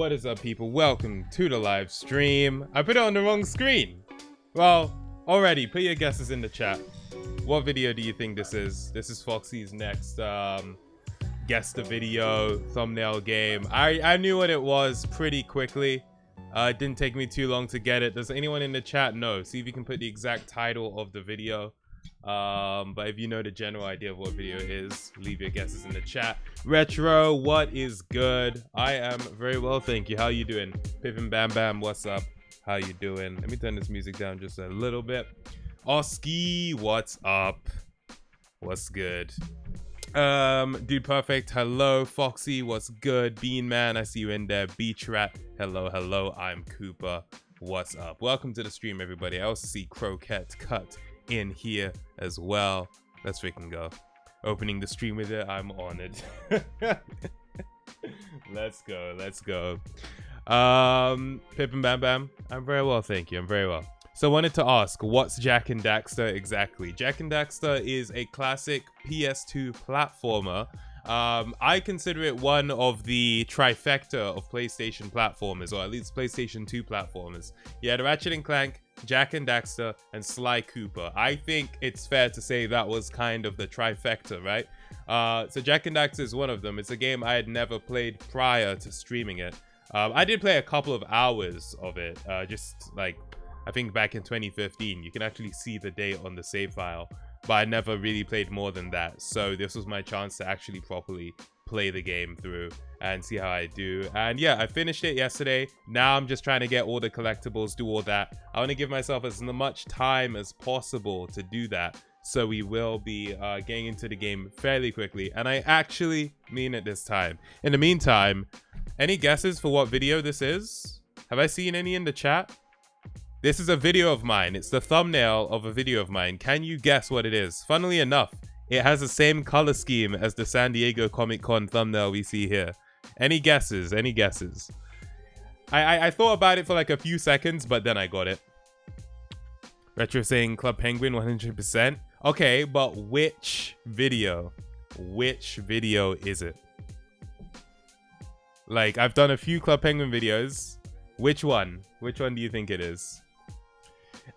What is up, people? Welcome to the live stream. I put it on the wrong screen. Well, already put your guesses in the chat. What video do you think this is? This is Foxy's next guess the video thumbnail game. I knew what it was pretty quickly. It didn't take me too long to get it. Does anyone in the chat know? See if you can put the exact title of the video. But if you know the general idea of what video it is, leave your guesses in the chat. Retro, what is good? I am very well, thank you. How you doing? Pippin Bam Bam, what's up? How you doing? Let me turn this music down just a little bit. Oski, what's up? What's good? Dude Perfect, hello. Foxy, what's good? Bean Man, I see you in there. Beach Rat, hello, hello. I'm Cooper, what's up? Welcome to the stream, everybody. I also see Croquette Cut in here as well. Let's freaking go. Opening the stream with it, I'm honored. Let's go, let's go. Pippin Bam Bam, I'm very well, thank you. I'm very well. So I wanted to ask, what's Jak and Daxter exactly? Jak and Daxter is a classic PS2 platformer. I consider it one of the trifecta of PlayStation platformers, or at least PlayStation 2 platformers. You had Ratchet and Clank, Jak and Daxter, and Sly Cooper. I think it's fair to say that was kind of the trifecta, right? So Jak and Daxter is one of them. It's a game I had never played prior to streaming it. I did play a couple of hours of it, just like, I think back in 2015. You can actually see the date on the save file, but I never really played more than that. So this was my chance to actually properly play the game through and see how I do. And yeah, I finished it yesterday. Now I'm just trying to get all the collectibles, do all that. I want to give myself as much time as possible to do that. So we will be getting into the game fairly quickly. And I actually mean it this time. In the meantime, any guesses for what video this is? Have I seen any in the chat? This is a video of mine. It's the thumbnail of a video of mine. Can you guess what it is? Funnily enough, it has the same color scheme as the San Diego Comic-Con thumbnail we see here. Any guesses? Any guesses? I thought about it for like a few seconds, but then I got it. Retro saying Club Penguin 100%. Okay, but which video? Which video is it? Like, I've done a few Club Penguin videos. Which one? Which one do you think it is?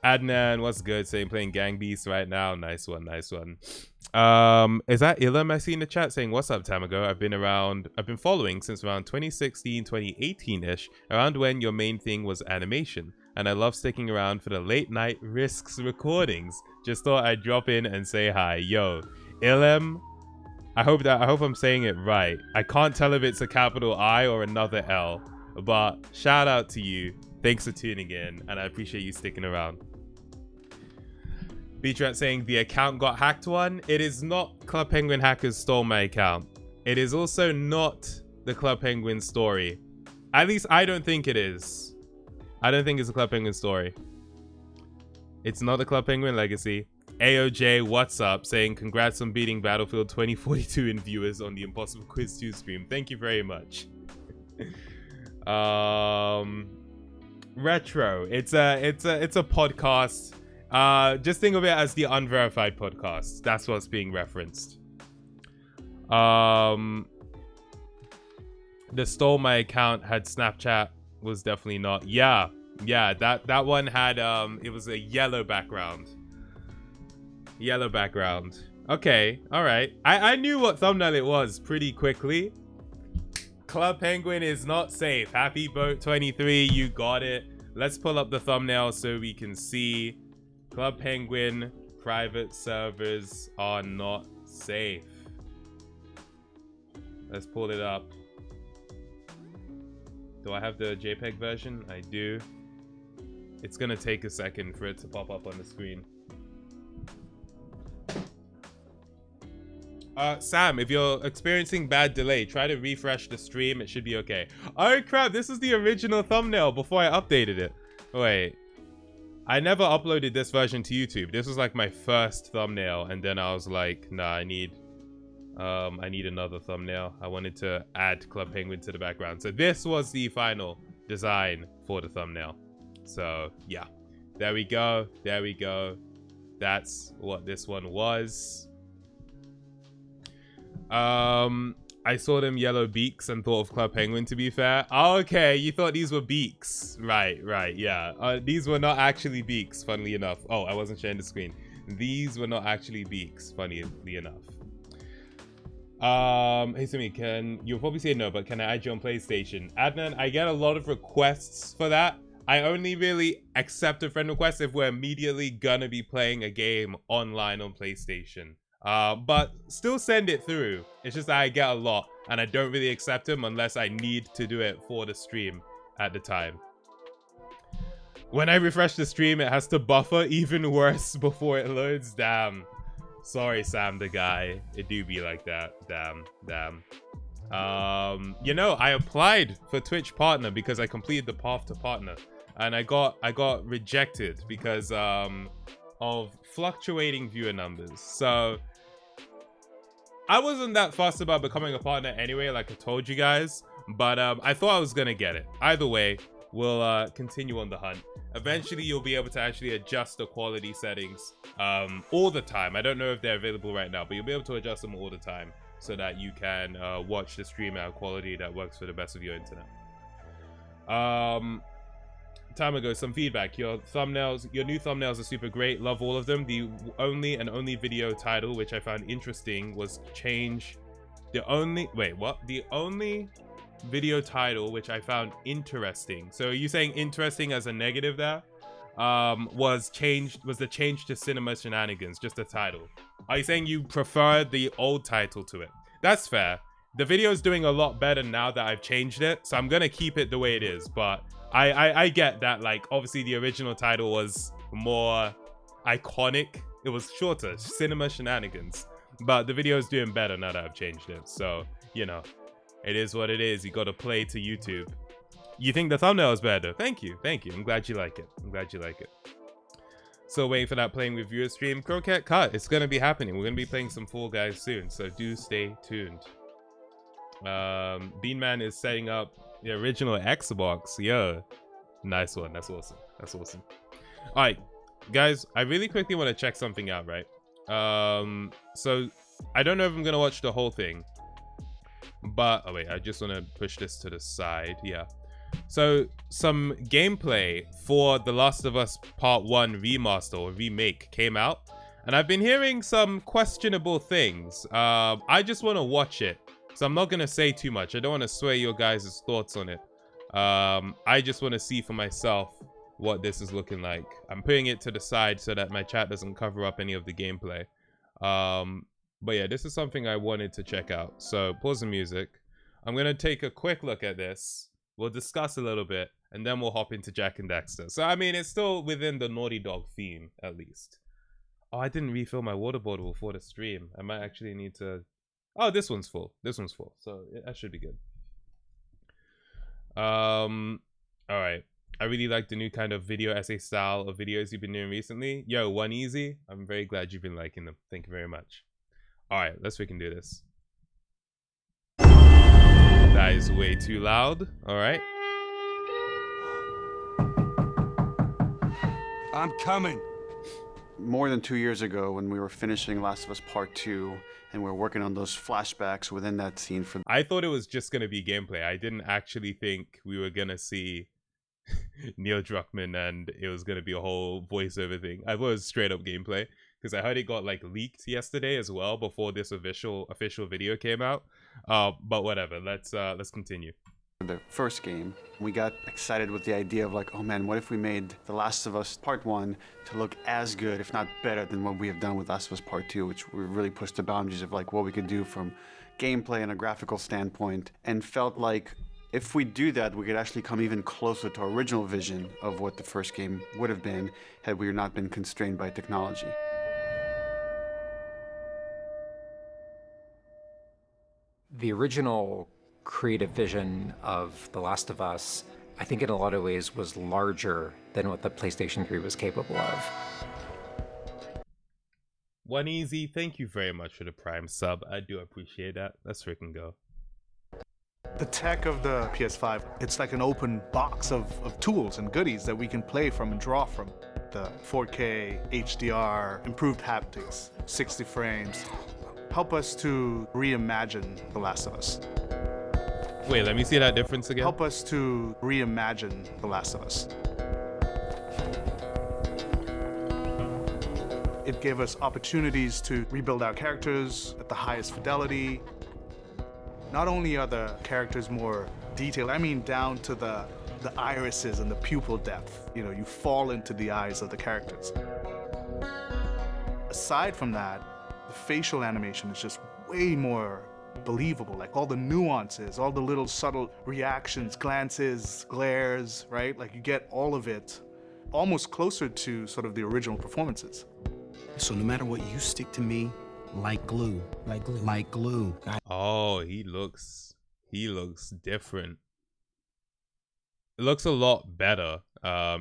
Adnan, what's good? Saying playing Gang Beasts right now. Nice one, nice one. Is that Ilham I see in the chat saying, what's up, Tamago? I've been following since around 2016, 2018-ish, around when your main thing was animation. And I love sticking around for the late night risks recordings. Just thought I'd drop in and say hi. Yo, Ilham, I hope I'm saying it right. I can't tell if it's a capital I or another L, but shout out to you. Thanks for tuning in, and I appreciate you sticking around. Beatrat saying the account got hacked one. It is not Club Penguin hackers stole my account. It is also not the Club Penguin story. At least I don't think it is. I don't think it's a Club Penguin story. It's not the Club Penguin legacy. AOJ, what's up? Saying congrats on beating Battlefield 2042 in viewers on the Impossible Quiz 2 stream. Thank you very much. Retro. It's a podcast. Just think of it as the unverified podcast. That's what's being referenced. The stole my account had Snapchat was definitely not. Yeah, that one had it was a yellow background. Yellow background. Okay, all right. I knew what thumbnail it was pretty quickly. Club Penguin is not safe. Happy Boat 23, you got it. Let's pull up the thumbnail so we can see. Club Penguin private servers are not safe. Let's pull it up. Do I have the JPEG version? I do. It's gonna take a second for it to pop up on the screen. Sam, if you're experiencing bad delay, try to refresh the stream. It should be okay. Oh crap, this is the original thumbnail before I updated it. Wait, I never uploaded this version to YouTube. This was like my first thumbnail, and then I was like, nah, I need another thumbnail. I wanted to add Club Penguin to the background. So this was the final design for the thumbnail. So yeah, there we go. There we go. That's what this one was. I saw them yellow beaks and thought of Club Penguin, to be fair. Oh, okay, you thought these were beaks. Right, yeah. These were not actually beaks, funnily enough. Oh, I wasn't sharing the screen. These were not actually beaks, funnily enough. Hey Simi, you'll probably say no, but can I add you on PlayStation? Adnan, I get a lot of requests for that. I only really accept a friend request if we're immediately gonna be playing a game online on PlayStation. But still send it through. It's just that I get a lot and I don't really accept them unless I need to do it for the stream at the time. When I refresh the stream, it has to buffer even worse before it loads. Damn. Sorry, Sam the guy. It do be like that. Damn. You know, I applied for Twitch partner because I completed the path to partner. And I got rejected because of fluctuating viewer numbers. So I wasn't that fussed about becoming a partner anyway, like I told you guys. But I thought I was gonna get it. Either way, we'll continue on the hunt. Eventually, you'll be able to actually adjust the quality settings all the time. I don't know if they're available right now, but you'll be able to adjust them all the time so that you can watch the stream at a quality that works for the best of your internet. Time ago, some feedback. Your new thumbnails are super great. Love all of them. The only video title which I found interesting was the only video title which I found interesting. So are you saying interesting as a negative there? Was the change to cinema shenanigans, just the title. Are you saying you prefer the old title to it? That's fair. The video's doing a lot better now that I've changed it, so I'm gonna keep it the way it is, but I get that, like, obviously the original title was more iconic. It was shorter, cinema shenanigans, but the video is doing better now that I've changed it. So, you know, it is what it is. You gotta play to YouTube. You think the thumbnail is better? Thank you. I'm glad you like it. So waiting for that playing with viewers stream. Croquette cut. It's gonna be happening. We're gonna be playing some Fall Guys soon, so do stay tuned. Beanman is setting up the original Xbox. Yo, nice one. That's awesome. All right, guys, I really quickly want to check something out, right? So I don't know if I'm gonna watch the whole thing, but oh wait, I just want to push this to the side. Yeah, so some gameplay for The Last of Us Part 1 remaster or remake came out, and I've been hearing some questionable things. I just want to watch it, so I'm not gonna say too much. I don't want to sway your guys' thoughts on it. I just want to see for myself what this is looking like. I'm putting it to the side so that my chat doesn't cover up any of the gameplay. But yeah, this is something I wanted to check out. So pause the music. I'm gonna take a quick look at this. We'll discuss a little bit, and then we'll hop into Jak and Daxter. So I mean, it's still within the Naughty Dog theme, at least. Oh, I didn't refill my water bottle before the stream. I might actually need to... Oh, this one's full. So that should be good. All right. I really like the new kind of video essay style of videos you've been doing recently. Yo, One Easy. I'm very glad you've been liking them. Thank you very much. All right, let's freaking do this. That is way too loud. All right. I'm coming. More than 2 years ago, when we were finishing Last of Us Part 2, and we were working on those flashbacks within that scene for... I thought it was just going to be gameplay. I didn't actually think we were going to see Neil Druckmann and it was going to be a whole voiceover thing. I thought it was straight up gameplay, because I heard it got like leaked yesterday as well before this official video came out. But whatever, let's continue. The first game, we got excited with the idea of like, oh man, what if we made The Last of Us Part 1 to look as good, if not better, than what we have done with Last of Us Part 2, which we really pushed the boundaries of like what we could do from gameplay and a graphical standpoint, and felt like if we do that, we could actually come even closer to our original vision of what the first game would have been had we not been constrained by technology. The original creative vision of The Last of Us, I think in a lot of ways was larger than what the PlayStation 3 was capable of. One Easy, thank you very much for the Prime sub. I do appreciate that. Let's freaking go. The tech of the PS5, it's like an open box of tools and goodies that we can play from and draw from. The 4K, HDR, improved haptics, 60 frames, Help us to reimagine The Last of Us. Wait, let me see that difference again. Help us to reimagine The Last of Us. It gave us opportunities to rebuild our characters at the highest fidelity. Not only are the characters more detailed, I mean down to the irises and the pupil depth. You know, you fall into the eyes of the characters. Aside from that, the facial animation is just way more believable. Like all the nuances, all the little subtle reactions, glances, glares, right? Like you get all of it almost closer to sort of the original performances. So no matter what, you stick to me like glue. Like glue. Like glue. Oh, he looks different. It looks a lot better,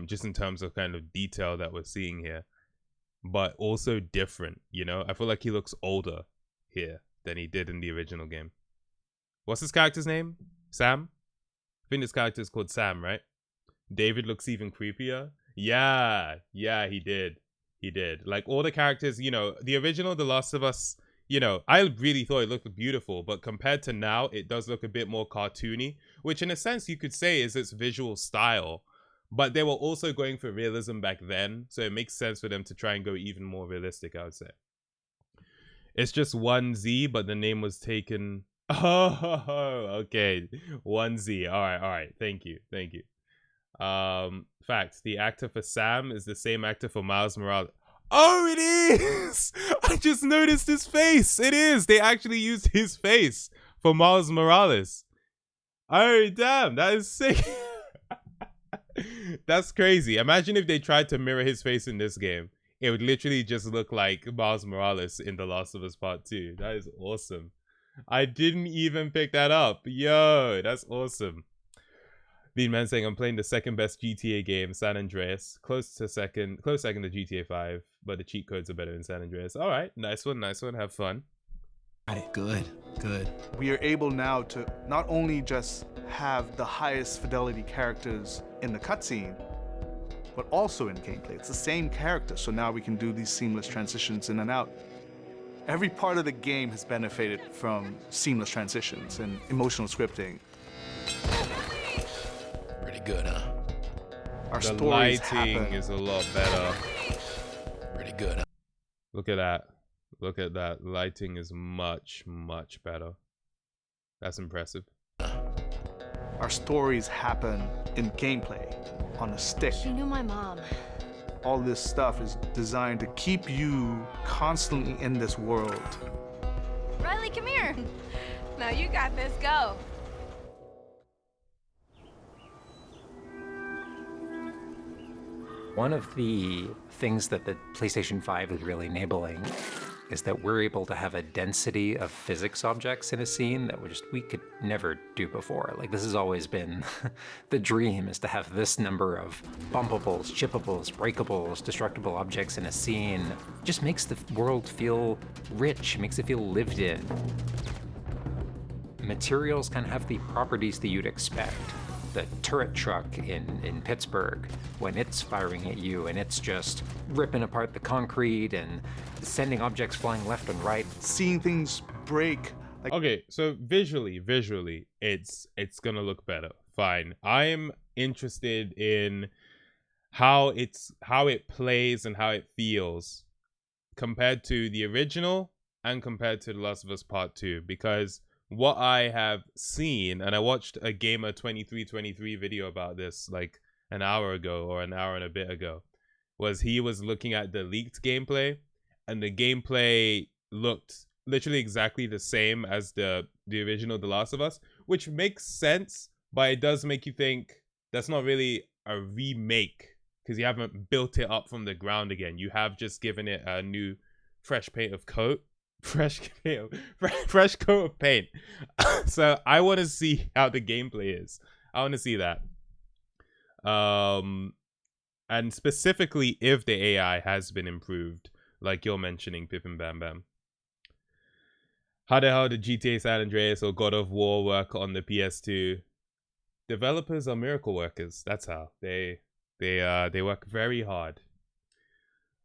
just in terms of kind of detail that we're seeing here, but also different, you know? I feel like he looks older here than he did in the original game. What's his character's name? Sam? I think this character is called Sam, right? David looks even creepier. Yeah, he did. He did. Like all the characters, you know, the original The Last of Us, you know, I really thought it looked beautiful, but compared to now, it does look a bit more cartoony, which in a sense you could say is its visual style, but they were also going for realism back then, so it makes sense for them to try and go even more realistic, I would say. It's just 1Z, but the name was taken. Oh, okay. 1Z. All right. Thank you. Fact, the actor for Sam is the same actor for Miles Morales. Oh, it is! I just noticed his face. It is. They actually used his face for Miles Morales. Oh, damn. That is sick. That's crazy. Imagine if they tried to mirror his face in this game. It would literally just look like Miles Morales in The Last of Us Part 2. That is awesome. I didn't even pick that up. Yo, that's awesome. Bean Man saying I'm playing the second best GTA game, San Andreas. Close second to GTA 5, but the cheat codes are better in San Andreas. All right, nice one. Have fun. Good. We are able now to not only just have the highest fidelity characters in the cutscene, but also in gameplay. It's the same character, so now we can do these seamless transitions in and out. Every part of the game has benefited from seamless transitions and emotional scripting. Pretty good, huh? Our The stories lighting happen. is a lot better. Pretty good, huh? Look at that. Lighting is much better. That's impressive. Our stories happen in gameplay, on a stick. She knew my mom. All this stuff is designed to keep you constantly in this world. Riley, come here. Now you got this. Go. One of the things that the PlayStation 5 is really enabling is that we're able to have a density of physics objects in a scene that we could never do before. Like, this has always been the dream, is to have this number of bumpables, chippables, breakables, destructible objects in a scene. It just makes the world feel rich, makes it feel lived in. Materials kind of have the properties that you'd expect. The turret truck in Pittsburgh, when it's firing at you and it's just ripping apart the concrete and sending objects flying left and right. Seeing things break. Like, Okay, so visually, it's gonna look better. Fine. I'm interested in how it plays and how it feels compared to the original and compared to The Last of Us Part 2, because what I have seen, and I watched a Gamer 2323 video about this like an hour ago or an hour and a bit ago, was he was looking at the leaked gameplay, and the gameplay looked literally exactly the same as the original The Last of Us, which makes sense, but it does make you think that's not really a remake, because you haven't built it up from the ground again. You have just given it a new fresh coat of paint. So I want to see how the gameplay is. I want to see that. And specifically if the AI has been improved, like you're mentioning, Pip and Bam Bam. How the hell did GTA San Andreas or God of War work on the PS2? Developers are miracle workers. That's how they work very hard.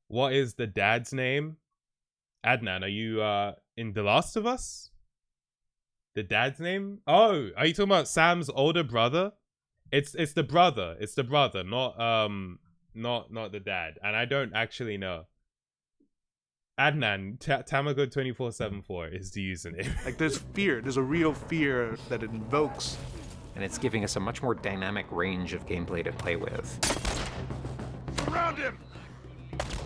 What is the dad's name? Adnan, are you in The Last of Us? The dad's name? Oh, are you talking about Sam's older brother? It's the brother. It's the brother, not the dad. And I don't actually know. Adnan, Tamago2474 is the username. Like there's fear. There's a real fear that it invokes. And it's giving us a much more dynamic range of gameplay to play with. Around him!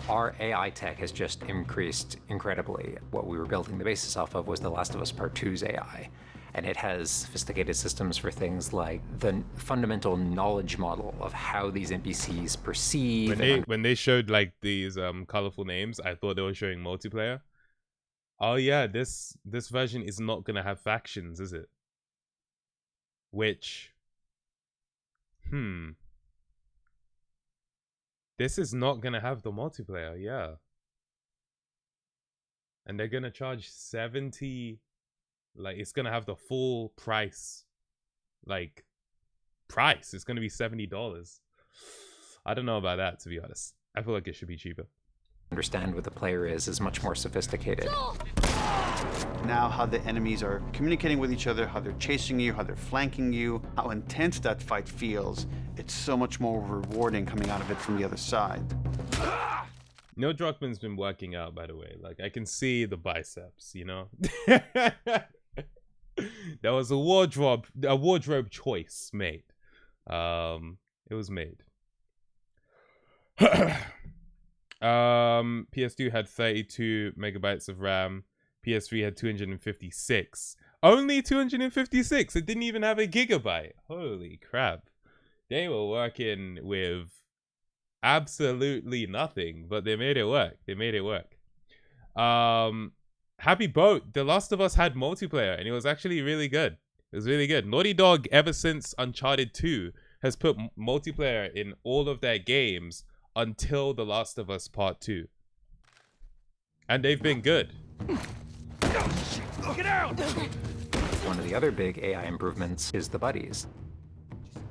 Our AI tech has just increased incredibly. What we were building the basis off of was The Last of Us Part 2's AI. And it has sophisticated systems for things like the fundamental knowledge model of how these NPCs perceive. When they showed like these colorful names, I thought they were showing multiplayer. Oh yeah, this version is not gonna have factions, is it? Which, this is not gonna have the multiplayer, yeah. And they're gonna charge 70. Like, it's gonna have the full price. Like, price. It's gonna be $70. I don't know about that, to be honest. I feel like it should be cheaper. Understand what the player is much more sophisticated. Now how the enemies are communicating with each other, how they're chasing you, how they're flanking you, how intense that fight feels. It's so much more rewarding coming out of it from the other side. Neil Druckmann's been working out, by the way. Like, I can see the biceps, you know? There was a wardrobe choice made. It was made. PS2 had 32 megabytes of RAM. PS3 had 256. Only 256. It didn't even have a gigabyte. Holy crap. They were working with absolutely nothing, but they made it work. They made it work. Happy Boat. The Last of Us had multiplayer, and it was actually really good. It was really good. Naughty Dog, ever since Uncharted 2, has put multiplayer in all of their games until The Last of Us Part 2. And they've been good. Get out! One of the other big AI improvements is the buddies.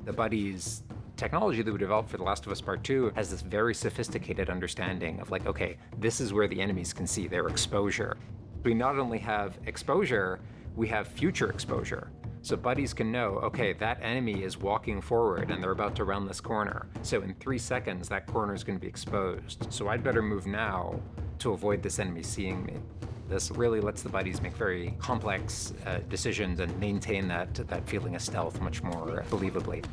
The buddies technology that we developed for The Last of Us Part 2 has this very sophisticated understanding of like, okay, this is where the enemies can see their exposure. We not only have exposure, we have future exposure. So buddies can know, okay, that enemy is walking forward and they're about to round this corner. So in 3 seconds, that corner is going to be exposed. So I'd better move now to avoid this enemy seeing me. This really lets the buddies make very complex decisions and maintain that feeling of stealth much more believably.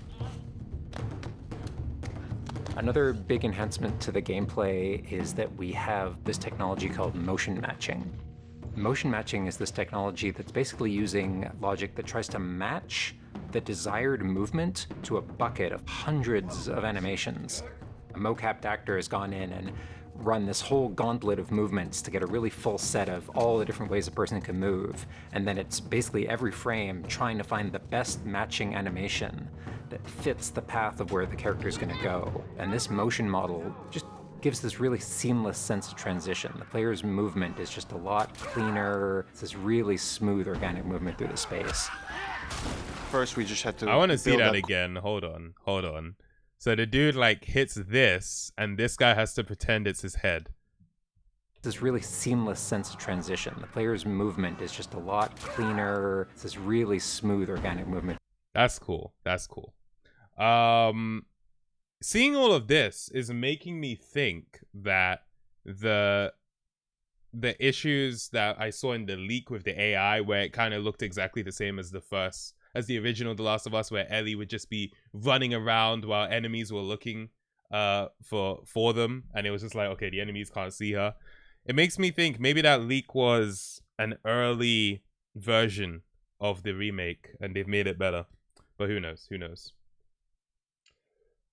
Another big enhancement to the gameplay is that we have this technology called motion matching. Motion matching is this technology that's basically using logic that tries to match the desired movement to a bucket of hundreds of animations. A mocap actor has gone in and run this whole gauntlet of movements to get a really full set of all the different ways a person can move. And then it's basically every frame trying to find the best matching animation that fits the path of where the character is going to go. And this motion model just gives this really seamless sense of transition. The player's movement is just a lot cleaner. It's this really smooth, organic movement through the space. First, we just had to. I want to see build that up- again. Hold on. So the dude like hits this, and this guy has to pretend it's his head. This really seamless sense of transition. The player's movement is just a lot cleaner. It's this really smooth, organic movement. That's cool. That's cool. Seeing all of this is making me think that the issues that I saw in the leak with the AI, where it kind of looked exactly the same as the original The Last of Us, where Ellie would just be running around while enemies were looking for them, and it was just like, okay, the enemies can't see her. It makes me think maybe that leak was an early version of the remake, and they've made it better. But who knows? Who knows?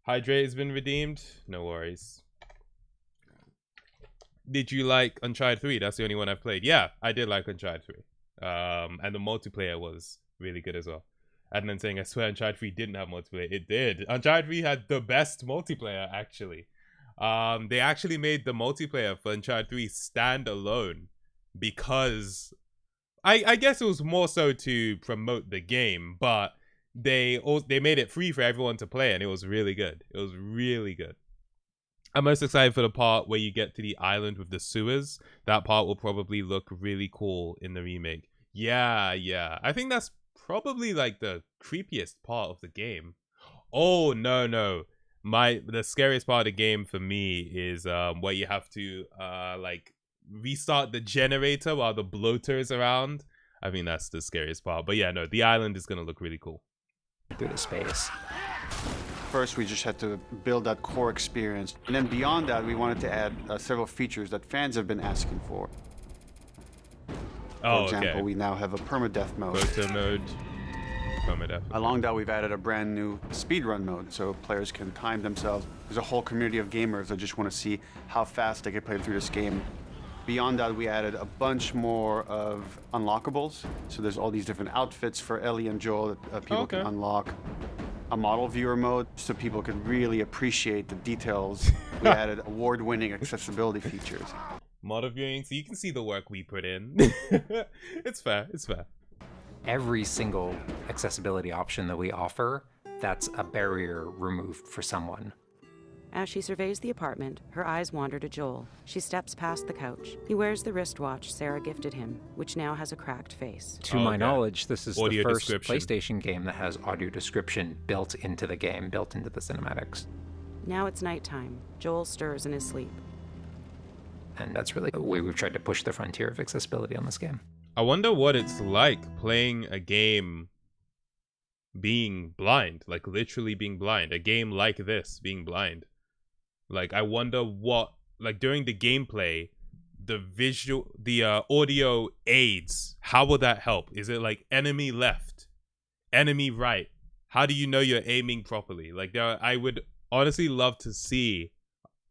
Hydrate has been redeemed. No worries. Did you like Uncharted 3? That's the only one I've played. Yeah, I did like Uncharted 3. And the multiplayer was really good as well. And then saying, I swear Uncharted 3 didn't have multiplayer. It did. Uncharted 3 had the best multiplayer, actually. They actually made the multiplayer for Uncharted 3 stand alone because I guess it was more so to promote the game, but they made it free for everyone to play, and it was really good. It was really good. I'm most excited for the part where you get to the island with the sewers. That part will probably look really cool in the remake. Yeah. I think that's probably like the creepiest part of the game. Oh, no. The scariest part of the game for me is where you have to like restart the generator while the bloater is around. I think that's the scariest part. But yeah, no, the island is going to look really cool. Through the space. First, we just had to build that core experience. And then beyond that, we wanted to add several features that fans have been asking for. For example, we now have a permadeath mode. Photo mode. Permadeath. Along that, we've added a brand new speedrun mode, so players can time themselves. There's a whole community of gamers that just want to see how fast they can play through this game. Beyond that, we added a bunch more of unlockables. So there's all these different outfits for Ellie and Joel that people can unlock. A model viewer mode, so people can really appreciate the details. We added award-winning accessibility features. Model viewing, so you can see the work we put in. It's fair. Every single accessibility option that we offer, that's a barrier removed for someone. As she surveys the apartment, her eyes wander to Joel. She steps past the couch. He wears the wristwatch Sarah gifted him, which now has a cracked face. To my knowledge, this is Audio the first description. PlayStation game that has audio description built into the game, built into the cinematics. Now it's nighttime. Joel stirs in his sleep. And that's really the way we've tried to push the frontier of accessibility on this game. I wonder what it's like playing a game being blind, like literally being blind. A game like this being blind. Like, I wonder what, like, during the gameplay, the audio aids, how will that help? Is it like enemy left, enemy right? How do you know you're aiming properly? Like, I would honestly love to see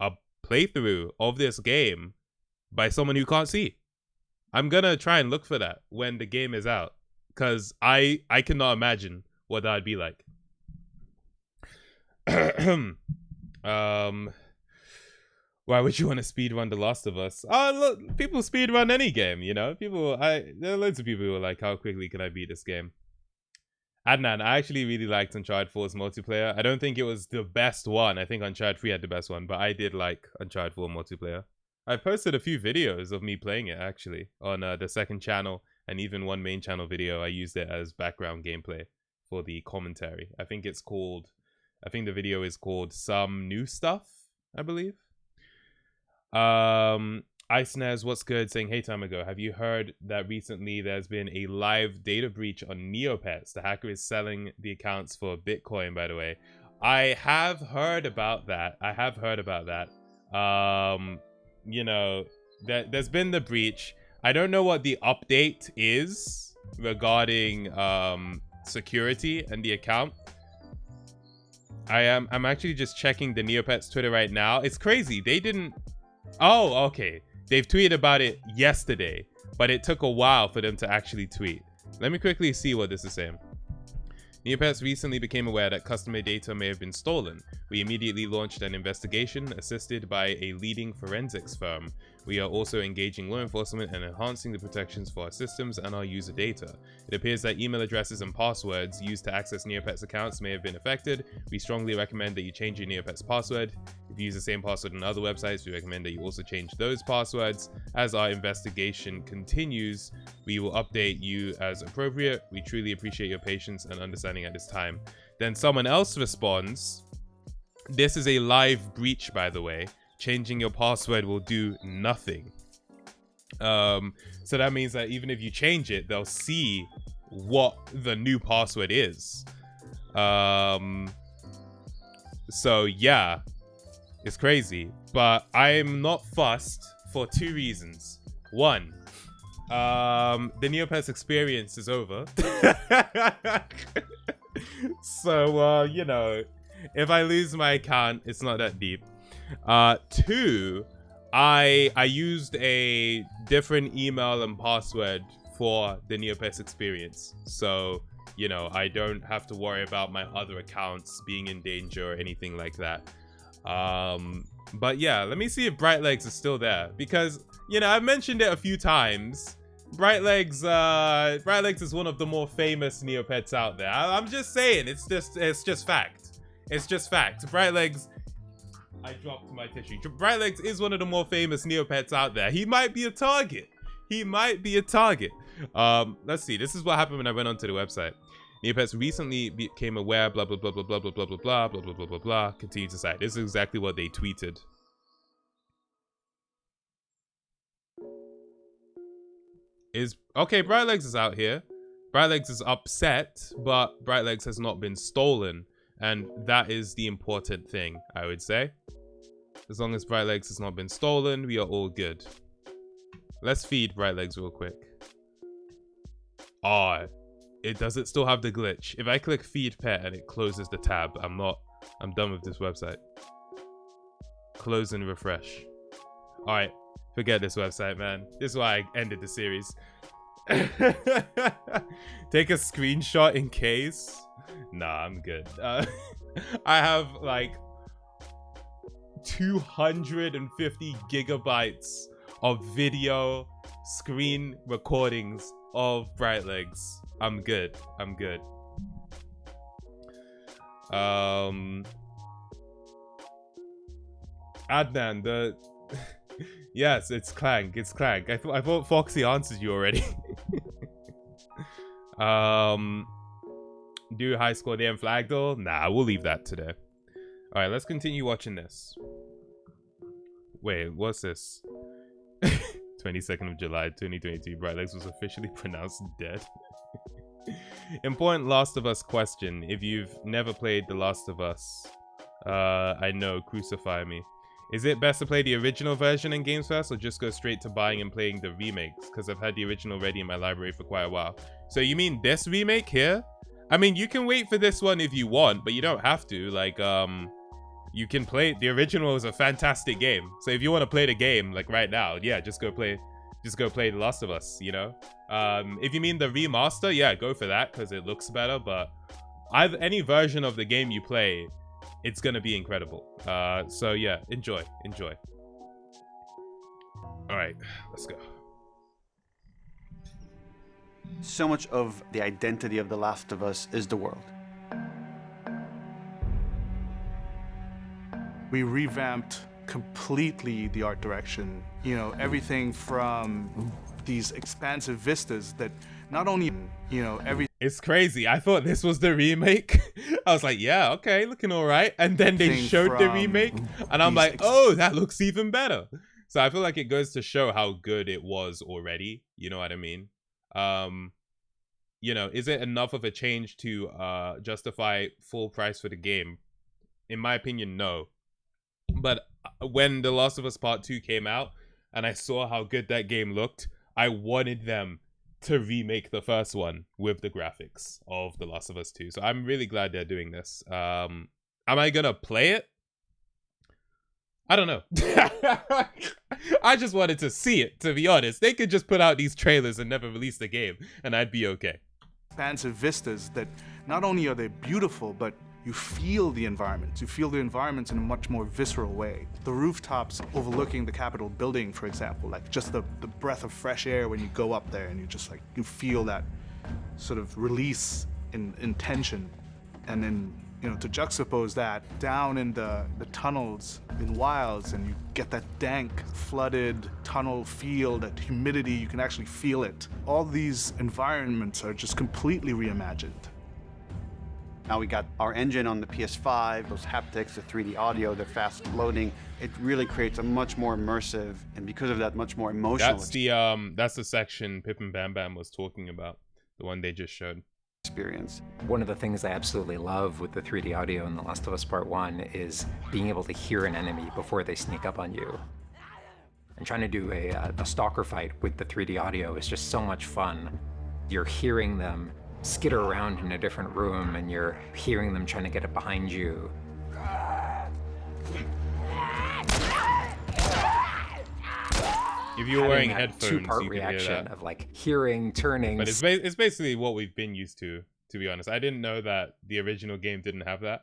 a playthrough of this game by someone who can't see. I'm gonna try and look for that when the game is out, because I cannot imagine what that would be like. Why would you want to speedrun The Last of Us? Oh, look, people speedrun any game, you know? There are loads of people who are like, how quickly can I beat this game? Adnan, I actually really liked Uncharted 4's multiplayer. I don't think it was the best one. I think Uncharted 3 had the best one, but I did like Uncharted 4 multiplayer. I posted a few videos of me playing it, actually, on the second channel, and even one main channel video. I used it as background gameplay for the commentary. I think the video is called Some New Stuff, I believe. Icenes, what's good? Saying, hey Tamago, have you heard that recently there's been a live data breach on Neopets? The hacker is selling the accounts for Bitcoin, by the way. I have heard about that. You know, there's been the breach. I don't know what the update is regarding security and the account. I'm actually just checking the Neopets Twitter right now. It's crazy. They didn't. Oh, okay. They've tweeted about it yesterday, but it took a while for them to actually tweet. Let me quickly see what this is saying. Neopets recently became aware that customer data may have been stolen. We immediately launched an investigation assisted by a leading forensics firm. We are also engaging law enforcement and enhancing the protections for our systems and our user data. It appears that email addresses and passwords used to access Neopets accounts may have been affected. We strongly recommend that you change your Neopets password. If you use the same password on other websites, we recommend that you also change those passwords. As our investigation continues, we will update you as appropriate. We truly appreciate your patience and understanding at this time. Then someone else responds, this is a live breach, by the way. Changing your password will do nothing. So that means that even if you change it, they'll see what the new password is. So yeah, it's crazy. But I'm not fussed for two reasons. One, the Neopets experience is over. So, you know, if I lose my account, it's not that deep. Two, I used a different email and password for the Neopets experience. So, you know, I don't have to worry about my other accounts being in danger or anything like that. But yeah, let me see if Bright Legs is still there, because, you know, I've mentioned it a few times. Bright Legs is one of the more famous Neopets out there. I'm just saying, it's just fact. It's just fact. Bright Legs, I dropped my tissue. Brightlegs is one of the more famous Neopets out there. He might be a target. He might be a target. Let's see. This is what happened when I went onto the website. Neopets recently became aware, blah, blah, blah, blah, blah, blah, blah, blah, blah, blah, blah, blah, blah, blah. Continue to cite. This is exactly what they tweeted. Okay, Brightlegs is out here. Brightlegs is upset, but Brightlegs has not been stolen. And that is the important thing, I would say. As long as Brightlegs has not been stolen, we are all good. Let's feed Brightlegs real quick. Oh, does it still have the glitch? If I click feed pet and it closes the tab, I'm done with this website. Close and refresh. All right, forget this website, man. This is why I ended the series. Take a screenshot in case. Nah, I'm good. I have like 250 gigabytes of video screen recordings of Brightlegs. I'm good. I'm good. Adnan, yes, it's Clank. It's Clank. I thought Foxy answered you already. Do high score DM flag though? Nah, we'll leave that today. All right, let's continue watching this. Wait, what's this? 22nd of July, 2022. Brightlegs was officially pronounced dead. Important Last of Us question. If you've never played The Last of Us, I know, crucify me. Is it best to play the original version in Games First or just go straight to buying and playing the remakes? Because I've had the original ready in my library for quite a while. So you mean this remake here? I mean, you can wait for this one if you want, but you don't have to. Like, you can play... The original is a fantastic game. So if you want to play the game, like right now, yeah, just go play The Last of Us, you know? If you mean the remaster, yeah, go for that because it looks better. But any version of the game you play, it's gonna be incredible. So yeah, enjoy. All right, let's go. So much of the identity of The Last of Us is the world. We revamped completely the art direction. You know, everything from these expansive vistas that not only, you know, It's crazy. I thought this was the remake. I was like, yeah, okay, looking all right. And then they showed the remake, and I'm like, oh, that looks even better. So I feel like it goes to show how good it was already. You know what I mean? You know, is it enough of a change to justify full price for the game? In my opinion, no. But when The Last of Us Part 2 came out, and I saw how good that game looked, I wanted them to remake the first one with the graphics of The Last of Us 2. So I'm really glad they're doing this. Am I gonna play it? I don't know. I just wanted to see it, to be honest. They could just put out these trailers and never release the game, and I'd be okay. Expansive vistas that not only are they beautiful, but you feel the environments. You feel the environments in a much more visceral way. The rooftops overlooking the Capitol building, for example, like just the breath of fresh air when you go up there and you just like, you feel that sort of release in tension. And then, you know, to juxtapose that down in the tunnels in Wilds, and you get that dank, flooded tunnel feel, that humidity, you can actually feel it. All these environments are just completely reimagined. Now we got our engine on the PS5, those haptics, the 3D audio, the fast loading. It really creates a much more immersive, and because of that, much more emotional. That's the section Pip and Bam Bam was talking about, the one they just showed. Experience. One of the things I absolutely love with the 3D audio in The Last of Us Part 1 is being able to hear an enemy before they sneak up on you. And trying to do a stalker fight with the 3D audio is just so much fun. You're hearing them skitter around in a different room, and you're hearing them trying to get it behind you. If you're wearing headphones, two-part you can reaction hear that. of like hearing, turning. But it's basically what we've been used to be honest. I didn't know that the original game didn't have that.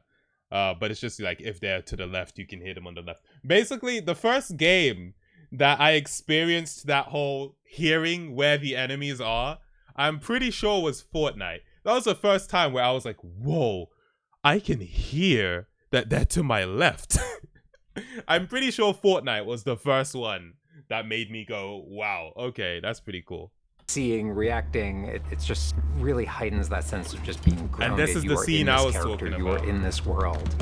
But it's just like if they're to the left, you can hear them on the left. Basically, the first game that I experienced that whole hearing where the enemies are, I'm pretty sure was Fortnite. That was the first time where I was like, whoa, I can hear that they're to my left. I'm pretty sure Fortnite was the first one that made me go, wow, okay, that's pretty cool. Seeing, reacting, it's just really heightens that sense of just being grounded. And this is you the are scene in this I was character, talking you about. are in this world.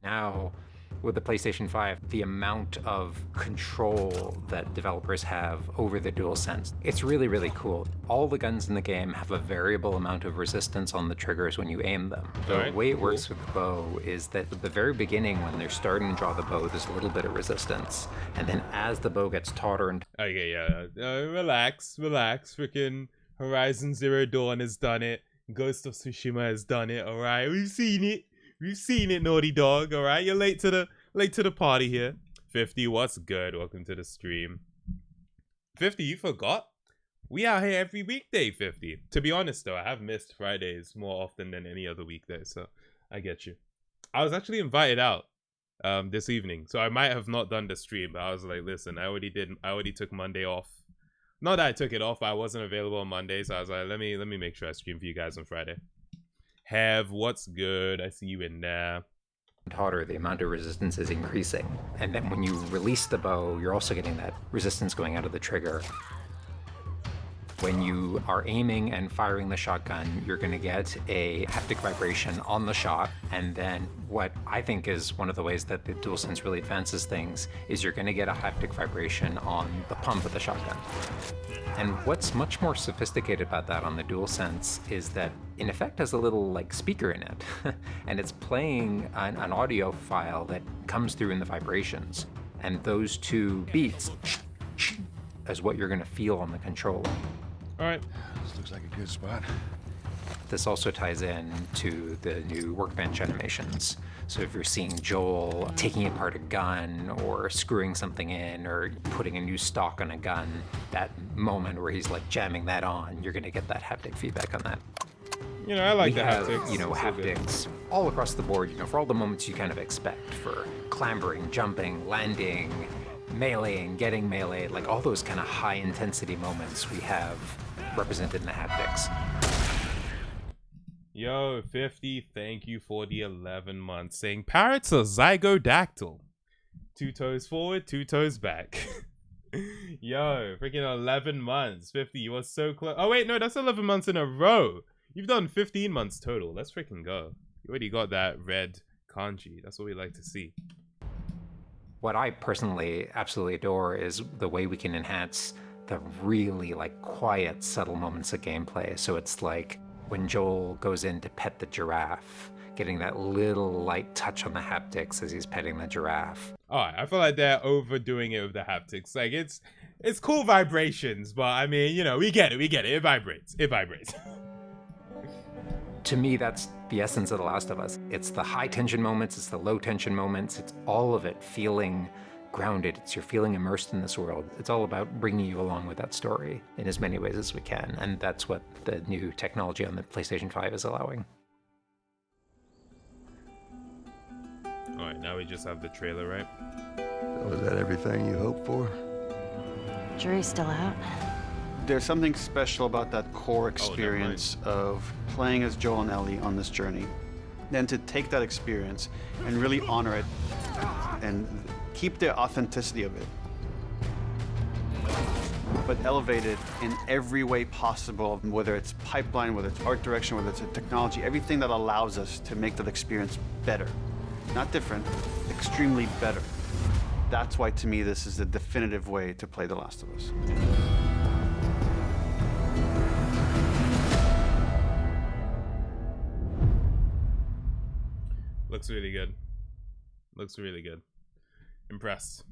Now, with the PlayStation 5, the amount of control that developers have over the DualSense, it's really, really cool. All the guns in the game have a variable amount of resistance on the triggers when you aim them. The way it works with the bow is that at the very beginning, when they're starting to draw the bow, there's a little bit of resistance. And then as the bow gets tauter and... Okay, yeah. Relax. Freaking Horizon Zero Dawn has done it. Ghost of Tsushima has done it, alright? We've seen it, Naughty Dog, alright? You're late to the party here. 50, what's good? Welcome to the stream. 50, you forgot? We out here every weekday, 50. To be honest though, I have missed Fridays more often than any other weekday, so I get you. I was actually invited out this evening, so I might have not done the stream, but I was like, listen, I already took Monday off. Not that I took it off, but I wasn't available on Monday, so I was like, let me make sure I stream for you guys on Friday. Have, what's good? I see you in there. Hotter, the amount of resistance is increasing. And then when you release the bow, you're also getting that resistance going out of the trigger. When you are aiming and firing the shotgun, you're going to get a haptic vibration on the shot. And then what I think is one of the ways that the DualSense really advances things is you're going to get a haptic vibration on the pump of the shotgun. And what's much more sophisticated about that on the DualSense is that in effect has a little like speaker in it. And it's playing an audio file that comes through in the vibrations. And those two beats is what you're going to feel on the controller. All right. This looks like a good spot. This also ties in to the new workbench animations. So if you're seeing Joel taking apart a gun or screwing something in or putting a new stock on a gun, that moment where he's like jamming that on, you're gonna get that haptic feedback on that. You know, I like we the have, haptics. you know, haptics all across the board, you know, for all the moments you kind of expect, for clambering, jumping, landing, meleeing, getting meleeed, like all those kind of high intensity moments we have represented in the haptics. Yo, 50, thank you for the 11 months. Saying parrots are zygodactyl. 2 toes forward, 2 toes back. Yo, freaking 11 months. 50, you are so close. Oh, wait, no, that's 11 months in a row. You've done 15 months total. Let's freaking go. You already got that red kanji. That's what we like to see. What I personally absolutely adore is the way we can enhance the really like quiet, subtle moments of gameplay. So it's like when Joel goes in to pet the giraffe, getting that little light touch on the haptics as he's petting the giraffe. Alright, I feel like they're overdoing it with the haptics. Like, it's cool vibrations, but I mean, you know, we get it. It vibrates. To me, that's the essence of The Last of Us. It's the high tension moments, it's the low tension moments, it's all of it feeling grounded. It's you're feeling immersed in this world. It's all about bringing you along with that story in as many ways as we can. And that's what the new technology on the PlayStation 5 is allowing. All right, now we just have the trailer, right? Was that everything you hoped for? Jury's still out. There's something special about that core experience of playing as Joel and Ellie on this journey. Then to take that experience and really honor it and keep the authenticity of it, but elevate it in every way possible, whether it's pipeline, whether it's art direction, whether it's a technology, everything that allows us to make that experience better. Not different, extremely better. That's why, to me, this is the definitive way to play The Last of Us. Looks really good. Looks really good. Impressed.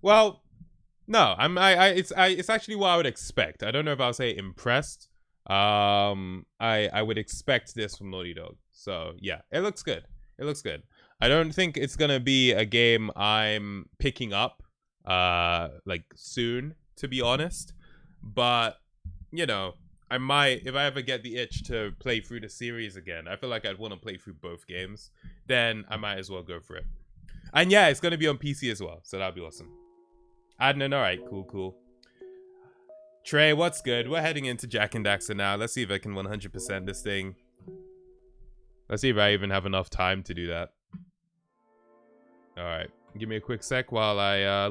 Well, no, it's actually what I would expect. I don't know if I'll say impressed. I would expect this from Naughty Dog. So yeah, it looks good. It looks good. I don't think it's gonna be a game I'm picking up like soon, to be honest. But you know, I might, if I ever get the itch to play through the series again. I feel like I'd want to play through both games. Then I might as well go for it. And yeah, it's gonna be on PC as well, so that'll be awesome. Adnan, all right, cool. Trey, what's good? We're heading into Jack and Daxter now. Let's see if I can 100% this thing. Let's see if I even have enough time to do that. All right, give me a quick sec while I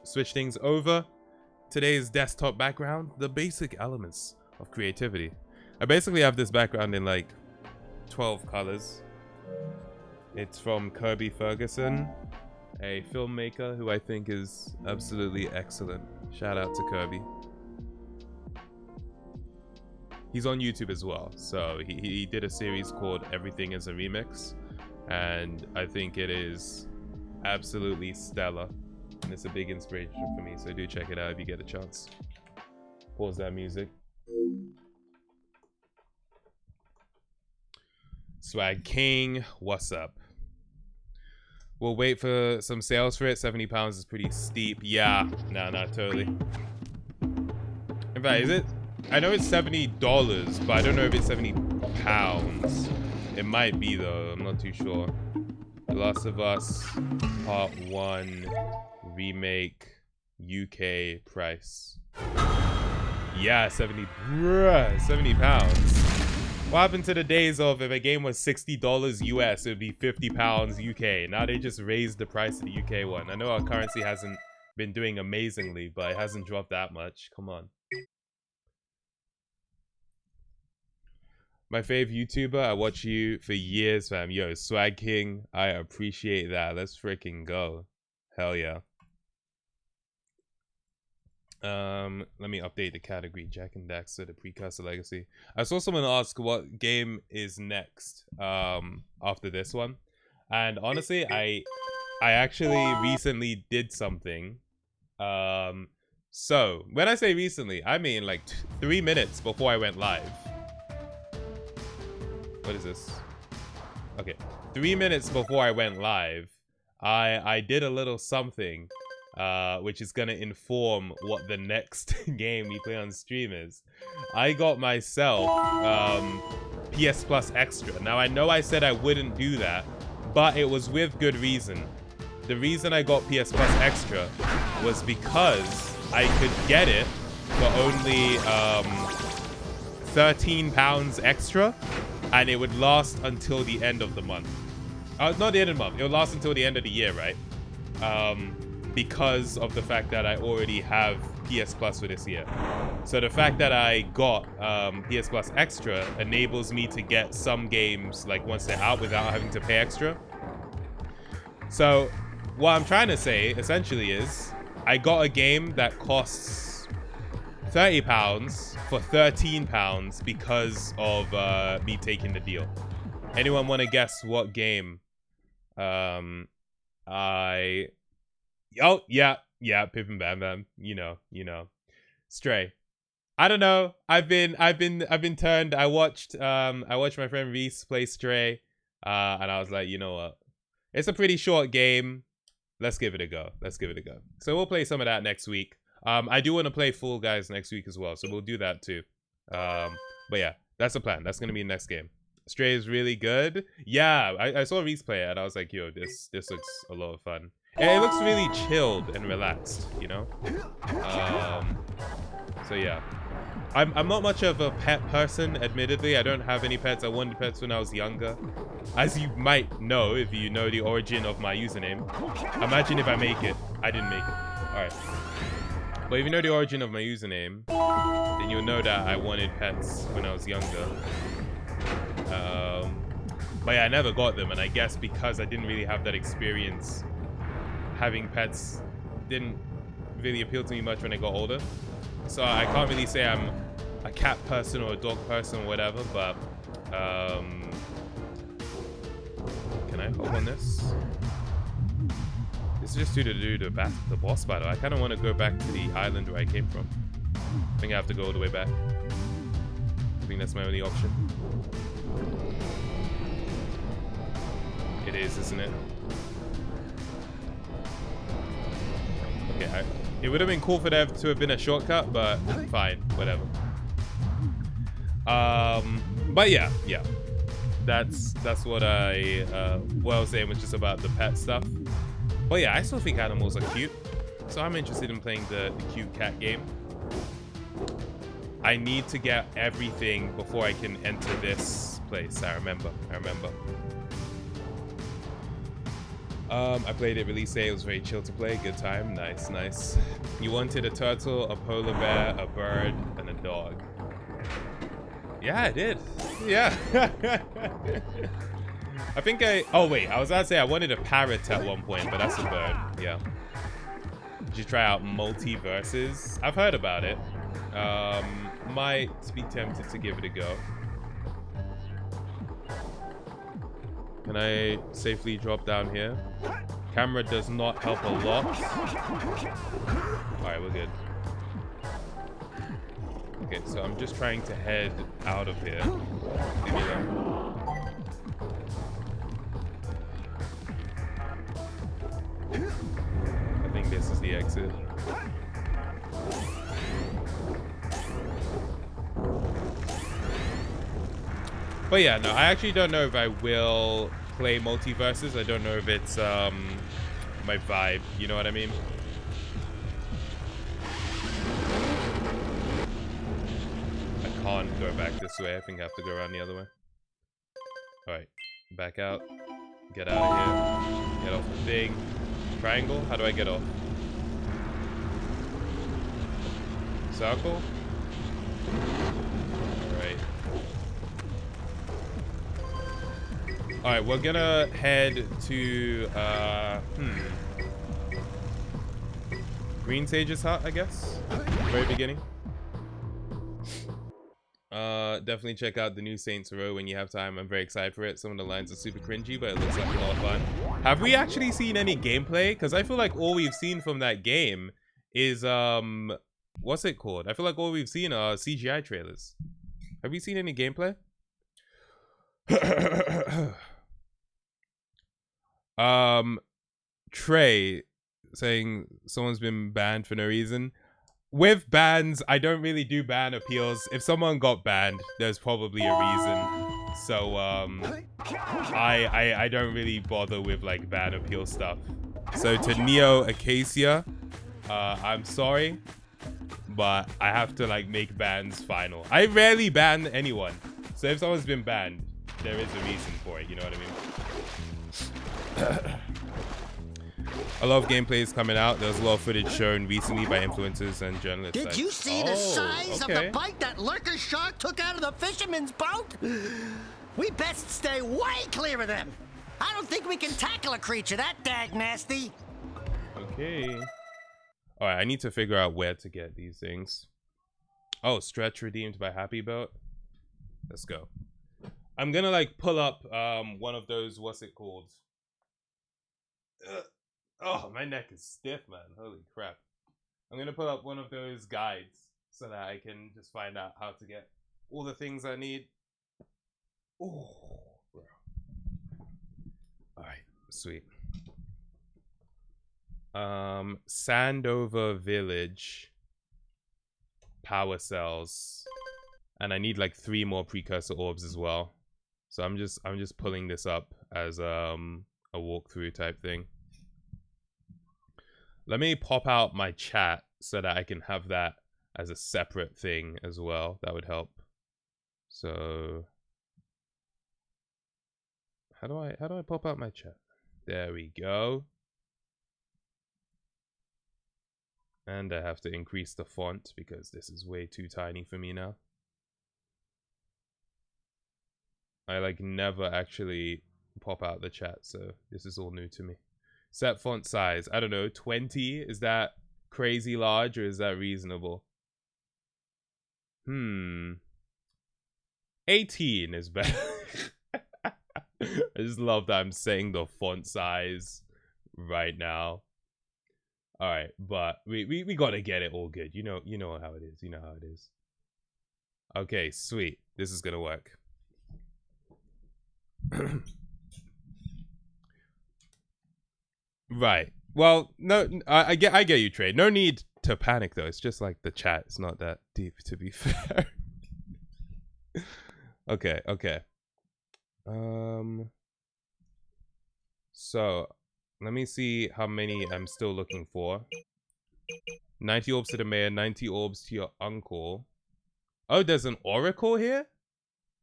switch things over. Today's desktop background, the basic elements of creativity. I basically have this background in like 12 colors. It's from Kirby Ferguson, a filmmaker who I think is absolutely excellent. Shout out to Kirby. He's on YouTube as well, so he did a series called Everything is a Remix, and I think it is absolutely stellar, and it's a big inspiration for me, so do check it out if you get a chance. Pause that music. Swag King, what's up? We'll wait for some sales for it. 70 pounds is pretty steep. Yeah, no, totally. In fact, is it? I know it's $70, but I don't know if it's 70 pounds. It might be though, I'm not too sure. The Last of Us Part 1 Remake UK price. Yeah, 70 pounds. What happened to the days of if a game was $60 US, it would be 50 pounds UK. Now they just raised the price of the UK one. I know our currency hasn't been doing amazingly, but it hasn't dropped that much. Come on. My fave YouTuber, I watch you for years, fam. Yo, Swag King, I appreciate that. Let's freaking go. Hell yeah. Let me update the category. Jack and Daxter, the Precursor Legacy. I saw someone ask what game is next after this one, and honestly, I actually recently did something. So when I say recently, I mean like 3 minutes before I went live. What is this? Okay, 3 minutes before I went live, I did a little something. Which is gonna inform what the next game we play on stream is. I got myself PS Plus Extra. Now I know I said I wouldn't do that, but it was with good reason. The reason I got PS Plus Extra was because I could get it for only 13 pounds extra, and it would last until the end of the month. Not the end of the month, it would last until the end of the year, right? Because of the fact that I already have PS Plus for this year. So the fact that I got PS Plus Extra enables me to get some games like once they're out without having to pay extra. So what I'm trying to say essentially is I got a game that costs 30 pounds for 13 pounds because of me taking the deal. Anyone want to guess what game Oh, yeah, Pip and Bam Bam, you know. Stray. I don't know. I've been turned. I watched my friend Reese play Stray, and I was like, you know what? It's a pretty short game. Let's give it a go. So we'll play some of that next week. I do want to play Fall Guys next week as well, so we'll do that too. But yeah, that's the plan. That's gonna be the next game. Stray is really good. Yeah, I saw Reese play it, and I was like, yo, this looks a lot of fun. And it looks really chilled and relaxed, you know? So yeah. I'm not much of a pet person, admittedly. I don't have any pets. I wanted pets when I was younger. As you might know, if you know the origin of my username. Imagine if I make it. I didn't make it. Alright. But if you know the origin of my username, then you'll know that I wanted pets when I was younger. But yeah, I never got them, and I guess because I didn't really have that experience, having pets didn't really appeal to me much when I got older. So I can't really say I'm a cat person or a dog person or whatever, but can I hop on this? This is just to do the boss battle. I kind of want to go back to the island where I came from. I think I have to go all the way back. I think that's my only option. It is, isn't it? Okay, it would have been cool for there to have been a shortcut, but fine, whatever. But yeah, that's what I was saying, which is about the pet stuff. But yeah, I still think animals are cute, so I'm interested in playing the cute cat game. I need to get everything before I can enter this place. I remember. I played it release day. It was very chill to play. Good time. Nice, nice. You wanted a turtle, a polar bear, a bird, and a dog. Yeah, I did. Yeah. I think oh wait, I was about to say I wanted a parrot at one point, but that's a bird. Yeah. Did you try out multiverses? I've heard about it. Might be tempted to give it a go. Can I safely drop down here? Camera does not help a lot. Alright, we're good. Okay, so I'm just trying to head out of here. Leave me alone. I think this is the exit. But yeah, no, I actually don't know if I will play multiverses. I don't know if it's my vibe, you know what I mean? I can't go back this way. I think I have to go around the other way. Alright, back out. Get out of here. Get off the thing. Triangle? How do I get off? Circle? Alright. Alright, we're gonna head to, Green Sage's hut, I guess? Very beginning. Definitely check out the new Saints Row when you have time. I'm very excited for it. Some of the lines are super cringy, but it looks like a lot of fun. Have we actually seen any gameplay? Because I feel like all we've seen from that game is, what's it called? I feel like all we've seen are CGI trailers. Have we seen any gameplay? Trey saying someone's been banned for no reason. With bans, I don't really do ban appeals. If someone got banned, there's probably a reason. So I don't really bother with like ban appeal stuff. So to Neo Acacia, I'm sorry, but I have to like make bans final. I rarely ban anyone. So if someone's been banned, there is a reason for it, you know what I mean? A lot of gameplays coming out. There was a lot of footage shown recently by influencers and journalists. Did you see the size of the bite that lurker shark took out of the fisherman's boat? We best stay way clear of them. I don't think we can tackle a creature that dag nasty. Okay. All right, I need to figure out where to get these things. Oh, stretch redeemed by Happy Boat. Let's go. I'm gonna like pull up one of those. What's it called? Oh, my neck is stiff, man. Holy crap. I'm going to pull up one of those guides so that I can just find out how to get all the things I need. Oh, bro. All right, sweet. Sandover Village. Power cells. And I need like 3 more precursor orbs as well. So I'm just pulling this up as a walkthrough type thing. Let me pop out my chat so that I can have that as a separate thing as well. That would help. So how do I pop out my chat? There we go. And I have to increase the font because this is way too tiny for me now. I like never actually pop out the chat, so this is all new to me. Set font size. I don't know. 20? Is that crazy large or is that reasonable? 18 is better. I just love that I'm saying the font size right now. All right, but we gotta get it all good. You know how it is. You know how it is. Okay, sweet. This is gonna work. Right. Well, no, I get you, Trey. No need to panic though. It's just like the chat. It's not that deep, to be fair. Okay. So let me see how many I'm still looking for. 90 orbs to the mayor, 90 orbs to your uncle. Oh, there's an oracle here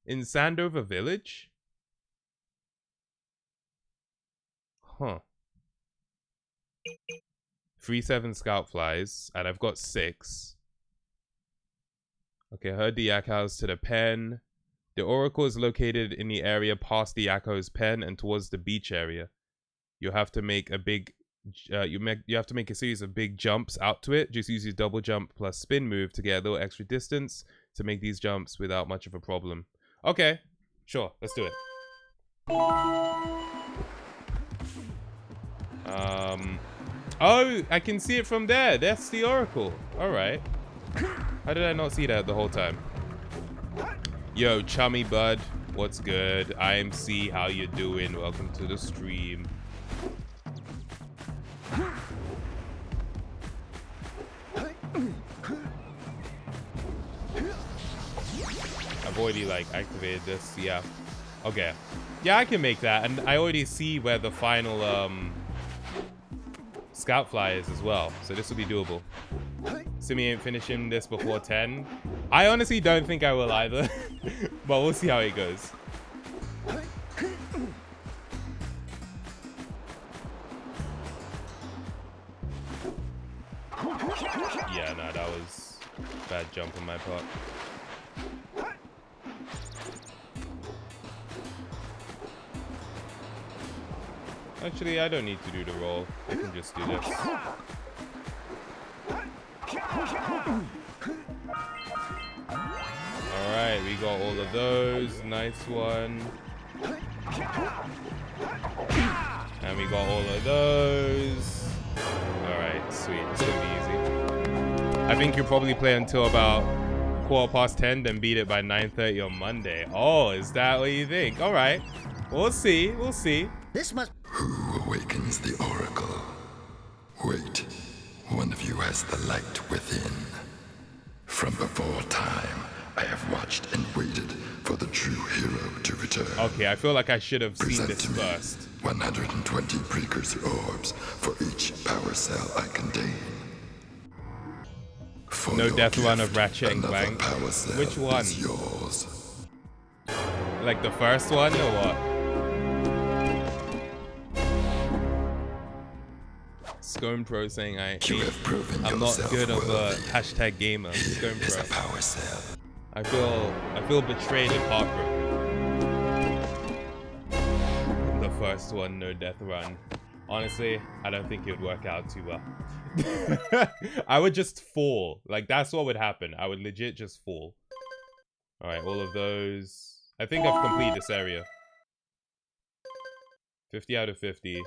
in Sandover Village. Huh. 3/7 scout flies, and I've got 6. Okay, herd the yak house to the pen. The oracle is located in the area past the yakho's pen and towards the beach area. You have to make a big you have to make a series of big jumps out to it. Just use your double jump plus spin move to get a little extra distance to make these jumps without much of a problem. Okay, sure, let's do it. Oh, I can see it from there. That's the oracle. All right. How did I not see that the whole time? Yo, chummy bud, what's good? IMC, how you doing? Welcome to the stream. I've already like activated this. Yeah. Okay. Yeah, I can make that, and I already see where the final scout fly is as well, so this will be doable. Simi ain't finishing this before 10. I honestly don't think I will either, but we'll see how it goes. Yeah, no, that was a bad jump on my part. Actually, I don't need to do the roll. I can just do this. Alright, we got all of those. Nice one. And we got all of those. Alright, sweet. It's gonna be easy. I think you'll probably play until about 10:15, then beat it by 9:30 on Monday. Oh, is that what you think? Alright. We'll see. We'll see. This must... Who awakens the oracle? Wait. One of you has the light within. From before time, I have watched and waited for the true hero to return. Okay, I feel like I should have seen this to me first. 120 precursor orbs for each power cell I contain. For no death gift, run of Ratchet and Clank. Which one? Is yours. Like the first one or what? Scone Pro saying I'm not good of a hashtag gamer. Scone Pro. Power cell. I feel betrayed and heartbroken. The first one, no death run. Honestly, I don't think it would work out too well. I would just fall. Like, that's what would happen. I would legit just fall. Alright, all of those. I think I've completed this area. 50 out of 50.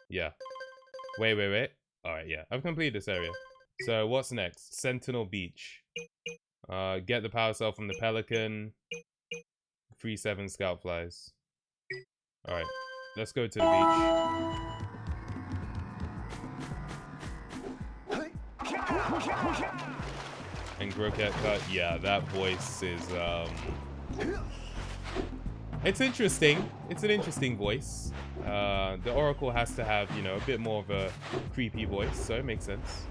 Yeah. Wait. Alright, yeah. I've completed this area. So, what's next? Sentinel Beach. Get the power cell from the Pelican. 3/7 scout flies. Alright. Let's go to the beach. And Croquette Cut. Yeah, that voice is, it's interesting. It's an interesting voice. The Oracle has to have, you know, a bit more of a creepy voice, so it makes sense.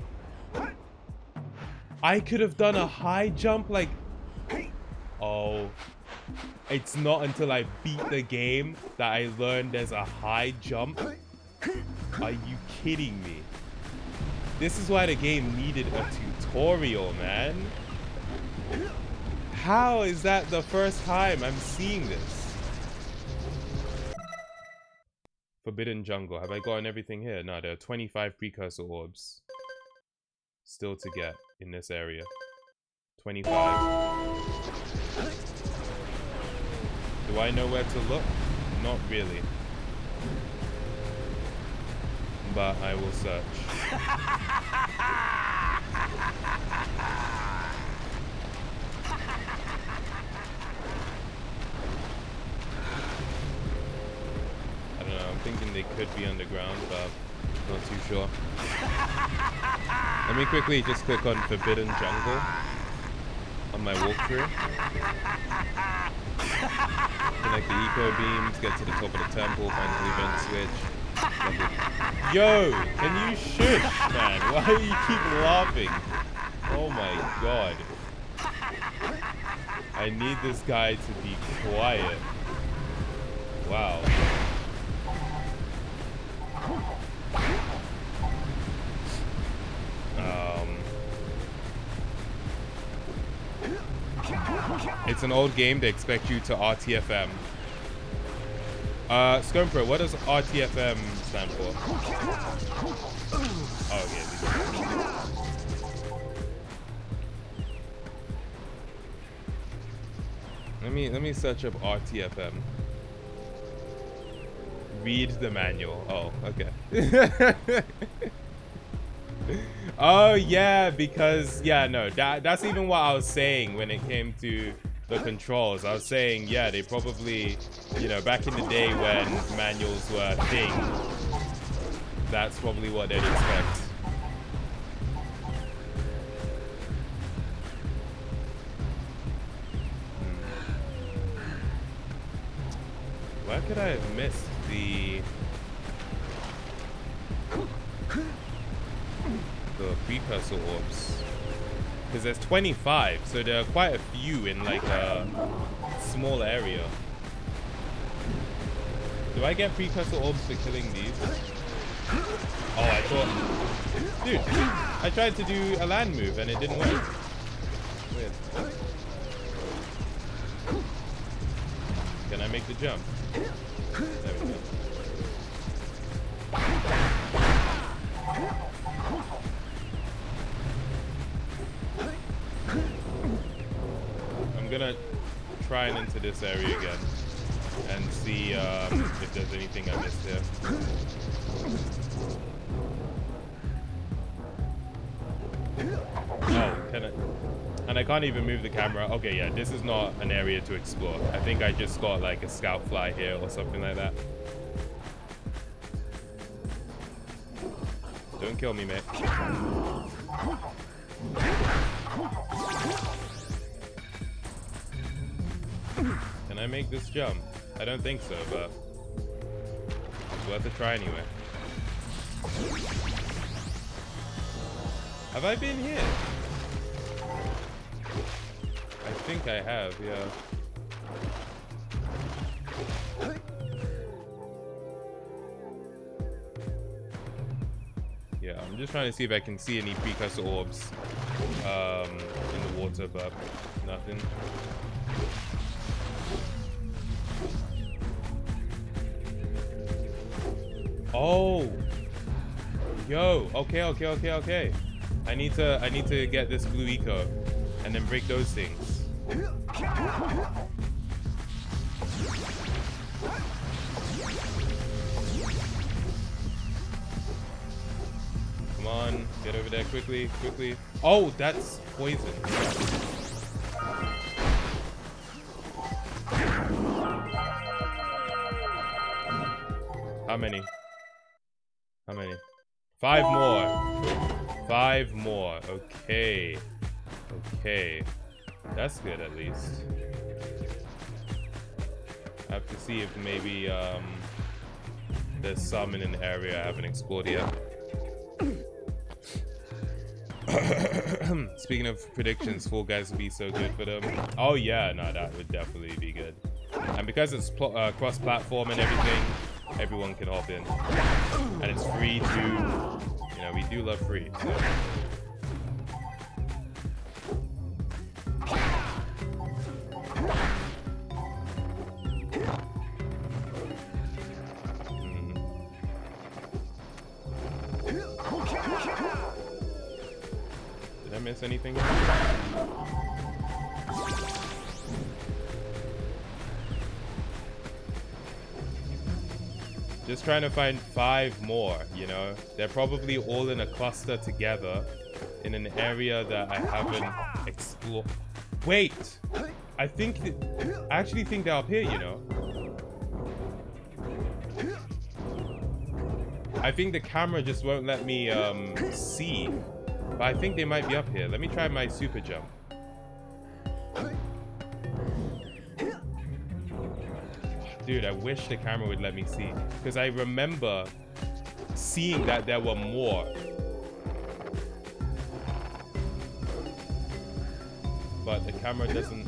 I could have done a high jump, like... Oh. It's not until I beat the game that I learned there's a high jump. Are you kidding me? This is why the game needed a tutorial, man. How is that the first time I'm seeing this? Forbidden Jungle. Have I gotten everything here? No, there are 25 precursor orbs still to get in this area. 25. Do I know where to look? Not really. But I will search. I don't know, I'm thinking they could be underground, but not too sure. Let me quickly just click on Forbidden Jungle on my walkthrough. Connect the eco beams, get to the top of the temple, find the event switch. Yo, can you shush, man? Why do you keep laughing? Oh my god. I need this guy to be quiet. Wow. It's an old game. They expect you to RTFM. Scompro, what does RTFM stand for? Oh, yeah. Let me search up RTFM. Read the manual. Oh, okay. Oh yeah, because yeah, no, that's even what I was saying when it came to the controls. I was saying, yeah, they probably, you know, back in the day when manuals were a thing, that's probably what they'd expect. Where could I have missed the precursor orbs? Because there's 25, so there are quite a few in like a small area. Do I get precursor orbs for killing these? Oh, I thought... Dude, I tried to do a land move and it didn't work. Weird. Can I make the jump? There we go. I'm gonna try and enter this area again and see if there's anything I missed here. Oh, can I? And I can't even move the camera. Okay, yeah, this is not an area to explore. I think I just got like a scout fly here or something like that. Don't kill me, mate. Can I make this jump? I don't think so, but it's worth a try anyway. Have I been here? I think I have, yeah. Yeah, I'm just trying to see if I can see any precursor orbs in the water, but nothing. Oh, yo, okay. I need to get this blue eco and then break those things. Come on, get over there quickly. Oh, that's poison. How many? 5 more. Okay. That's good at least. I have to see if maybe there's some in an area I haven't explored yet. Speaking of predictions, Fall Guys would be so good for them. Oh yeah, no, that would definitely be good. And because it's cross-platform and everything, everyone can hop in. And it's free too. You know, we do love free, so. Did I miss anything? Just trying to find 5 more, you know? They're probably all in a cluster together in an area that I haven't explored. Wait! I actually think they're up here, you know? I think the camera just won't let me see. But I think they might be up here. Let me try my super jump. Dude, I wish the camera would let me see. Because I remember seeing that there were more. But the camera doesn't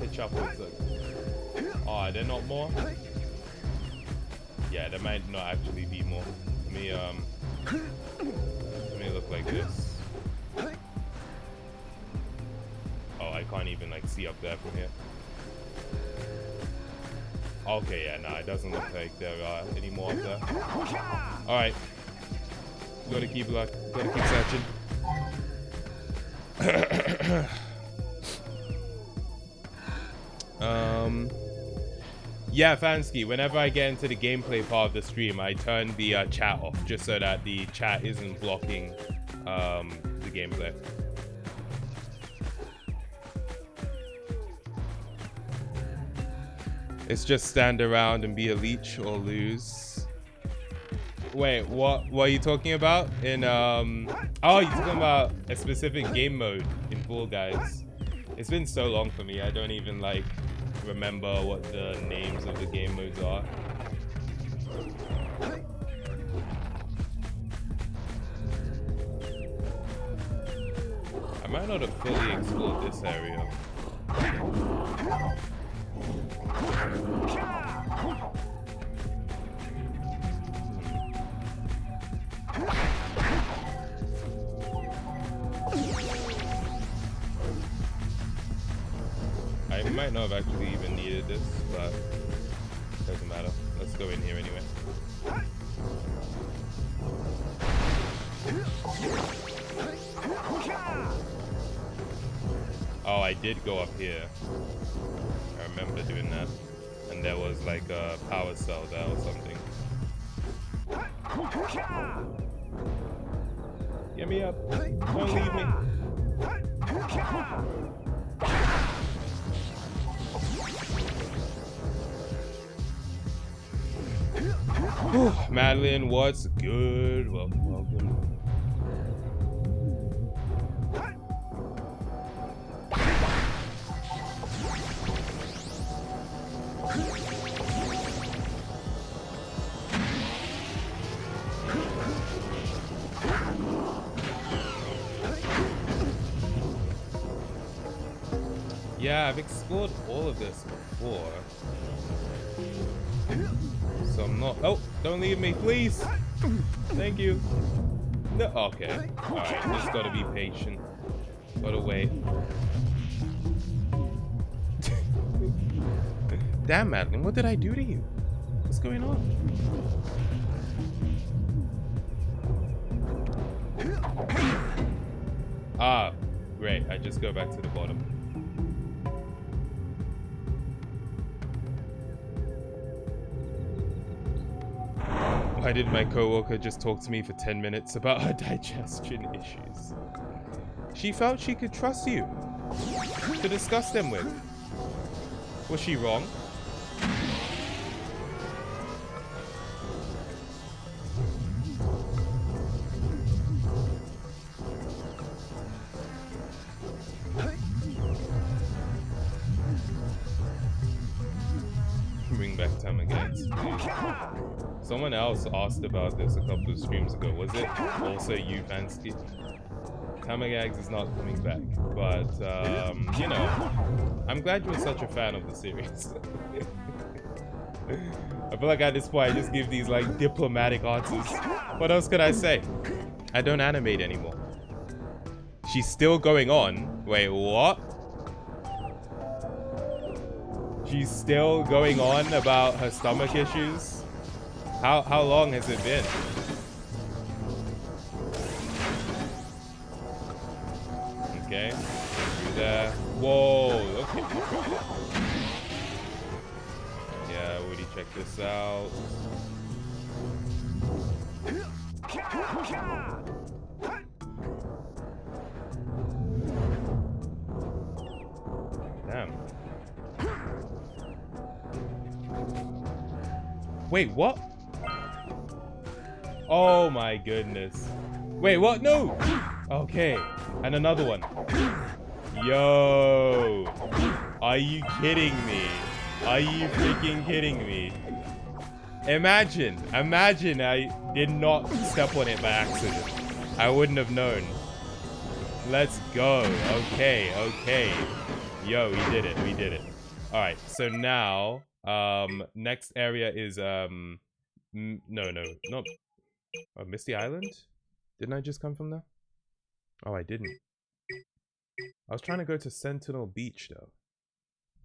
pitch upwards. Oh, are there not more? Yeah, there might not actually be more. Let me look like this. Oh, I can't even like see up there from here. Okay, yeah, no, it doesn't look like there are any more of there. Alright. Gotta keep searching. Yeah, Fansky, whenever I get into the gameplay part of the stream, I turn the chat off just so that the chat isn't blocking the gameplay. It's just stand around and be a leech or lose. Wait, what are you talking about? In oh, you're talking about a specific game mode in Fall Guys. It's been so long for me, I don't even like remember what the names of the game modes are. I might not have fully explored this area. I might not have actually even needed this, but doesn't matter. Let's go in here anyway. Oh, I did go up here. I remember doing that. And there was like a power cell there or something. Get me up. Don't leave me. Whew, Madeline, what's good? Welcome, welcome. Yeah, I've explored all of this before. So I'm not... Oh, don't leave me, please! Thank you. No, okay. Alright, just gotta be patient. Gotta wait. Damn, Madeline, what did I do to you? What's going on? Ah, great. I just go back to the bottom. Why did my coworker just talk to me for 10 minutes about her digestion issues? She felt she could trust you to discuss them with. Was she wrong? Bring back tamagoVODs, please. Someone else asked about this a couple of streams ago. Was it also you, Fansky? tamagoVODs is not coming back, but you know, I'm glad you're such a fan of the series. I feel like at this point I just give these like diplomatic answers. What else could I say? I don't animate anymore. She's still going on. Wait, what? She's still going on about her stomach issues? How long has it been? Okay, through there. Whoa, okay. Yeah, Woody, check this out. Damn. Wait, what? Oh my goodness. Wait, what? No! Okay, and another one. Yo! Are you kidding me? Are you freaking kidding me? Imagine I did not step on it by accident. I wouldn't have known. Let's go. Okay. Yo, we did it. Alright, so now, next area is, not Misty Island? Didn't I just come from there? Oh, I didn't. I was trying to go to Sentinel Beach, though.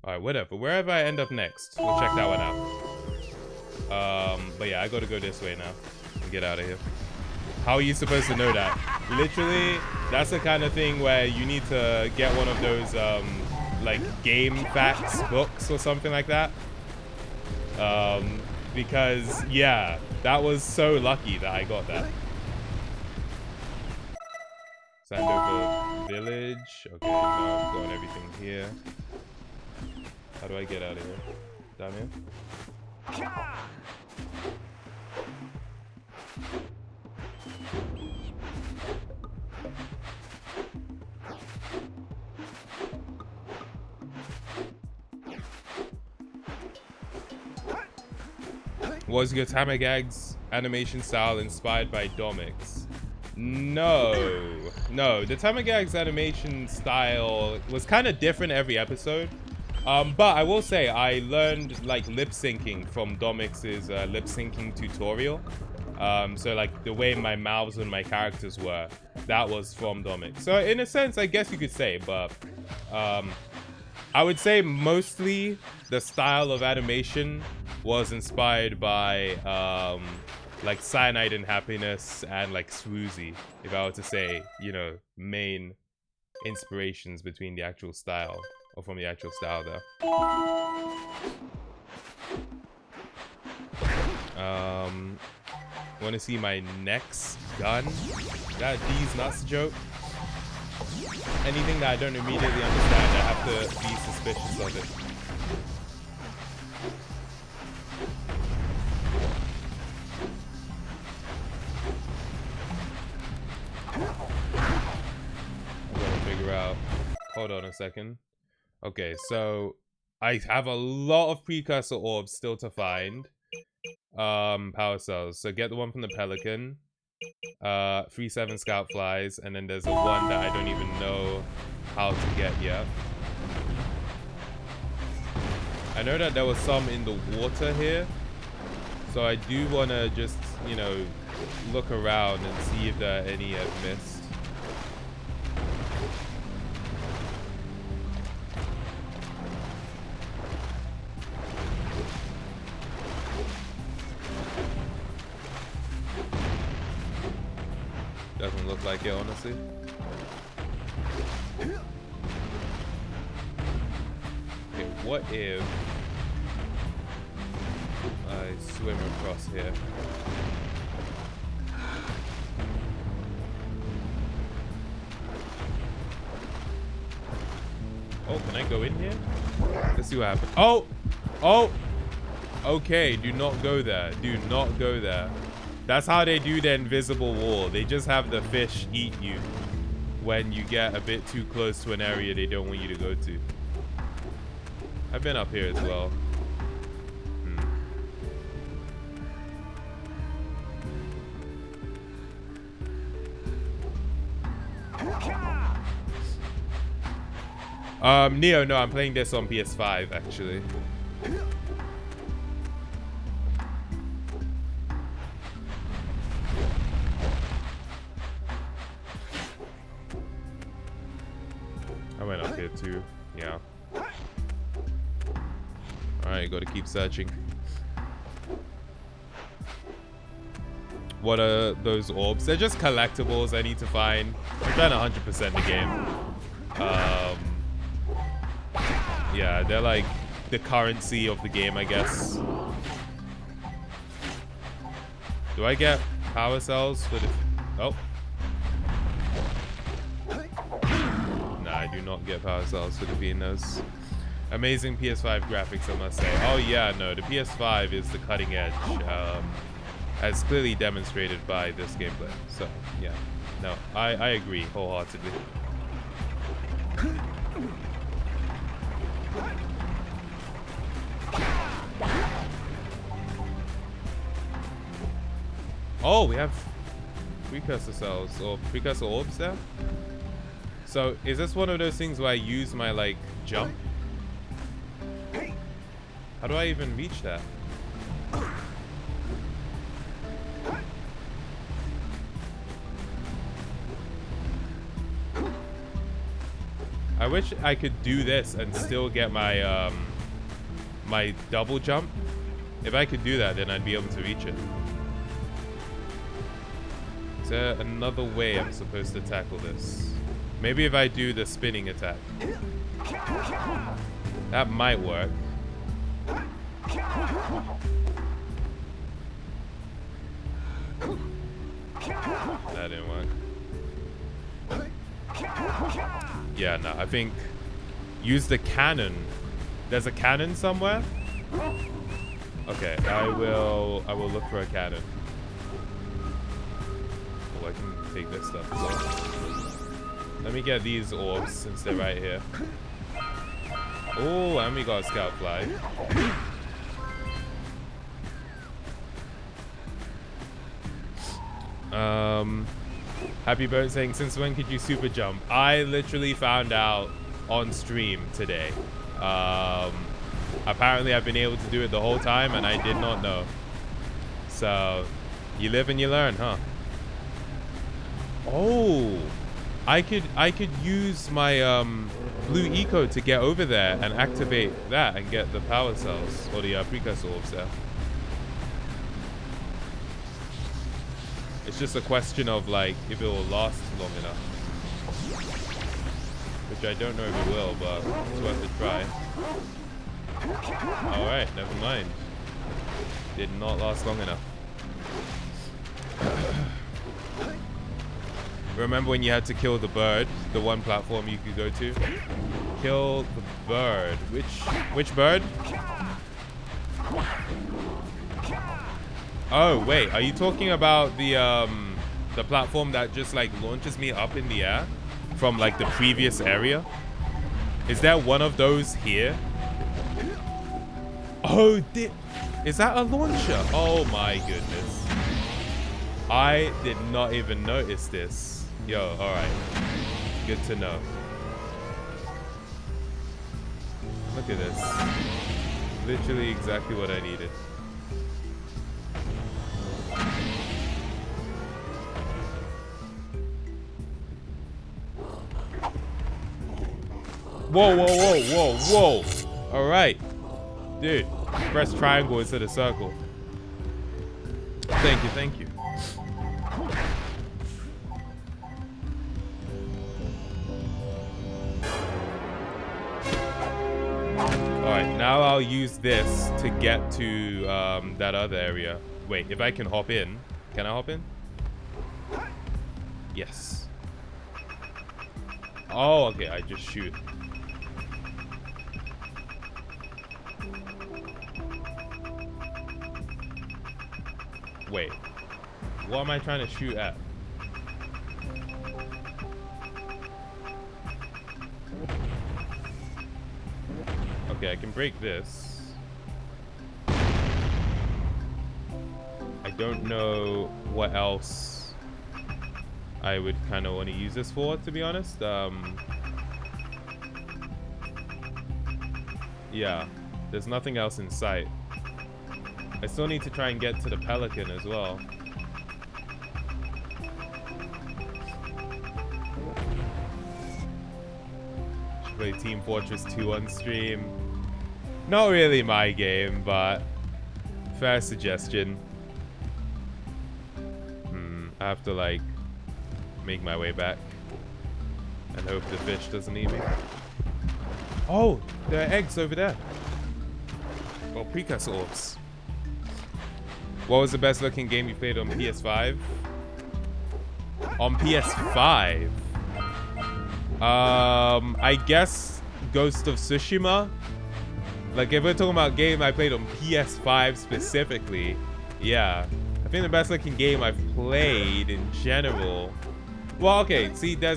Alright, whatever. Wherever I end up next, we'll check that one out. But yeah, I gotta go this way now and get out of here. How are you supposed to know that? Literally, that's the kind of thing where you need to get one of those like game facts books or something like that. Because yeah, that was so lucky that I got that. Sandover Village. Okay, now I've got everything here. How do I get out of here? Down here? Was your Tamagag's animation style inspired by Domix? No. The Tamagag's animation style was kind of different every episode. But I will say I learned like lip syncing from Domix's lip syncing tutorial. So like the way my mouths and my characters were, that was from Domix. So in a sense, I guess you could say, but I would say mostly the style of animation was inspired by like Cyanide and Happiness and like Swoozy, if I were to say, you know, main inspirations between the actual style, or from the actual style there. Want to see my next gun? That D's nuts joke? Anything that I don't immediately understand, I have to be suspicious of it. Out. Hold on a second. Okay, so I have a lot of precursor orbs still to find. Power cells. So get the one from the Pelican. 3-7 scout flies, and then there's a one that I don't even know how to get yet. I know that there was some in the water here, so I do want to just, you know, look around and see if there are any I've missed. Doesn't look like it, honestly. Okay, what if I swim across here? Oh, can I go in here? Let's see what happens. Oh! Oh! Okay, do not go there. Do not go there. That's how they do the invisible wall. They just have the fish eat you when you get a bit too close to an area they don't want you to go to. I've been up here as well. Neo, no, I'm playing this on PS5 actually. I went up here too, yeah. Alright, gotta keep searching. What are those orbs? They're just collectibles I need to find. I'm trying to 100% the game. Yeah, they're like the currency of the game, I guess. Do I get power cells for the... Oh. Nah, I do not get power cells for defeating those. Amazing PS5 graphics, I must say. Oh yeah, no, the PS5 is the cutting edge. As clearly demonstrated by this gameplay. So, yeah. No, I agree wholeheartedly. Oh, we have precursor cells or precursor orbs there. So, is this one of those things where I use my, like, jump? How do I even reach that? I wish I could do this and still get my my double jump. If I could do that, then I'd be able to reach it. Is there another way I'm supposed to tackle this? Maybe if I do the spinning attack. That might work. That didn't work. Yeah, no, I think use the cannon. There's a cannon somewhere? Okay, I will look for a cannon. Oh, I can take this stuff as well. Let me get these orbs since they're right here. Oh, and we got a scout fly. Happy Bird saying, since when could you super jump? I literally found out on stream today. Apparently I've been able to do it the whole time and I did not know. So you live and you learn, huh? Oh, I could use my blue eco to get over there and activate that and get the power cells or the precursor orbs there. It's just a question of like if it will last long enough, which I don't know if it will, but it's worth a try. All right, never mind. Did not last long enough. Remember when you had to kill the bird, the one platform you could go to? Kill the bird. Which bird? Oh wait, are you talking about the platform that just like launches me up in the air from like the previous area? Is there one of those here? Oh, is that a launcher? Oh my goodness. I did not even notice this. Yo, alright. Good to know. Look at this. Literally exactly what I needed. Whoa, whoa, whoa, whoa, whoa. Alright. Dude, press triangle instead of circle. Thank you, thank you. Alright, now I'll use this to get to that other area. Wait, if I can hop in. Can I hop in? Yes. Oh, okay, I just shoot. Wait, what am I trying to shoot at? Okay, I can break this. I don't know what else I would kind of want to use this for, to be honest. Yeah, there's nothing else in sight. I still need to try and get to the Pelican as well. Should play Team Fortress 2 on stream. Not really my game, but fair suggestion. I have to like make my way back and hope the fish doesn't eat me. Oh, there are eggs over there. Well, precursor orbs. What was the best looking game you played on PS5? On PS5? I guess Ghost of Tsushima. Like if we're talking about game I played on PS5 specifically, yeah. I think the best looking game I've played in general. Well, okay, see, there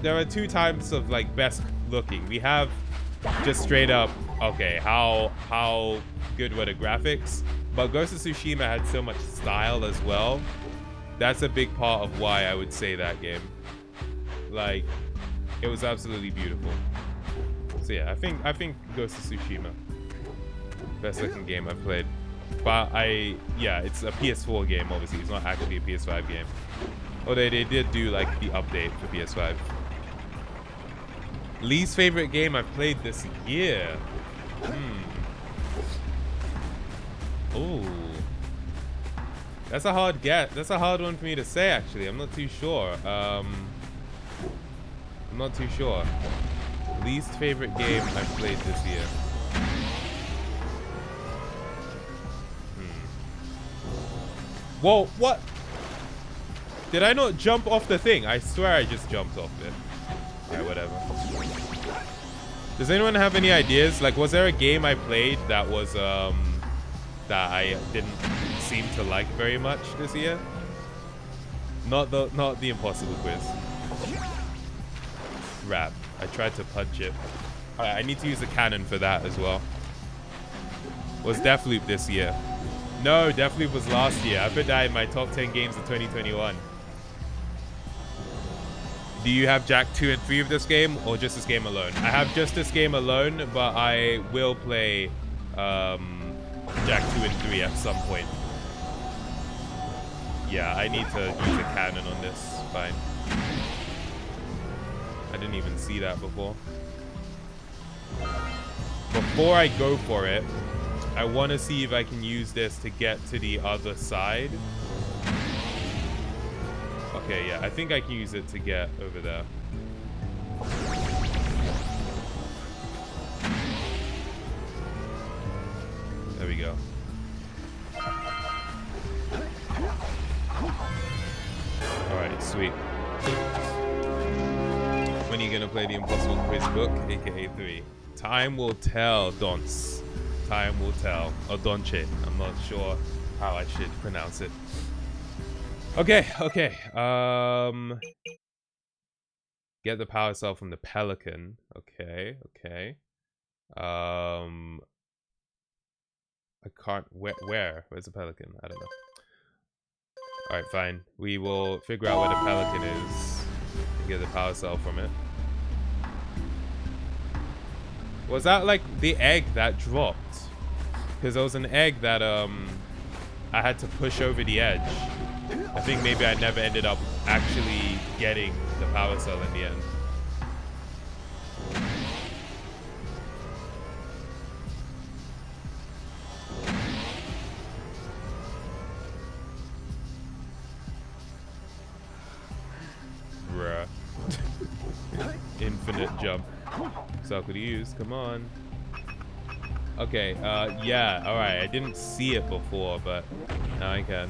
are two types of like best looking. We have just straight up, okay, how good were the graphics? But Ghost of Tsushima had so much style as well. That's a big part of why I would say that game. Like, it was absolutely beautiful. So yeah, I think Ghost of Tsushima, best looking game I've played. But yeah, it's a PS4 game, obviously. It's not actually a PS5 game. Although they did do like the update for PS5. Least favorite game I've played this year. Ooh. That's a hard guess. That's a hard one for me to say, actually. I'm not too sure. I'm not too sure. Least favorite game I've played this year. Whoa, what? Did I not jump off the thing? I swear I just jumped off it. Alright, whatever. Does anyone have any ideas? Like, was there a game I played that was, that I didn't seem to like very much this year? Not the impossible quiz. Crap. I tried to punch it. Alright, I need to use the cannon for that as well. Was Deathloop this year? No, Deathloop was last year. I put that in my top 10 games of 2021. Do you have Jack 2 and 3 of this game, or just this game alone? I have just this game alone, but I will play Jack 2 and 3 at some point. Yeah, I need to use a cannon on this. Fine. I didn't even see that before. Before I go for it, I want to see if I can use this to get to the other side. Okay, yeah, I think I can use it to get over there. There we go. Alright, sweet. When are you gonna play the Impossible Quiz book, aka 3? Time will tell, Donce. Time will tell. Or Donche. I'm not sure how I should pronounce it. Okay, okay. Get the power cell from the Pelican. Okay, okay. I can't. Where? Where's the Pelican? I don't know. Alright, fine. We will figure out where the Pelican is and get the power cell from it. Was that like the egg that dropped? Because there was an egg that I had to push over the edge. I think maybe I never ended up actually getting the power cell in the end. Bruh. Infinite jump. Circle to use, come on. Okay, yeah, alright. I didn't see it before, but now I can.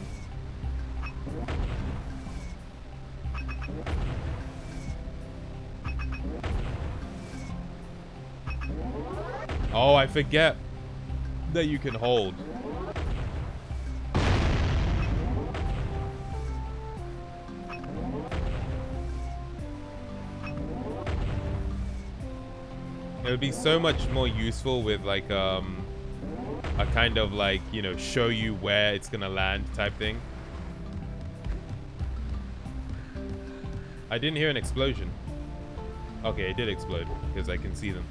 Oh, I forget that you can hold. It would be so much more useful with like a kind of like, you know, show you where it's gonna land type thing. I didn't hear an explosion. Okay, it did explode because I can see them.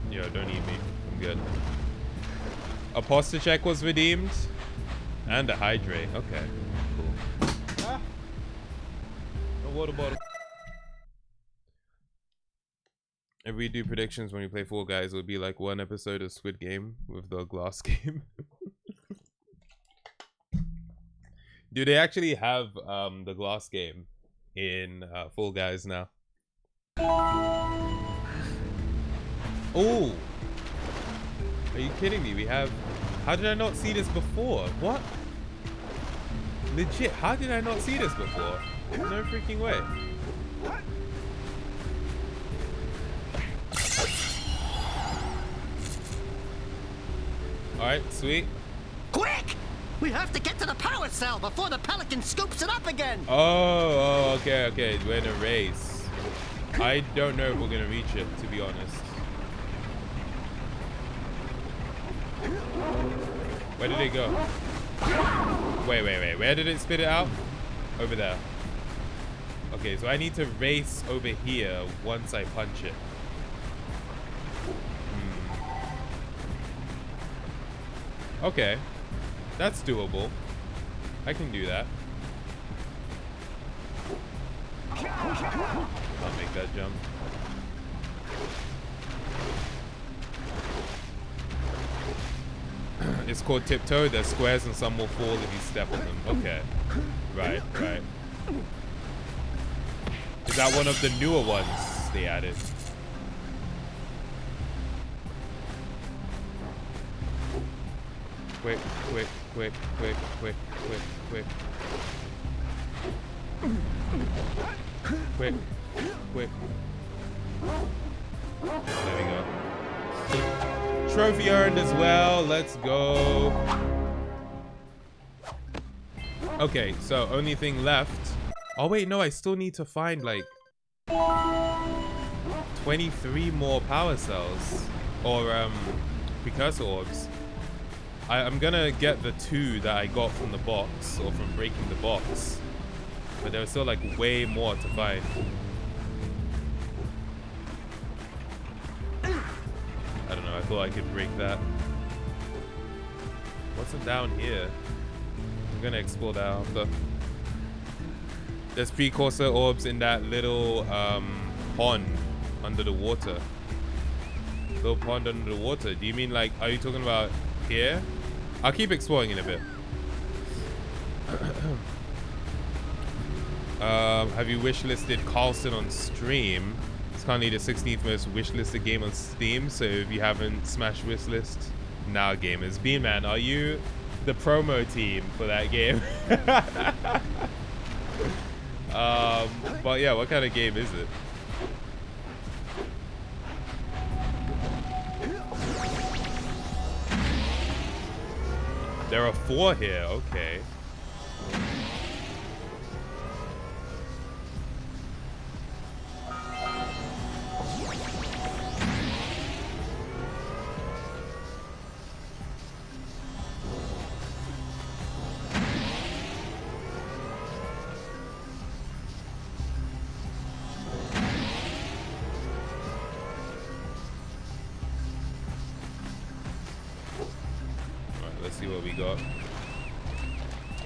Yo, don't eat me. I'm good. A posture check was redeemed. And a hydrate. Okay. Cool. Ah! A water bottle. If we do predictions when we play Fall Guys, it would be like one episode of Squid Game with the glass game. Do they actually have the glass game in Fall Guys now? Oh! Are you kidding me? We have... How did I not see this before? What? Legit, how did I not see this before? No freaking way. Alright, sweet. Quick! We have to get to the power cell before the Pelican scoops it up again! Oh, okay, okay. We're in a race. I don't know if we're gonna reach it, to be honest. Where did it go? Wait, wait, wait. Where did it spit it out? Over there. Okay, so I need to race over here once I punch it. Okay. That's doable. I can do that. I'll make that jump. It's called tiptoe. There's squares and some will fall if you step on them. Okay. Right, right. Is that one of the newer ones they added? Quick, quick, quick, quick, quick, quick, quick. Quick, quick. There we go. Trophy earned as well. Let's go. Okay, so only thing left. Oh wait, no, I still need to find like 23 more power cells or precursor orbs. I'm gonna get the 2 that I got from the box or from breaking the box, but there was still like way more to find. I don't know, I thought I could break that. What's it down here? I'm gonna explore that after. There's precursor orbs in that little pond under the water. Little pond under the water. Do you mean like, are you talking about here? I'll keep exploring in a bit. Have you wishlisted Carlson on stream? It's currently the 16th most wishlisted game on Steam, so if you haven't smashed wishlist, now gamers. B-Man, are you the promo team for that game? But yeah, what kind of game is it? There are 4 here, okay.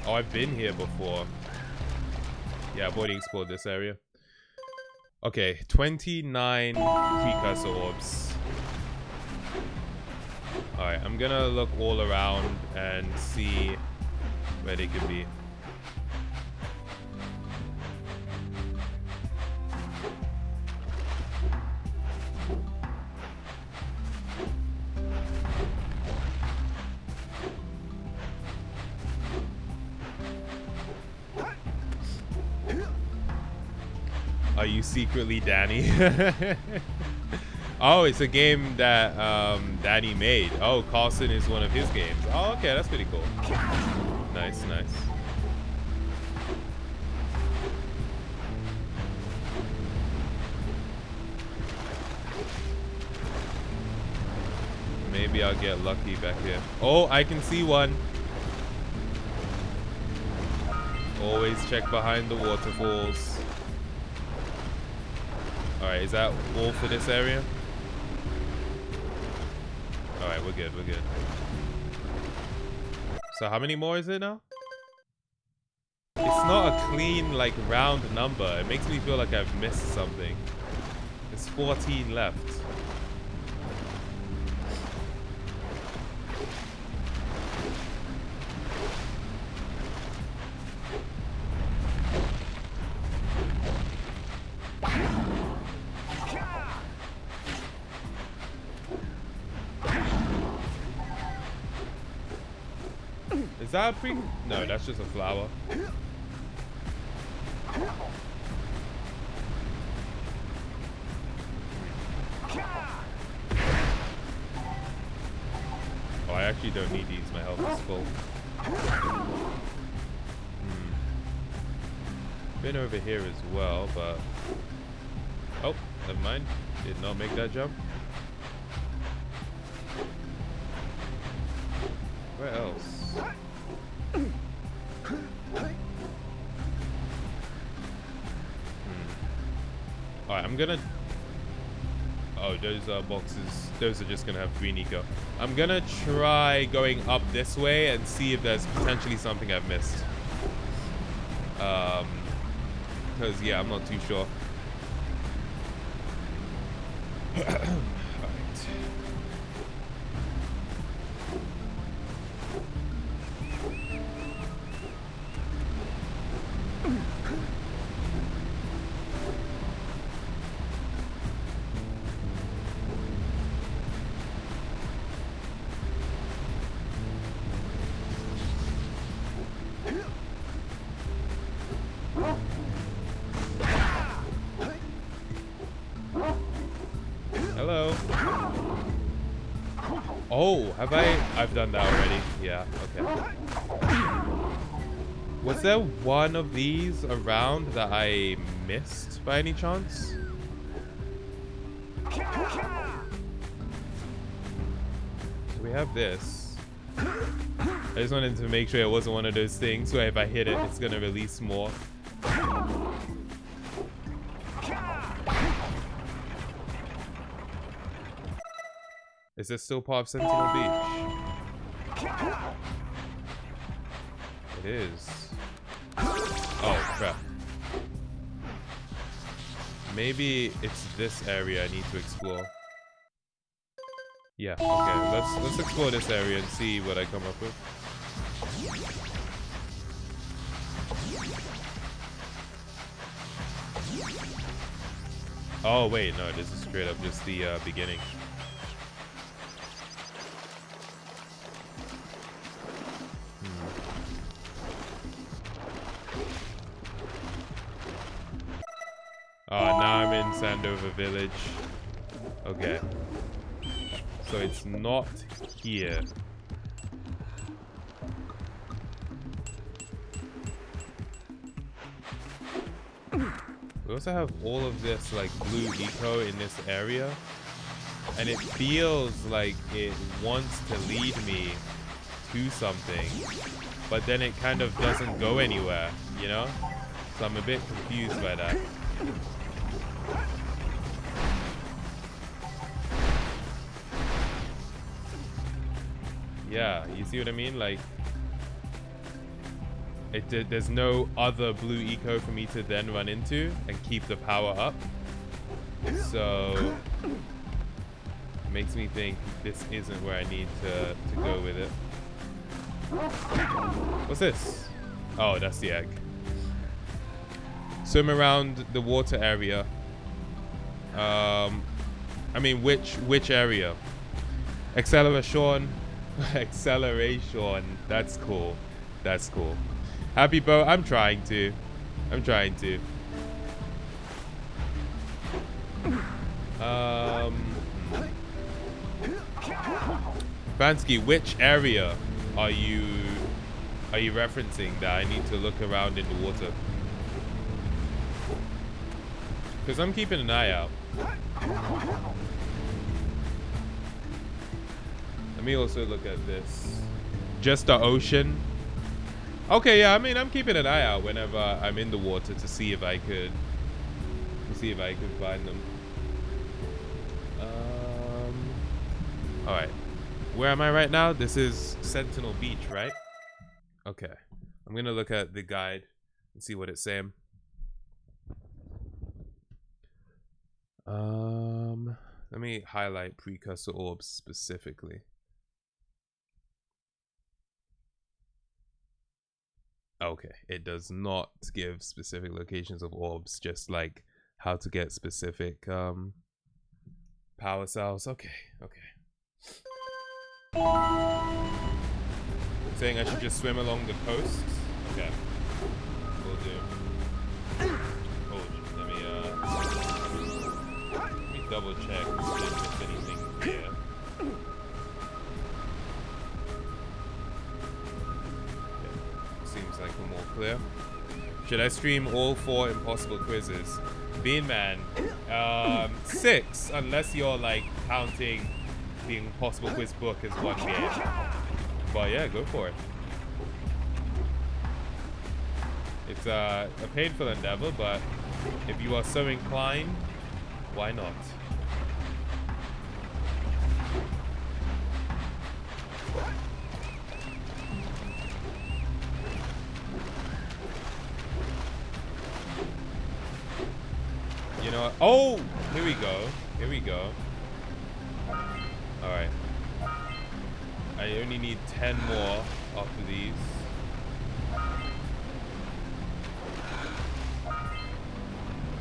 Oh, I've been here before. Yeah, I've already explored this area. Okay, 29 precursor orbs. Alright, I'm gonna look all around and see where they could be. Are you secretly Danny? Oh, it's a game that Danny made. Oh, Carlson is one of his games. Oh, okay, that's pretty cool. Nice, nice. Maybe I'll get lucky back here. Oh, I can see one. Always check behind the waterfalls. Alright, is that all for this area? Alright, we're good, we're good. So how many more is it now? It's not a clean, like, round number. It makes me feel like I've missed something. There's 14 left. Is that a pre? No, that's just a flower. Oh, I actually don't need these. My health is full. Been over here as well, but... Oh, never mind. Did not make that jump. Where else? Alright, I'm gonna... Oh, those boxes, those are just gonna have free Nico. I'm gonna try going up this way and see if there's potentially something I've missed. Because yeah, I'm not too sure. Alright. Hello. Oh, have I? I've done that already. Yeah, okay. Was there one of these around that I missed by any chance? So we have this. I just wanted to make sure it wasn't one of those things where if I hit it, it's gonna release more. Is this still part of Sentinel Beach? It is. Oh, crap. Maybe it's this area I need to explore. Yeah, okay. Let's explore this area and see what I come up with. Oh, wait, no, this is straight up just the beginning. Oh, now I'm in Sandover Village. Okay. So it's not here. We also have all of this like blue eco in this area. And it feels like it wants to lead me to something. But then it kind of doesn't go anywhere, you know? So I'm a bit confused by that. Yeah, you see what I mean? Like, there's no other blue eco for me to then run into and keep the power up. So it makes me think this isn't where I need to go with it. What's this? Oh, that's the egg. Swim around the water area. I mean, which area? Acceleration. Acceleration. That's cool. That's cool. Happy boat. I'm trying to. Bansky, which area are you referencing that I need to look around in the water? Because I'm keeping an eye out. Let me also look at this. Just the ocean. Okay, yeah, I mean, I'm keeping an eye out whenever I'm in the water to see if I could find them. All right. Where am I right now? This is Sentinel Beach, right? Okay. I'm going to look at the guide and see what it's saying. Let me highlight precursor orbs specifically. Okay, it does not give specific locations of orbs, just like how to get specific power cells. Okay. Saying I should just swim along the coast. Okay, will do. Oh, let me double check if I didn't miss anything here. Seems like we're more clear. Should I stream all 4 impossible quizzes? Bean Man, 6, unless you're like counting the impossible quiz book as one game. But yeah, go for it. It's a painful endeavor, but if you are so inclined, why not? know what? Oh, here we go. Here we go. All right. I only need 10 more off of these.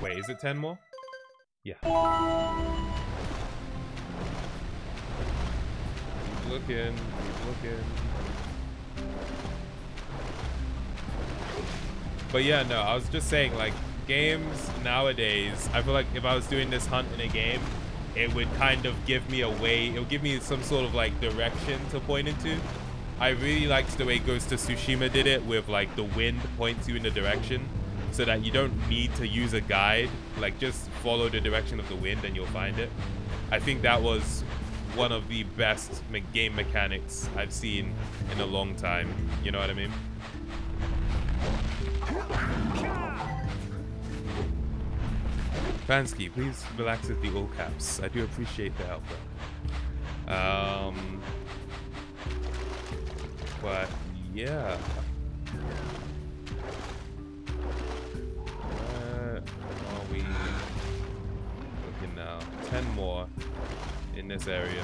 Wait, is it 10 more? Yeah. Keep looking, keep looking. But yeah, no, I was just saying, like, games nowadays, I feel like if I was doing this hunt in a game, it would kind of give me a way, it would give me some sort of like direction to point into. I really liked the way Ghost of Tsushima did it with like the wind points you in the direction so that you don't need to use a guide, like just follow the direction of the wind and you'll find it. I think that was one of the best game mechanics I've seen in a long time, you know what I mean? Vansky, please relax with the all caps. I do appreciate the help, though. But yeah. Where are we looking now? 10 more in this area.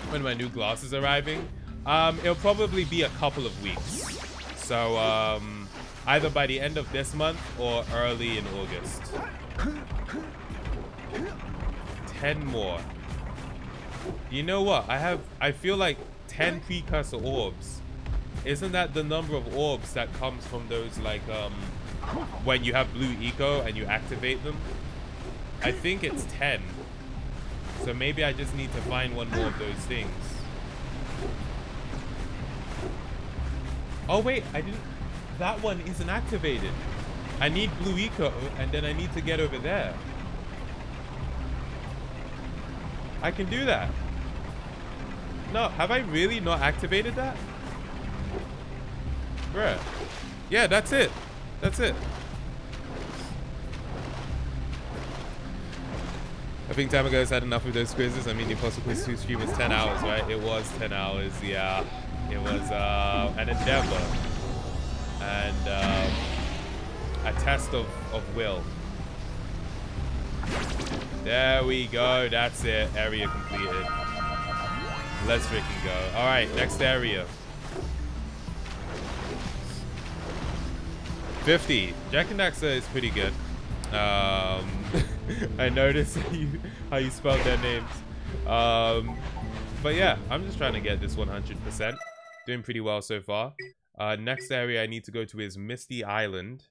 When my new glasses arriving? It'll probably be a couple of weeks. So, either by the end of this month or early in August. 10 more. You know what? I feel like 10 precursor orbs. Isn't that the number of orbs that comes from those, like, when you have blue eco and you activate them? I think it's 10. So maybe I just need to find one more of those things. Oh wait, I didn't... That one isn't activated. I need blue eco and then I need to get over there. I can do that. No, have I really not activated that? Bruh. Yeah, that's it. That's it. I think Tamago's had enough of those quizzes. I mean, the Impossible Quiz 2 stream was 10 hours, right? It was 10 hours, yeah. It was an endeavor. And a test of will. There we go. That's it. Area completed. Let's freaking go. All right, next area. 50. Jak and Daxter is pretty good. I noticed how you spelled their names. But yeah, I'm just trying to get this 100%. Doing pretty well so far. Next area I need to go to is Misty Island.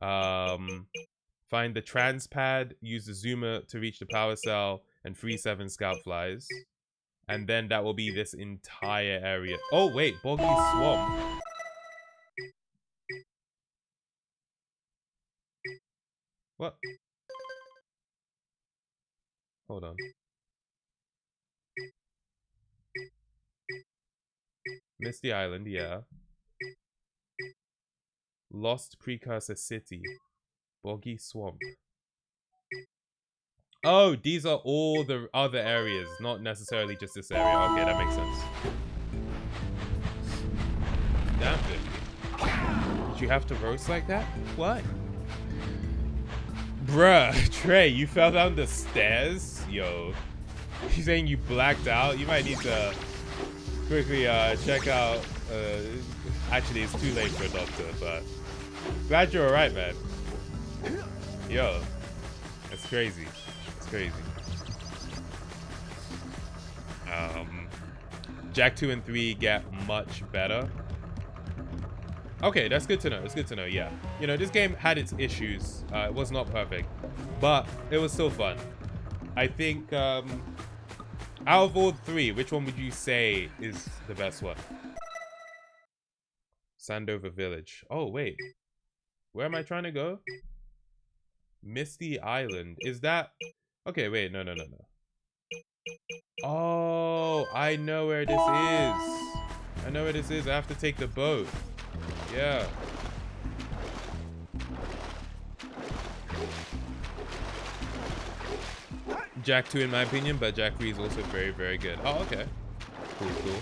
Find the trans pad, use the zoomer to reach the power cell, and free 7 scout flies. And then that will be this entire area. Oh wait, Boggy Swamp. What? Hold on. Misty Island, yeah. Lost Precursor City. Boggy Swamp. Oh, these are all the other areas, not necessarily just this area. Okay, that makes sense. Damn it. Did you have to roast like that? What? Bruh, Trey, you fell down the stairs? Yo. You saying you blacked out? You might need to quickly check out. Actually, it's too late for a doctor, but glad you're alright, man. Yo, that's crazy. It's crazy. Jak 2 and 3 get much better. Okay, that's good to know. It's good to know, yeah. You know, this game had its issues. It was not perfect, but it was still fun. I think, out of all three, which one would you say is the best one? Sandover Village. Oh, wait. Where am I trying to go? Misty Island. Is that... Okay, wait. No. Oh, I know where this is. I know where this is. I have to take the boat. Yeah. Jak 2 in my opinion, but Jak 3 is also very, very good. Oh, okay. Cool.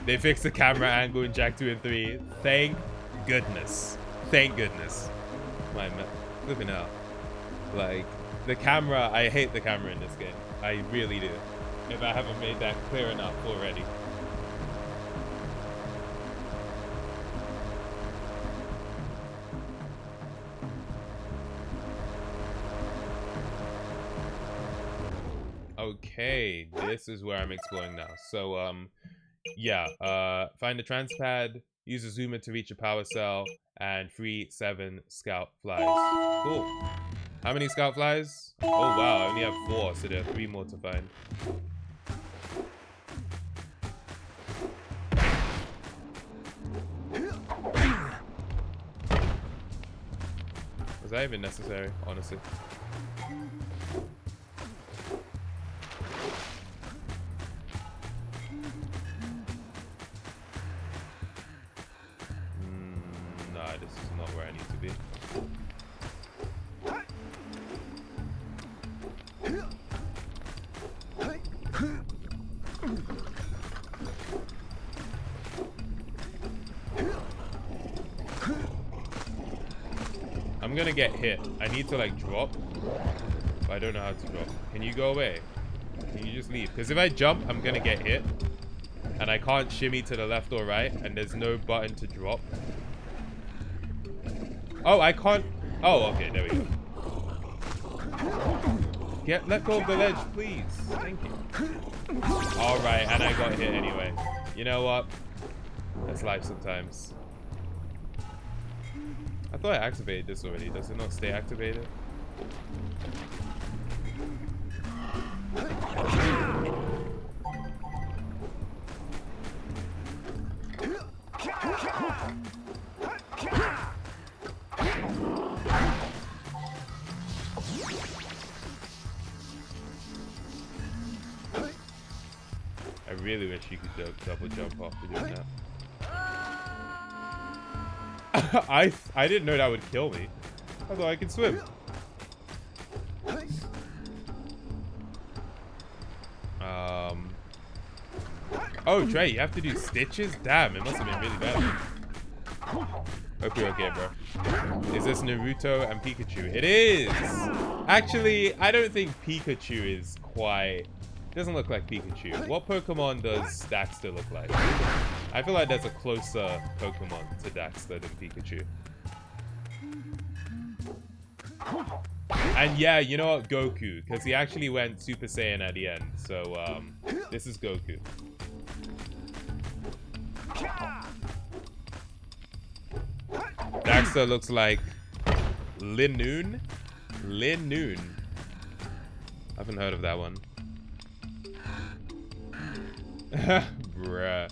They fixed the camera angle in Jak 2 and 3. Thank goodness. Thank goodness. Flipping out. Like, the camera, I hate the camera in this game. I really do. If I haven't made that clear enough already. Okay, this is where I'm exploring now. So, yeah, find the transpad, use a zoomer to reach a power cell, and free 7 scout flies. Cool. How many scout flies? Oh wow, I only have 4, so there are 3 more to find. Was that even necessary, honestly? Nah, this is not where I need to be. I'm gonna get hit. I need to like drop, but I don't know how to drop. Can you go away? Can you just leave? Because if I jump, I'm gonna get hit, and I can't shimmy to the left or right, and there's no button to drop. Oh, I can't. Oh, okay, there we go. Let go of the ledge, please. Thank you. All right, and I got hit anyway. You know what? That's life sometimes. I thought I activated this already. Does it not stay activated? I really wish you could double jump after doing that. I didn't know that would kill me. I thought I could swim. Oh, Trey, you have to do stitches? Damn, it must have been really bad. Hope you're okay, bro. Is this Naruto and Pikachu? It is! Actually, I don't think Pikachu is quite... doesn't look like Pikachu. What Pokemon does Daxter look like? I feel like there's a closer Pokemon to Daxter than Pikachu. And yeah, you know what? Goku. Because he actually went Super Saiyan at the end. So, this is Goku. Daxter looks like Linoon. Linoon. I haven't heard of that one. Bruh.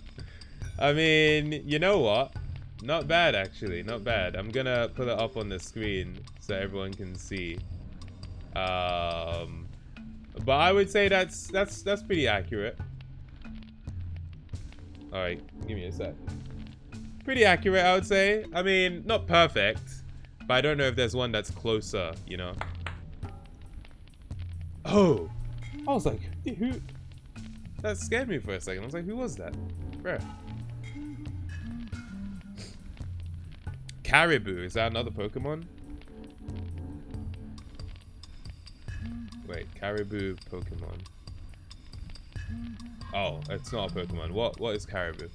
I mean, you know what? Not bad, actually. Not bad. I'm gonna put it up on the screen so everyone can see. But I would say that's pretty accurate. All right, give me a sec. Pretty accurate, I would say. I mean, not perfect, but I don't know if there's one that's closer, you know? Oh, I was like, who? That scared me for a second. I was like, who was that? Bruh. Caribou, is that another Pokemon? Wait, Caribou Pokemon. Oh, it's not a Pokemon. What is Caribou?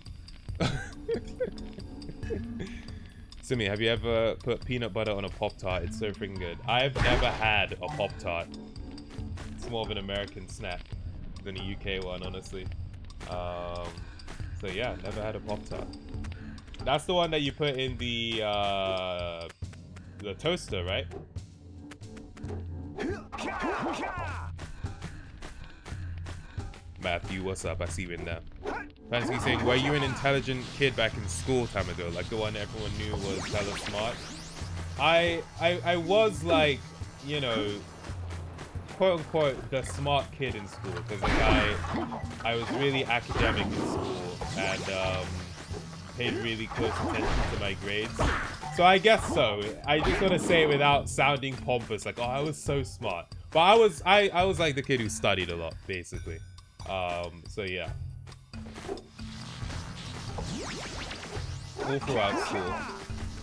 Simi, have you ever put peanut butter on a Pop-Tart? It's so freaking good. I've never had a Pop-Tart. It's more of an American snack than a UK one, honestly. So yeah, never had a Pop-Tart. That's the one that you put in the toaster, right? Matthew, what's up? I see you in there. Fancy saying, were you an intelligent kid back in school time ago? Like the one everyone knew was hella smart? I was like, you know, quote unquote, the smart kid in school. Because like I was really academic in school and paid really close attention to my grades. So I guess so. I just want to say it without sounding pompous. Like, oh, I was so smart. But I was like the kid who studied a lot, basically. So yeah. All throughout school.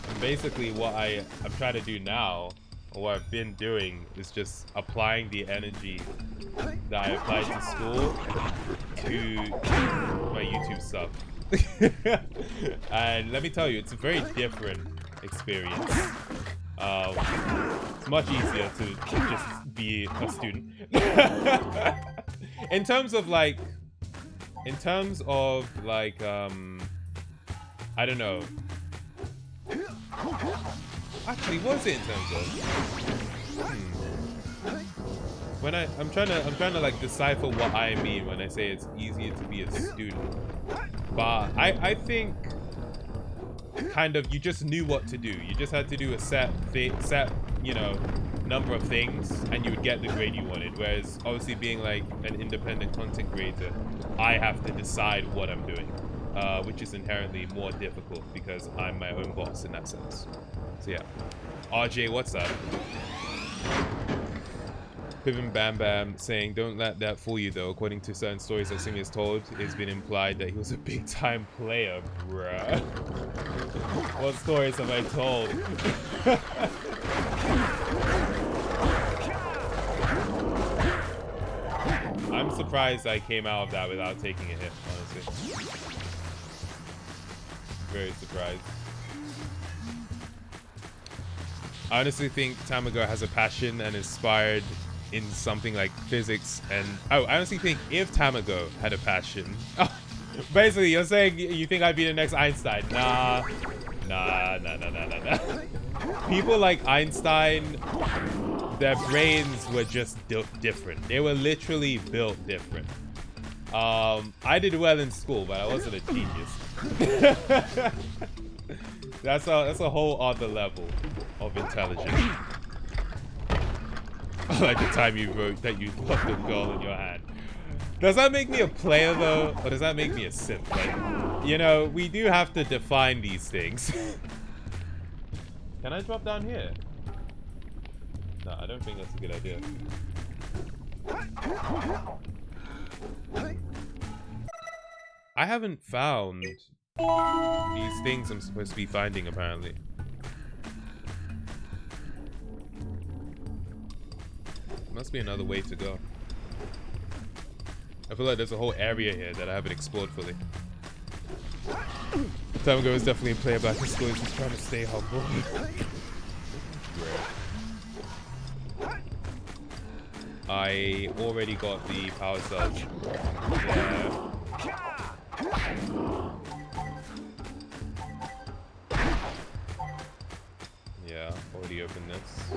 And basically what I'm trying to do now, or what I've been doing, is just applying the energy that I applied to school to my YouTube stuff. And let me tell you, it's a very different experience. It's much easier to just be a student. in terms of like, I don't know. Actually, what is it in terms of? When I'm trying to like decipher what I mean when I say it's easier to be a student. But I think kind of you just knew what to do. You just had to do a set number of things and you would get the grade you wanted. Whereas obviously being like an independent content creator, I have to decide what I'm doing, which is inherently more difficult because I'm my own boss in that sense. So yeah. RJ, what's up? Pivin Bam Bam saying, don't let that fool you though. According to certain stories that Simi has told, it's been implied that he was a big time player, bruh. What stories have I told? I'm surprised I came out of that without taking a hit, honestly. Very surprised. I honestly think Tamago has a passion and inspired in something like physics, and I honestly think if Tamago had a passion, basically you're saying you think I'd be the next Einstein. Nah. People like Einstein, their brains were just different. They were literally built different. I did well in school, but I wasn't a genius. That's a whole other level of intelligence. Like the time you wrote that you loved a girl in your hand. Does that make me a player though, or does that make me a simp? Like, you know, we do have to define these things. Can I drop down here? No, I don't think that's a good idea. I haven't found these things I'm supposed to be finding, apparently. Must be another way to go. I feel like there's a whole area here that I haven't explored fully. Tamago is definitely a player back in school. He's just trying to stay humble. I already got the power cell. Yeah, already opened this.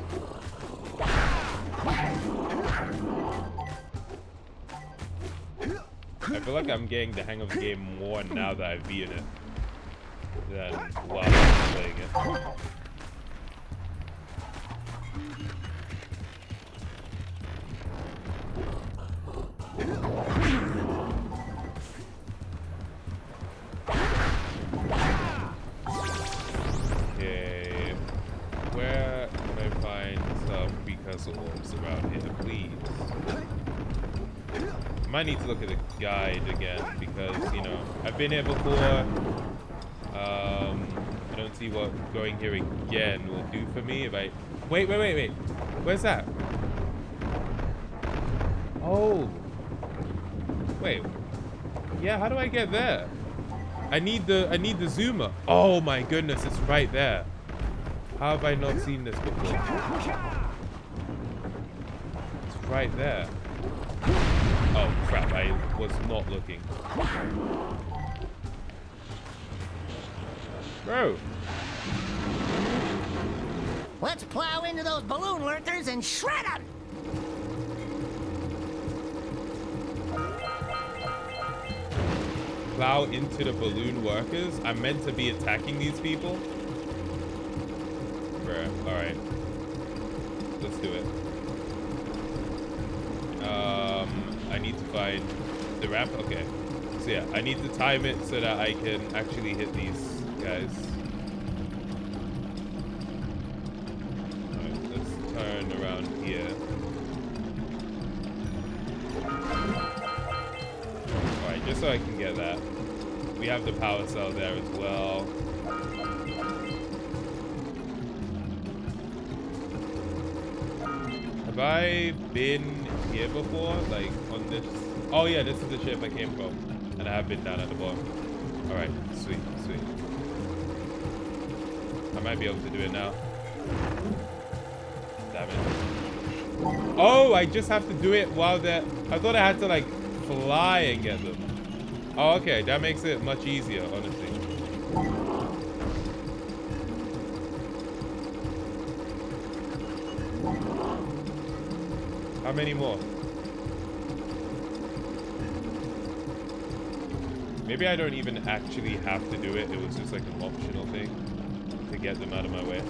I feel like I'm getting the hang of the game more now that I've beaten it than while I was playing it. Okay, where can I find some precursor orbs around here, please? I might need to look at the guide again because, you know, I've been here before. I don't see what going here again will do for me if I... Wait. Where's that? Oh. Wait. Yeah, how do I get there? I need the zoomer. Oh my goodness, it's right there. How have I not seen this before? It's right there. Oh crap, I was not looking. Bro. Let's plow into those balloon lurkers and shred them! Plow into the balloon workers? I'm meant to be attacking these people? Bruh, alright. Let's do it. I need to find the ramp. Okay. So yeah, I need to time it so that I can actually hit these guys. Alright, let's turn around here. Alright, just so I can get that. We have the power cell there as well. Have I been here before? Like on this? Oh yeah, this is the ship I came from. And I have been down at the bottom. Alright, sweet, sweet. I might be able to do it now. Damn it. Oh, I just have to do it while they're... I thought I had to like fly and get them. Oh, okay, that makes it much easier, honestly. How many more? Maybe I don't even actually have to do it. It was just like an optional thing to get them out of my way.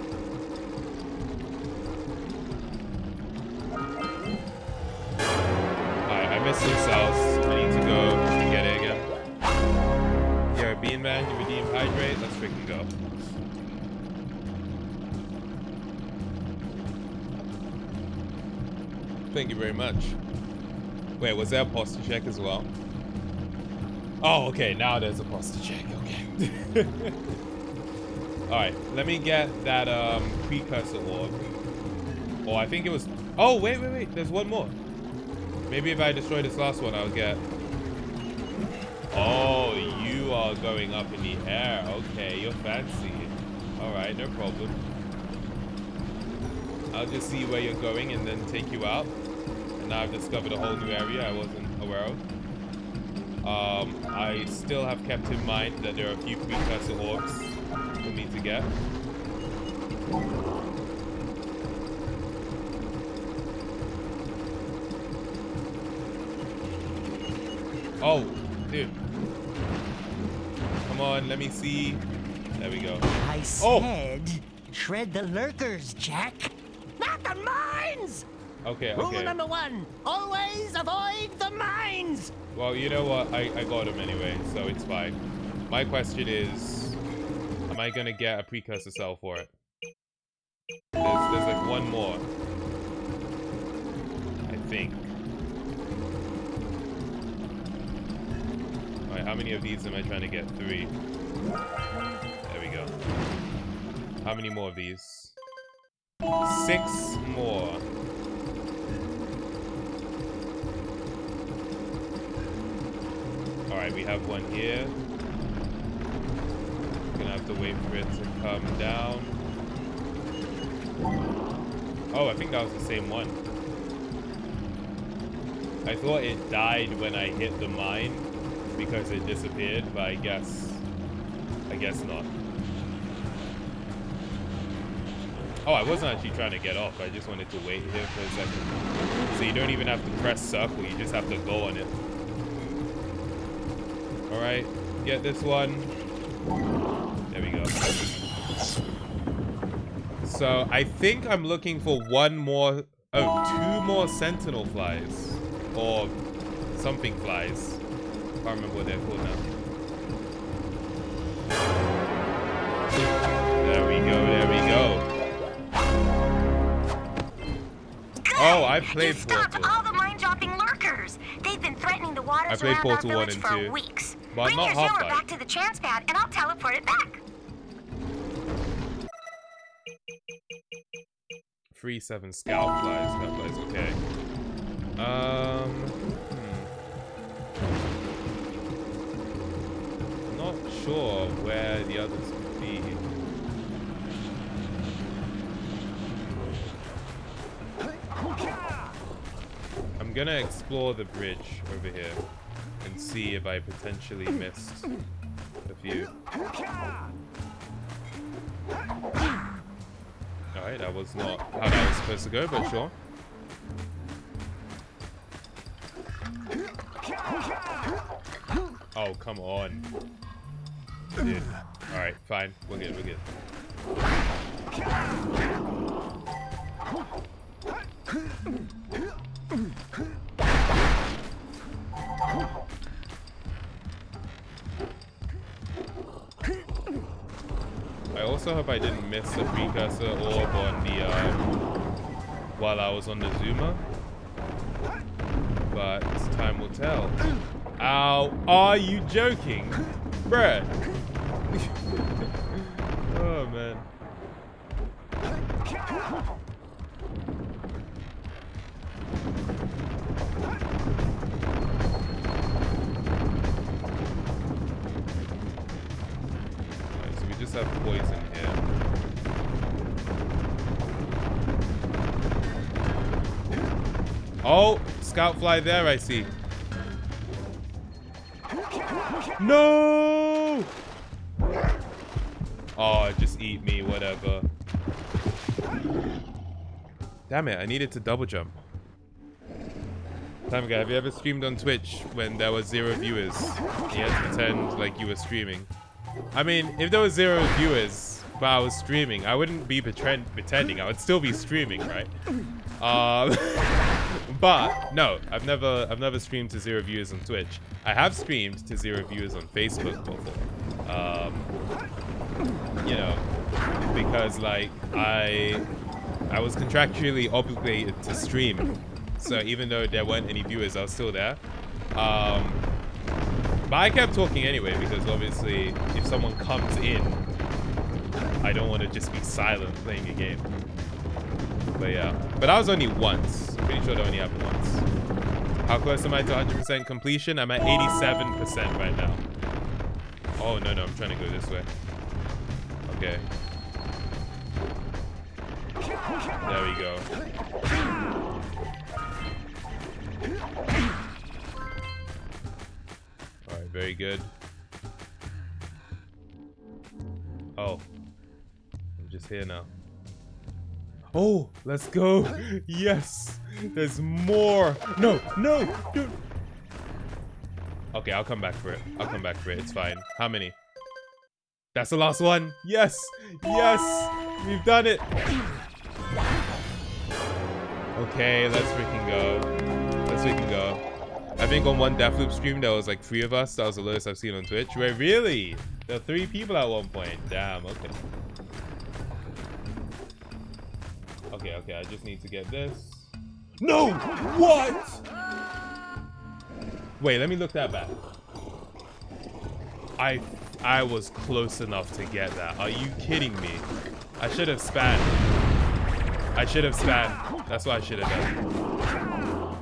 Alright, I missed some cells. I need to go and get it again. You're a bean man, you redeem hydrate. Let's freaking go. Thank you very much. Wait, was there a posture check as well? Oh, okay, now there's a posture check, okay. Alright, let me get that precursor orb. Oh, I think it was... Oh, wait, there's one more. Maybe if I destroy this last one, I'll get... Oh, you are going up in the air. Okay, you're fancy. Alright, no problem. I'll just see where you're going and then take you out. And now I've discovered a whole new area I wasn't aware of. I still have kept in mind that there are a few precursor orbs for me to get. Oh, dude. Come on, let me see. There we go. I said, shred the lurkers, Jack. Not the mines! Okay, okay. Rule number 1, always avoid the mines! Well, you know what? I got him anyway, so it's fine. My question is, am I gonna get a precursor cell for it? There's like one more. I think. Alright, how many of these am I trying to get? 3. There we go. How many more of these? 6 more. Alright, we have one here. Gonna have to wait for it to come down. Oh, I think that was the same one. I thought it died when I hit the mine because it disappeared, but I guess not. Oh, I wasn't actually trying to get off. I just wanted to wait here for a second. So you don't even have to press circle, you just have to go on it. Alright, get this one. There we go. So I think I'm looking for one more... Oh, 2 more sentinel flies. Or something flies. Can't remember what they're called now. There we go, there we go. Oh, I played Portal. All the mine-dropping lurkers. They've been threatening the waters I played around our Portal 1 village and for 2. weeks. But Bring not your zoomer Half-Life. back to the chance pad, and I'll teleport it back. 3-7 scout flies. That flies okay. Not sure where the others could be. I'm gonna explore the bridge over here and see if I potentially missed a few. Alright, that was not how that was supposed to go, but sure. Oh, come on. Dude. Alright, fine. We're good, we're good. I also hope I didn't miss a precursor orb on the while I was on the zoomer, but time will tell. Ow! Are you joking, bruh? Oh man. have poison here. Oh, scout fly there, I see. No! Oh, just eat me, whatever. Damn it, I needed to double jump. Time guy, have you ever streamed on Twitch when there was 0 viewers? You had to pretend like you were streaming. I mean, if there was 0 viewers, but I was streaming, I wouldn't be pretending. I would still be streaming, right? But no, I've never streamed to 0 viewers on Twitch. I have streamed to 0 viewers on Facebook before. You know, because like I was contractually obligated to stream. So even though there weren't any viewers, I was still there. But I kept talking anyway, because obviously if someone comes in, I don't want to just be silent playing a game. But yeah, but that was only once. Pretty sure that only happened once. How close am I to 100% completion? I'm at 87% right now. Oh, no, I'm trying to go this way. Okay. There we go. Alright, very good. Oh. I'm just here now. Oh, let's go. Yes. There's more. No, dude. Okay, I'll come back for it. It's fine. How many? That's the last one. Yes. We've done it. Okay, let's freaking go. I think on one Deathloop stream, there was like 3 of us. That was the lowest I've seen on Twitch. Wait, really? There were 3 people at one point. Damn, okay. Okay, I just need to get this. No! What? Wait, let me look that back. I was close enough to get that. Are you kidding me? I should have spanned. That's what I should have done.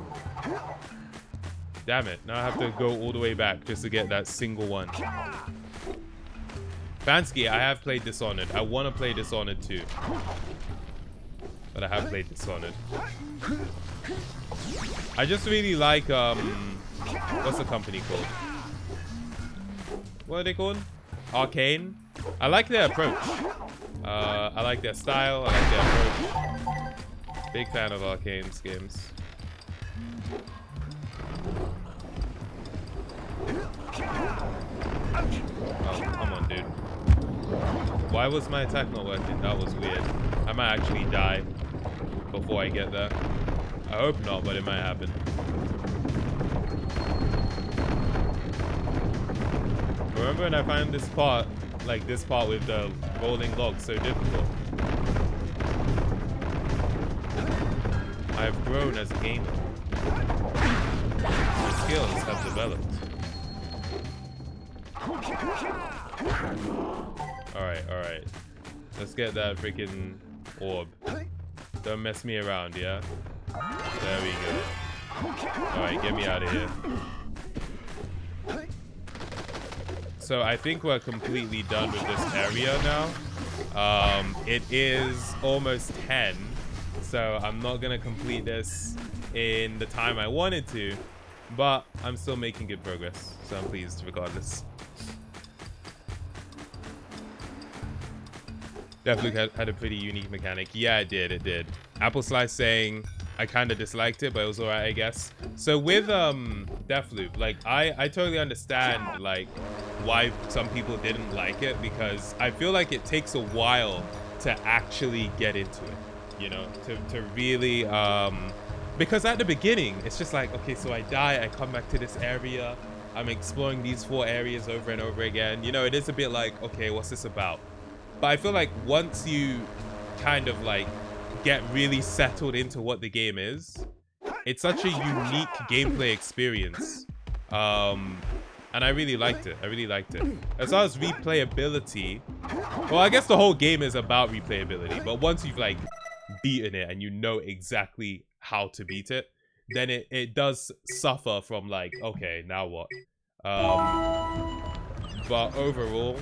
Damn it. Now I have to go all the way back just to get that single one. Bansky, I have played Dishonored. I want to play Dishonored too. But I have played Dishonored. I just really like, what's the company called? What are they called? Arcane. I like their approach. I like their style. I like their approach. Big fan of Arcane's games. Oh, come on, dude. Why was my attack not working? That was weird. I might actually die before I get there. I hope not, but it might happen. Remember when I found this part, like this part with the rolling logs, so difficult? I have grown as a gamer. My skills have developed. Alright. Let's get that freaking orb. Don't mess me around, yeah? There we go. Alright, get me out of here. So I think we're completely done with this area now. It is almost 10, so I'm not gonna complete this in the time I wanted to, but I'm still making good progress, so I'm pleased regardless. Deathloop had a pretty unique mechanic. Yeah, it did. Apple Slice saying I kind of disliked it, but it was alright, I guess. So with Deathloop, like I totally understand like why some people didn't like it, because I feel like it takes a while to actually get into it, you know, to really because at the beginning it's just like, okay, so I die, I come back to this area, I'm exploring these 4 areas over and over again, you know. It is a bit like, okay, what's this about? But I feel like once you kind of like get really settled into what the game is, it's such a unique gameplay experience. And I really liked it. As far as replayability, well, I guess the whole game is about replayability, but once you've like beaten it and you know exactly how to beat it, then it does suffer from like, okay, now what? But overall,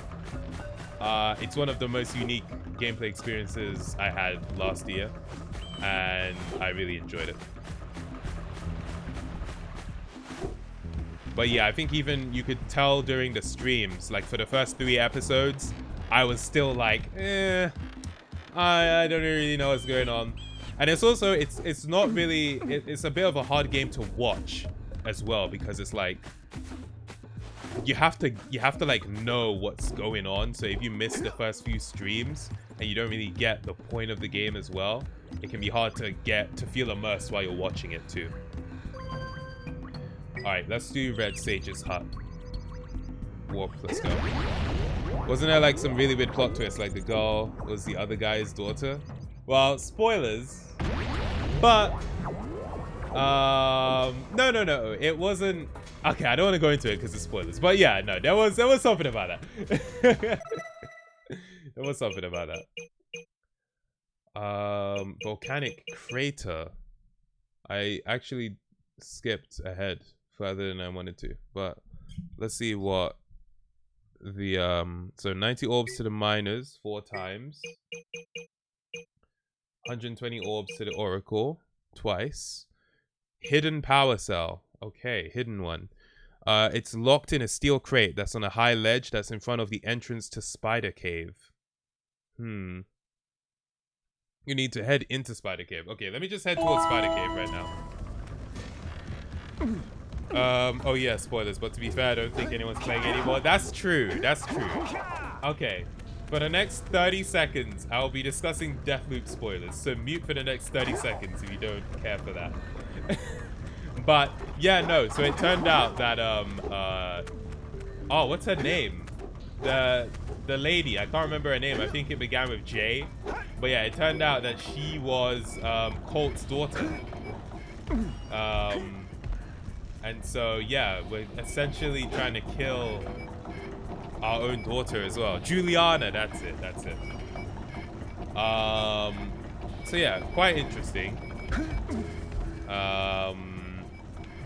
It's one of the most unique gameplay experiences I had last year, and I really enjoyed it. But yeah, I think even you could tell during the streams, like for the first 3 episodes, I was still like, I don't really know what's going on. And it's also, it's not really, it's a bit of a hard game to watch as well, because it's like, you have to like know what's going on. So if you miss the first few streams and you don't really get the point of the game as well, it can be hard to feel immersed while you're watching it too. Alright, let's do Red Sage's hut. Warp, let's go. Wasn't there like some really weird plot twist, like the girl was the other guy's daughter? Well, spoilers. But no, it wasn't. Okay, I don't want to go into it because it's spoilers. But yeah, no, there was something about that. There was something about that. Volcanic crater. I actually skipped ahead further than I wanted to, but let's see what the so 90 orbs to the miners 4 times, 120 orbs to the oracle twice, hidden power cell. Okay, hidden one. It's locked in a steel crate that's on a high ledge that's in front of the entrance to Spider Cave. You need to head into Spider Cave. Okay, let me just head towards Spider Cave right now. Oh yeah, spoilers, but to be fair, I don't think anyone's playing anymore. That's true, that's true. Okay, for the next 30 seconds, I'll be discussing Deathloop spoilers, so mute for the next 30 seconds if you don't care for that. But, yeah, no, so it turned out that, oh, what's her name? The lady, I can't remember her name, I think it began with J. But yeah, it turned out that she was, Colt's daughter. And so, yeah, we're essentially trying to kill our own daughter as well. Juliana, that's it. So yeah, quite interesting.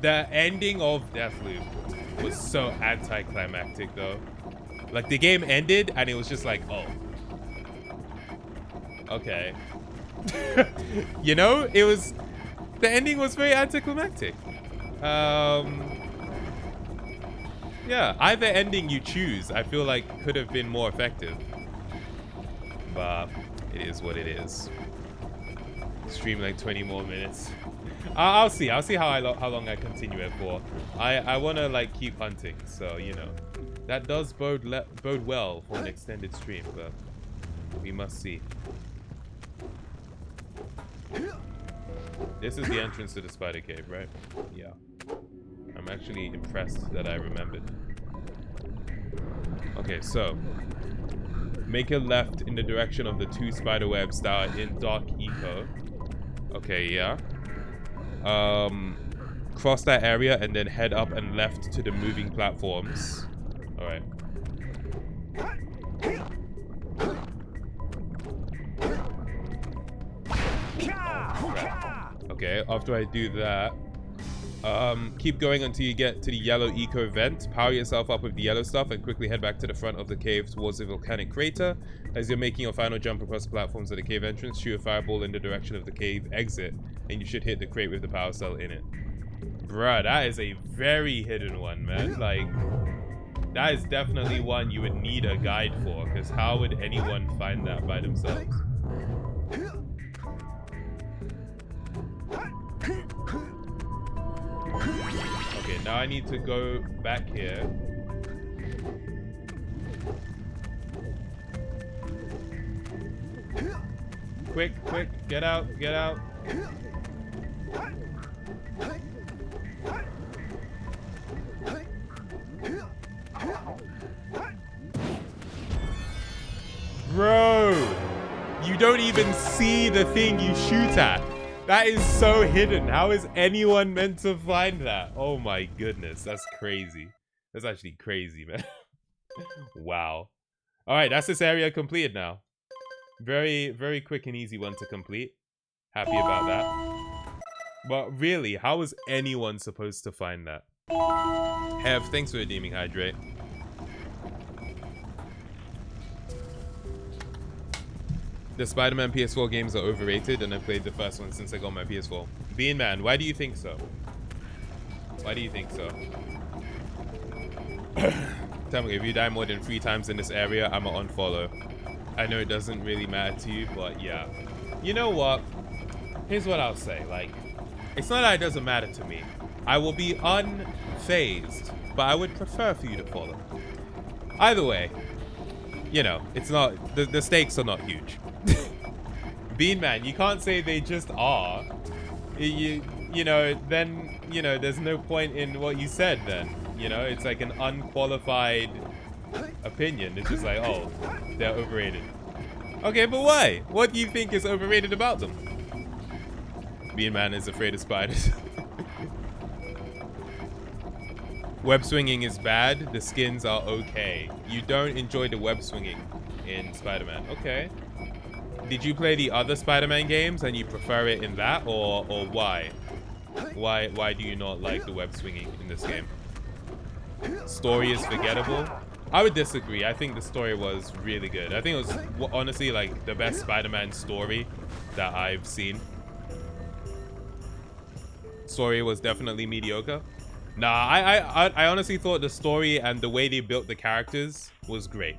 The ending of Deathloop was so anticlimactic though. Like the game ended and it was just like, oh. Okay. You know, the ending was very anticlimactic. Yeah, either ending you choose, I feel like could have been more effective. But it is what it is. Stream like 20 more minutes. I'll see how long I continue it for. I want to like keep hunting, so you know. That does bode well for an extended stream, but we must see. This is the entrance to the Spider Cave, right? Yeah. I'm actually impressed that I remembered. Okay, so make a left in the direction of the 2 spider webs that are in Dark Eco. Okay, yeah. Cross that area and then head up and left to the moving platforms. Alright. Oh, crap. Okay, after I do that, keep going until you get to the yellow eco vent. Power yourself up with the yellow stuff and quickly head back to the front of the cave towards the volcanic crater. As you're making your final jump across the platforms of the cave entrance, shoot a fireball in the direction of the cave exit, and you should hit the crate with the power cell in it. Bruh, that is a very hidden one, man. Like, that is definitely one you would need a guide for, because how would anyone find that by themselves? Okay, now I need to go back here. Quick, get out. Bro, you don't even see the thing you shoot at. That is so hidden. How is anyone meant to find that? Oh my goodness, that's crazy. That's actually crazy, man. Wow. All right, that's this area completed now. Very, very quick and easy one to complete. Happy about that. But really, how is anyone supposed to find that? Hev, thanks for redeeming Hydrate. the Spider-Man PS4 games are overrated, and I played the first one since I got my PS4. Bean Man, why do you think so? Why do you think so? Tell me, if you die more than 3 times in this area, I'm gonna unfollow. I know it doesn't really matter to you, but yeah. You know what? Here's what I'll say. Like, it's not that it doesn't matter to me. I will be unfazed, but I would prefer for you to follow. Either way, you know, it's not, the stakes are not huge. Bean Man, you can't say they just are. You know, then, you know, there's no point in what you said then. You know, it's like an unqualified opinion. It's just like, oh, they're overrated. Okay, but why? What do you think is overrated about them? Bean Man is afraid of spiders. Web swinging is bad. The skins are okay. You don't enjoy the web swinging in Spider-Man. Okay. Did you play the other Spider-Man games and you prefer it in that, or why? Why do you not like the web swinging in this game? Story is forgettable. I would disagree. I think the story was really good. I think it was honestly like the best Spider-Man story that I've seen. Story was definitely mediocre. Nah, I honestly thought the story and the way they built the characters was great.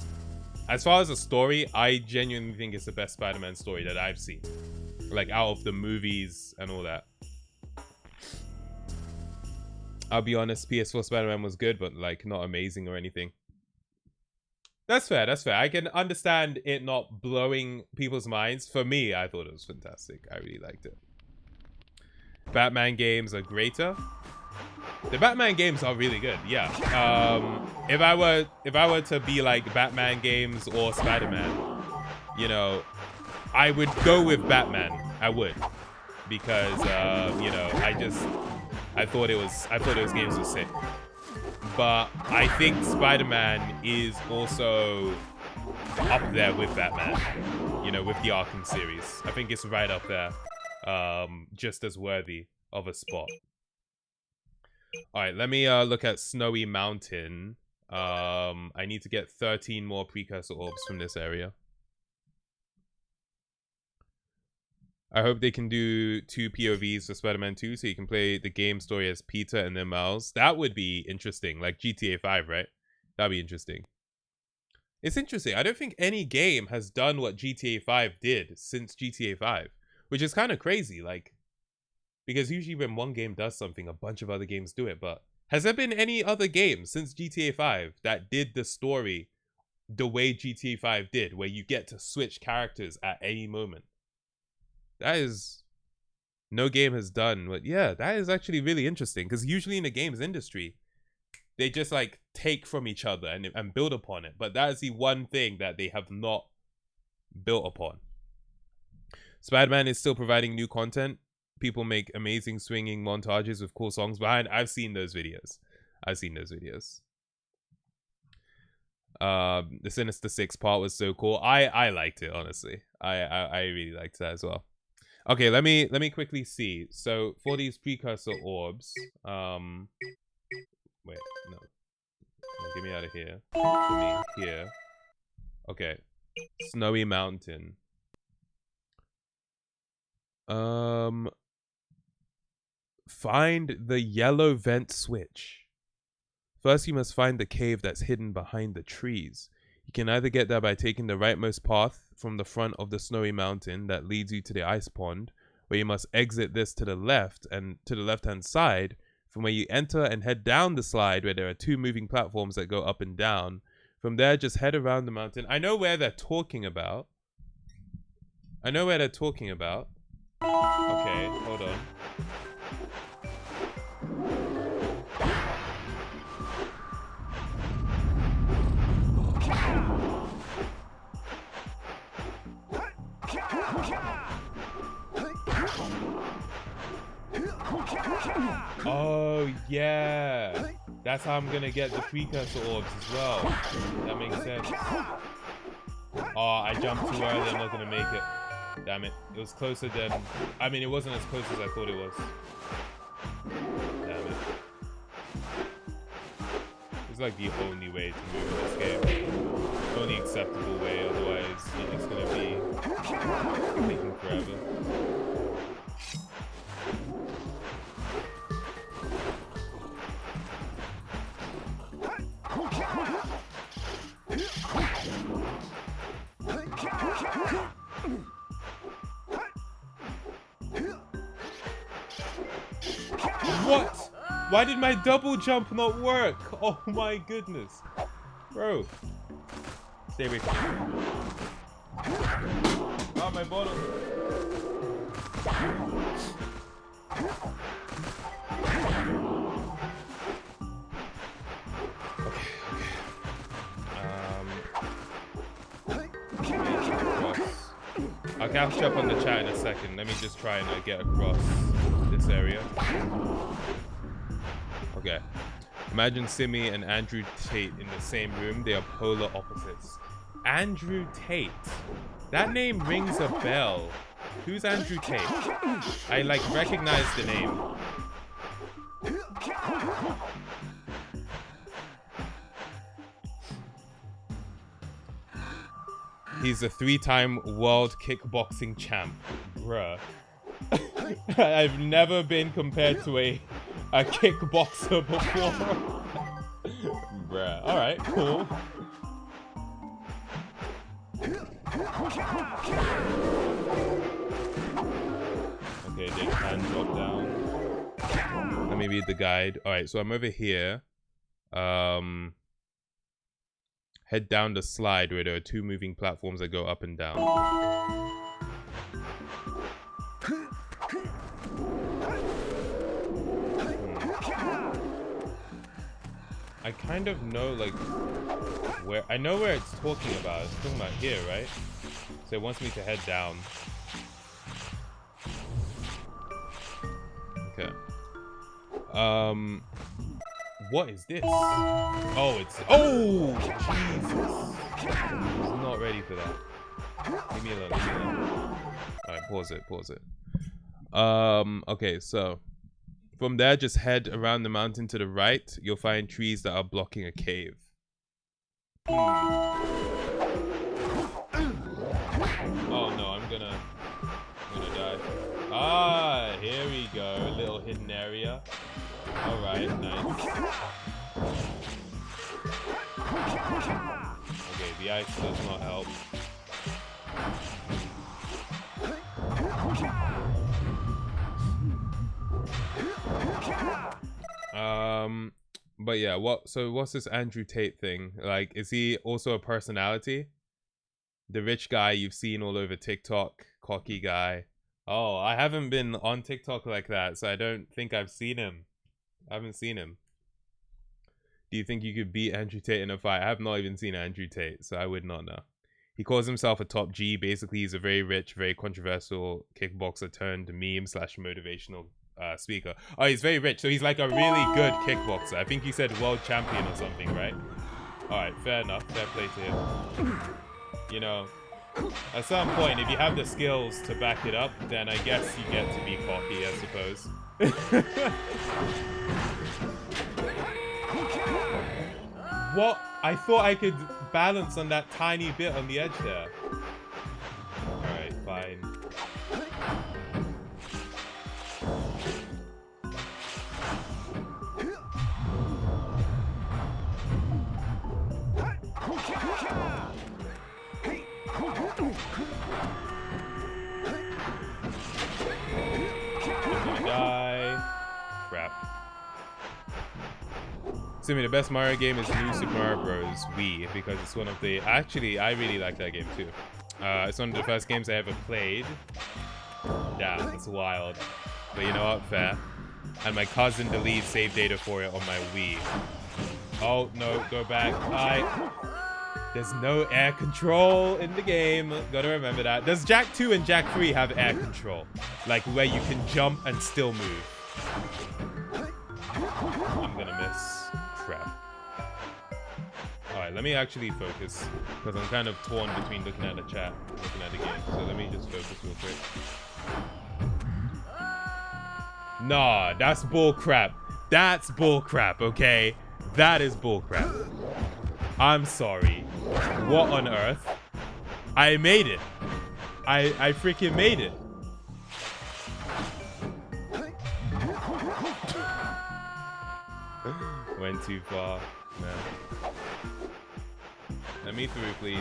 As far as the story, I genuinely think it's the best Spider-Man story that I've seen. Like, out of the movies and all that. I'll be honest, PS4 Spider-Man was good, but like not amazing or anything. That's fair, that's fair. I can understand it not blowing people's minds. For me, I thought it was fantastic. I really liked it. Batman games are greater. The Batman games are really good, yeah. If I were to be like Batman games or Spider-Man, you know, I would go with Batman. I would, because you know, I thought those games were sick. But I think Spider-Man is also up there with Batman, you know, with the Arkham series. I think it's right up there, just as worthy of a spot. All right, let me look at Snowy Mountain. I need to get 13 more precursor orbs from this area. I hope they can do 2 POVs for Spider-Man 2 so you can play the game story as Peter and then Miles. That would be interesting, like GTA 5, right? That'd be interesting. It's interesting. I don't think any game has done what GTA 5 did since GTA 5, which is kind of crazy, like, because usually when one game does something, a bunch of other games do it. But has there been any other game since GTA 5 that did the story the way GTA 5 did, where you get to switch characters at any moment? That is, no game has done. But yeah, that is actually really interesting, because usually in the games industry, they just like take from each other and build upon it. But that is the one thing that they have not built upon. Spider-Man is still providing new content. People make amazing swinging montages with cool songs behind. I've seen those videos. The Sinister Six part was so cool. I liked it, honestly. I really liked that as well. Okay, let me quickly see. So for these precursor orbs, wait, no, get me out of here. Put me here. Okay, Snowy Mountain. Find the yellow vent switch. First, you must find the cave that's hidden behind the trees. You can either get there by taking the rightmost path from the front of the Snowy Mountain that leads you to the ice pond, where you must exit this to the left and to the left-hand side, from where you enter and head down the slide where there are 2 moving platforms that go up and down. From there, just head around the mountain. I know where they're talking about. Okay, hold on. Oh yeah, that's how I'm gonna get the precursor orbs as well. That makes sense. Oh, I jumped too early. I'm not gonna make it. Damn it. It was closer than... I mean, it wasn't as close as I thought it was. Damn it. It's like the only way to move in this game. Only acceptable way, otherwise it's gonna be taking forever. What? Why did my double jump not work? Oh my goodness. Bro. Stay away from me. Oh, my bottle. I'll catch up on the chat in a second. Let me just try and get across this area. Okay. Imagine Simi and Andrew Tate in the same room. They are polar opposites. Andrew Tate. That name rings a bell. Who's Andrew Tate? I like recognize the name. He's a 3-time world kickboxing champ. Bruh. I've never been compared to a kickboxer before. Bruh. Alright, cool. Okay, they can drop down. Let me read the guide. Alright, so I'm over here. Head down the slide where there are 2 moving platforms that go up and down. I kind of know like where I know where it's talking about. It's talking about here, right? So it wants me to head down. Okay. What is this? Oh, it's Jesus. I was not ready for that. Leave me alone, leave me alone. Alright, pause it. Okay, so from there, just head around the mountain to the right. You'll find trees that are blocking a cave. Oh no, I'm gonna die. Ah, here we go. A little hidden area. Alright, nice. Okay, the ice does not help. But yeah, what's this Andrew Tate thing? Like, is he also a personality? The rich guy you've seen all over TikTok, cocky guy. Oh, I haven't been on TikTok like that, so I don't think I've seen him. I haven't seen him. Do you think you could beat Andrew Tate in a fight? I have not even seen Andrew Tate, so I would not know. He calls himself a top G. Basically, he's a very rich, very controversial kickboxer turned meme / motivational speaker. Oh, he's very rich, so he's like a really good kickboxer. I think he said world champion or something, right? Alright, fair enough. Fair play to him. You know, at some point, if you have the skills to back it up, then I guess you get to be cocky, I suppose. What? I thought I could balance on that tiny bit on the edge there. Alright, fine. I'm gonna die. Crap. Simi, the best Mario game is New Super Mario Bros. Wii, because it's one of the... Actually, I really like that game too. It's one of the first games I ever played. Damn, that's wild. But you know what? Fair. And my cousin deleted save data for it on my Wii. Oh, no. Go back. There's no air control in the game. Gotta remember that. Does Jak 2 and Jak 3 have air control? Like, where you can jump and still move? I'm gonna miss. Crap. Alright, let me actually focus, because I'm kind of torn between looking at the chat and looking at the game. So let me just focus real quick. Nah, that's bull crap. That's bull crap, okay? That is bullcrap. I'm sorry. What on earth? I made it. I freaking made it. Went too far. Man. Let me through, please.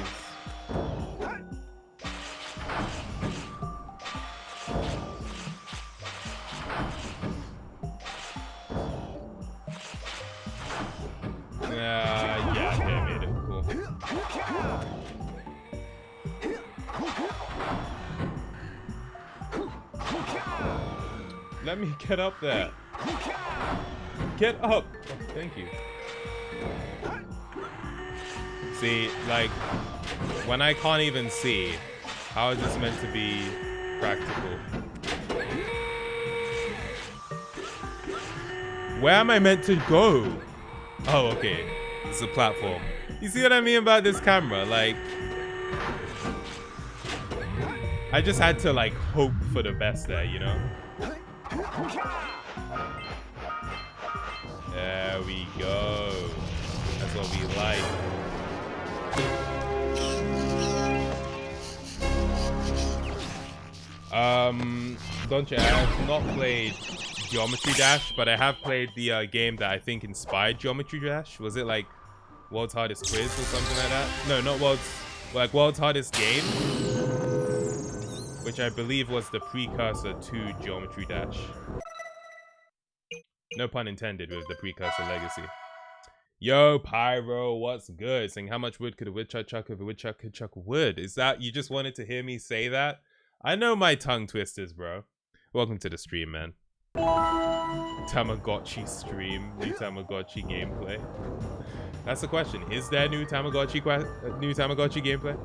Yeah, okay, I made it. Cool. Let me get up there. Get up. Oh, thank you. See, like, when I can't even see, how is this meant to be practical? Where am I meant to go? Oh, okay. It's a platform. You see what I mean about this camera? Like, I just had to, like, hope for the best there, you know? There we go. That's what we like. Don't you? I have not played Geometry Dash, but I have played the game that I think inspired Geometry Dash. Was it like World's Hardest Quiz or something like that? No, not World's Hardest Game, which I believe was the precursor to Geometry Dash. No pun intended with the precursor legacy. Yo, Pyro, what's good? Saying, how much wood could a woodchuck chuck if a woodchuck could chuck wood? Is that, you just wanted to hear me say that? I know my tongue twisters, bro. Welcome to the stream, man. Tamagotchi stream. New Tamagotchi gameplay. That's the question. Is there new Tamagotchi gameplay?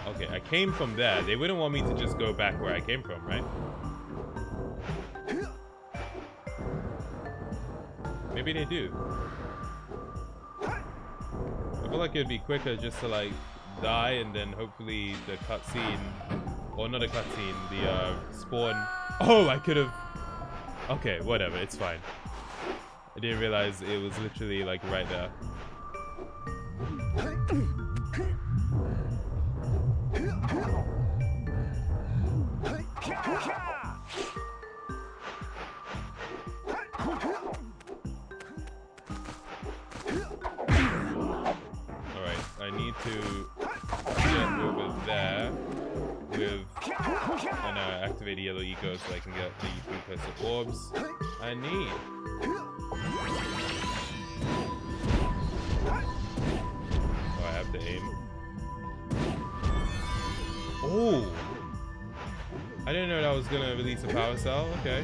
Okay, I came from there. They wouldn't want me to just go back where I came from, right? Maybe they do. I feel like it'd be quicker just to like die and then hopefully the cutscene, or not a cutscene, the spawn. Oh, I could have. Okay, whatever, it's fine. I didn't realize it was literally like right there. Alright, I need to get over there with and activate the yellow eco so I can get the precursor orbs I need. Oh, I have to aim. Oh! I didn't know that was gonna release a power cell. Okay.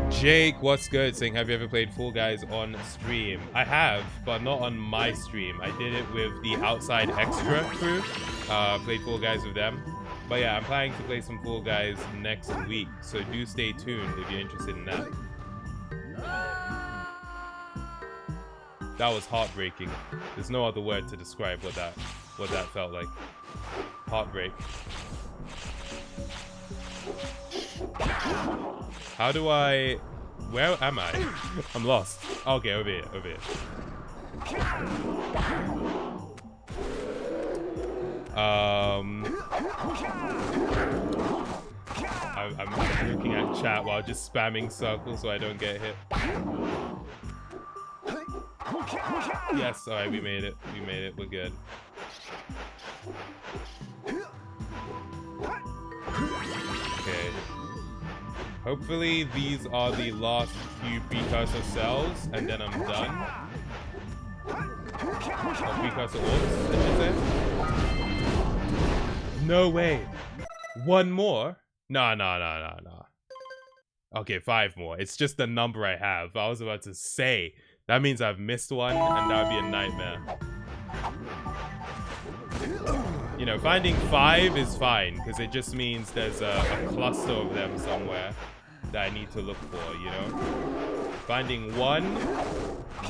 Jake, what's good? Saying, have you ever played Fall Guys on stream? I have, but not on my stream. I did it with the Outside Extra crew. Played Fall Guys with them. But yeah, I'm planning to play some Fall Guys next week, so do stay tuned if you're interested in that. That was heartbreaking. There's no other word to describe what that felt like. Heartbreak. How do I... Where am I? I'm lost. Okay, over here, over here. I'm looking at chat while just spamming circles so I don't get hit. Yes, alright, we made it. We made it, we're good. Okay. Hopefully these are the last few precursor cells, and then I'm done. Or precursor orbs, I should say. No way. One more? No. Okay, 5 more. It's just the number I have. I was about to say. That means I've missed one, and that would be a nightmare. You know, finding 5 is fine, because it just means there's a cluster of them somewhere that I need to look for, you know? Finding 1,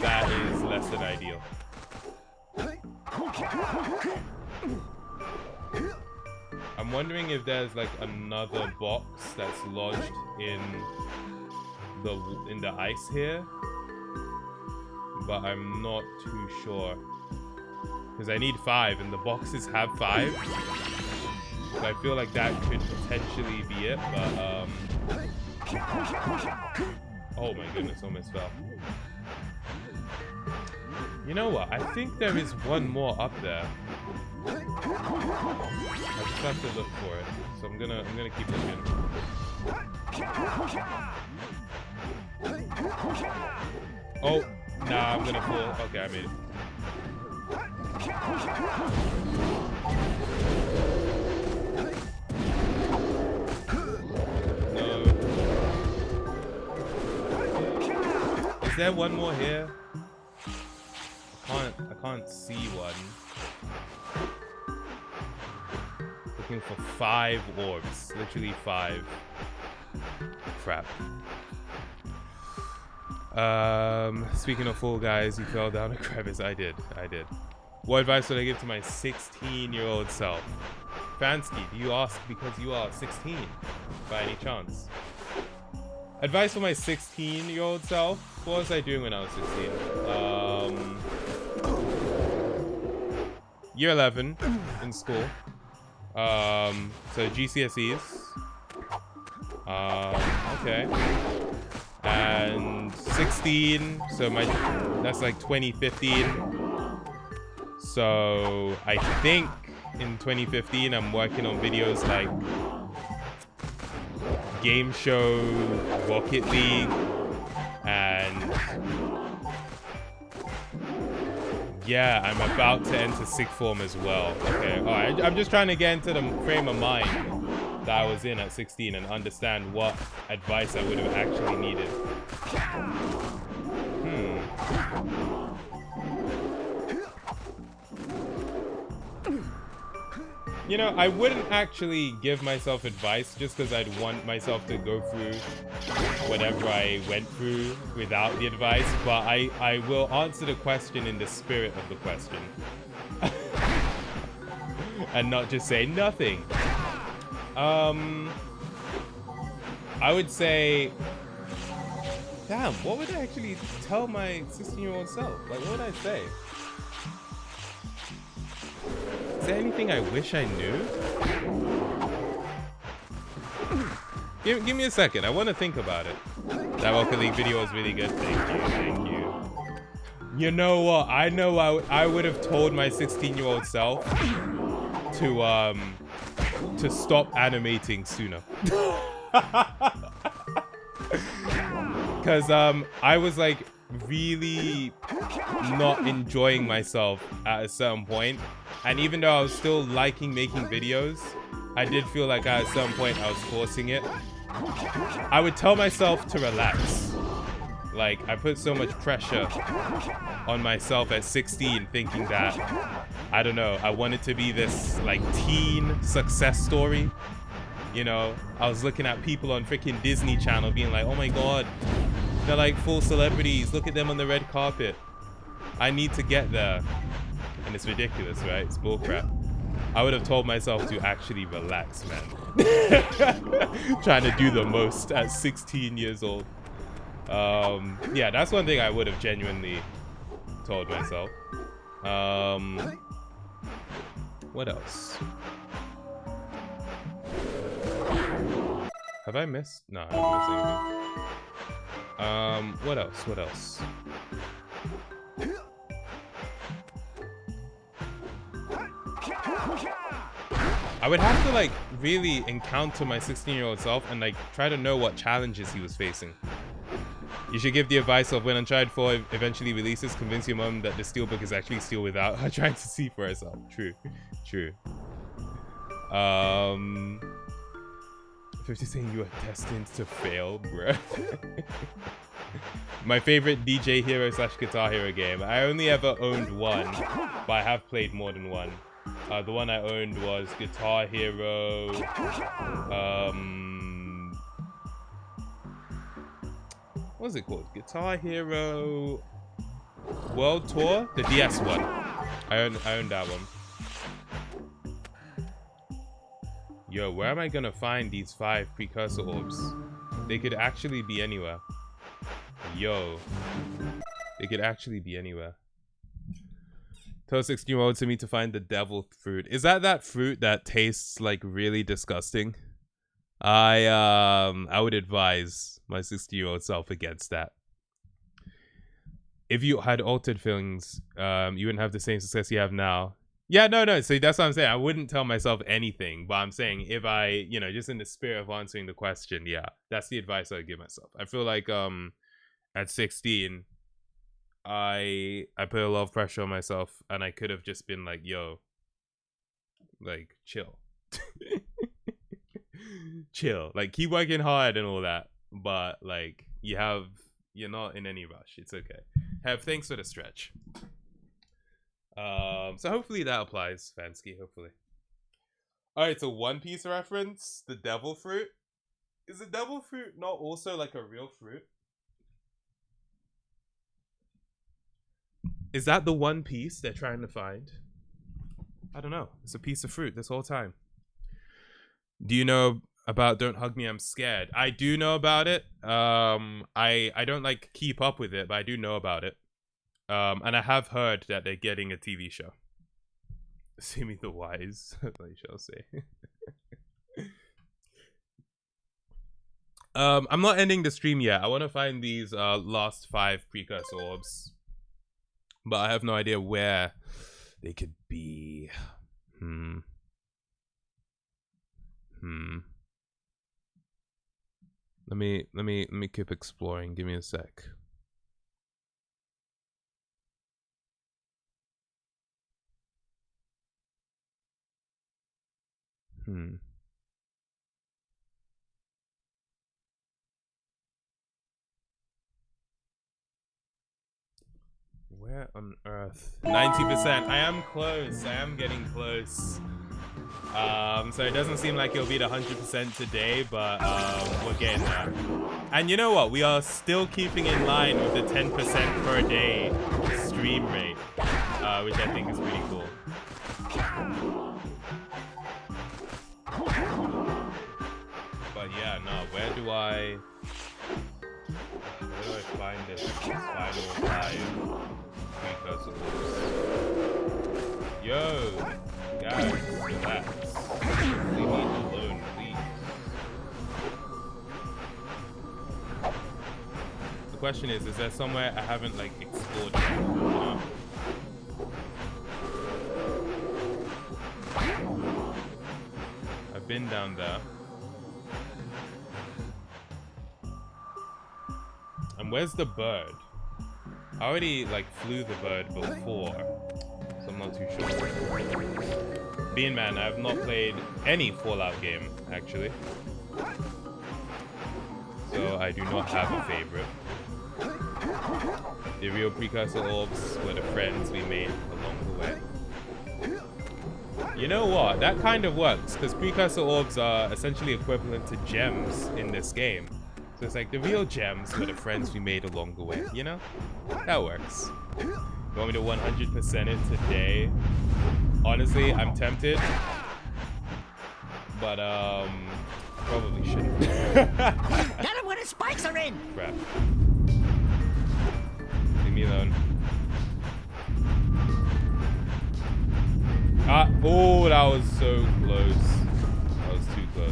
that is less than ideal. I'm wondering if there's like another box that's lodged in the ice here, but I'm not too sure because I need 5 and the boxes have 5, so I feel like that could potentially be it. But oh my goodness, almost fell. You know what? I think there is one more up there. I just have to look for it, so I'm gonna keep looking. Oh, nah, I'm gonna fall. Okay, I made it. No. Is there one more here? I can't see one. Looking for 5 orbs. Literally 5. Crap. Speaking of Fall Guys, you fell down a crevice. I did. What advice would I give to my 16-year-old self? Fansky, do you ask because you are 16 by any chance? Advice for my 16-year-old self? What was I doing when I was 16? Year 11 in school. So GCSEs. Okay. And 16, so that's like 2015. So I think in 2015 I'm working on videos like Game Show, Rocket League, and yeah, I'm about to enter sixth form as well. Okay, alright, I'm just trying to get into the frame of mind that I was in at 16 and understand what advice I would have actually needed. You know, I wouldn't actually give myself advice just because I'd want myself to go through whatever I went through without the advice, but I will answer the question in the spirit of the question. And not just say nothing. I would say, damn, what would I actually tell my 16-year-old self? Like, what would I say? Is there anything I wish I knew? Give me a second. I want to think about it. That Rocket League video was really good. Thank you. You know what? I know I would have told my 16-year-old self to stop animating sooner. Because I was like really not enjoying myself at a certain point. And even though I was still liking making videos, I did feel like at a certain point I was forcing it. I would tell myself to relax. Like, I put so much pressure on myself at 16 thinking that, I don't know, I wanted to be this like teen success story. You know, I was looking at people on freaking Disney Channel being like, oh my god, they're like full celebrities. Look at them on the red carpet. I need to get there. And it's ridiculous, right? It's bullcrap. I would have told myself to actually relax, man. Trying to do the most at 16 years old. Yeah, that's one thing I would have genuinely told myself. What else? Have I missed? No, I haven't missed anything. What else? I would have to like really encounter my 16-year-old self and like try to know what challenges he was facing. You should give the advice of when Uncharted 4 eventually releases, convince your mom that the steelbook is actually steel without her trying to see for herself. True. 50 saying you are destined to fail, bruh. My favorite DJ hero / guitar hero game. I only ever owned one, but I have played more than one. The one I owned was Guitar Hero. What was it called? Guitar Hero World Tour? The DS one. I owned that one. Yo, where am I gonna find these 5 precursor orbs? They could actually be anywhere. Yo. They could actually be anywhere. Tell 16-year-old to me to find the devil fruit. Is that fruit that tastes like really disgusting? I would advise my 16-year-old self against that. If you had altered feelings, you wouldn't have the same success you have now. Yeah, no. So that's what I'm saying. I wouldn't tell myself anything, but I'm saying if I, you know, just in the spirit of answering the question, yeah, that's the advice I would give myself. I feel like at 16, I put a lot of pressure on myself, and I could have just been like, yo, like, chill. Chill. Like, keep working hard and all that, but like, you're not in any rush. It's okay. Thanks for the stretch. So hopefully that applies, Fansky, hopefully. Alright, so One Piece reference, the devil fruit. Is the devil fruit not also like a real fruit? Is that the One Piece they're trying to find? I don't know. It's a piece of fruit this whole time. Do you know about Don't Hug Me, I'm Scared? I do know about it. I don't like keep up with it, but I do know about it. And I have heard that they're getting a TV show. See me the wise, I shall say. I'm not ending the stream yet. I want to find these last 5 precursor orbs, but I have no idea where they could be. Let me keep exploring. Give me a sec. Where on earth? 90%. I am close. I am getting close. So it doesn't seem like it'll be the 100% today, but we're getting there. And you know what? We are still keeping in line with the 10% per day stream rate, which I think is pretty cool. But yeah, no, where do I find this final 5 precursor orbs? Yo, guys, relax. Leave me alone, please. The question is there somewhere I haven't like explored yet? No. I've been down there. And where's the bird? I already like flew the bird before, so I'm not too sure. Bean Man, I have not played any Fallout game actually, so I do not have a favorite. The real precursor orbs were the friends we made along the way. You know what? That kind of works, because precursor orbs are essentially equivalent to gems in this game. So it's like the real gems were the friends we made along the way, you know? That works. You want me to 100% it today? Honestly, I'm tempted. But, probably shouldn't. Get him when his spikes are in! Crap. Leave me alone. Ah, oh, that was so close. That was too close.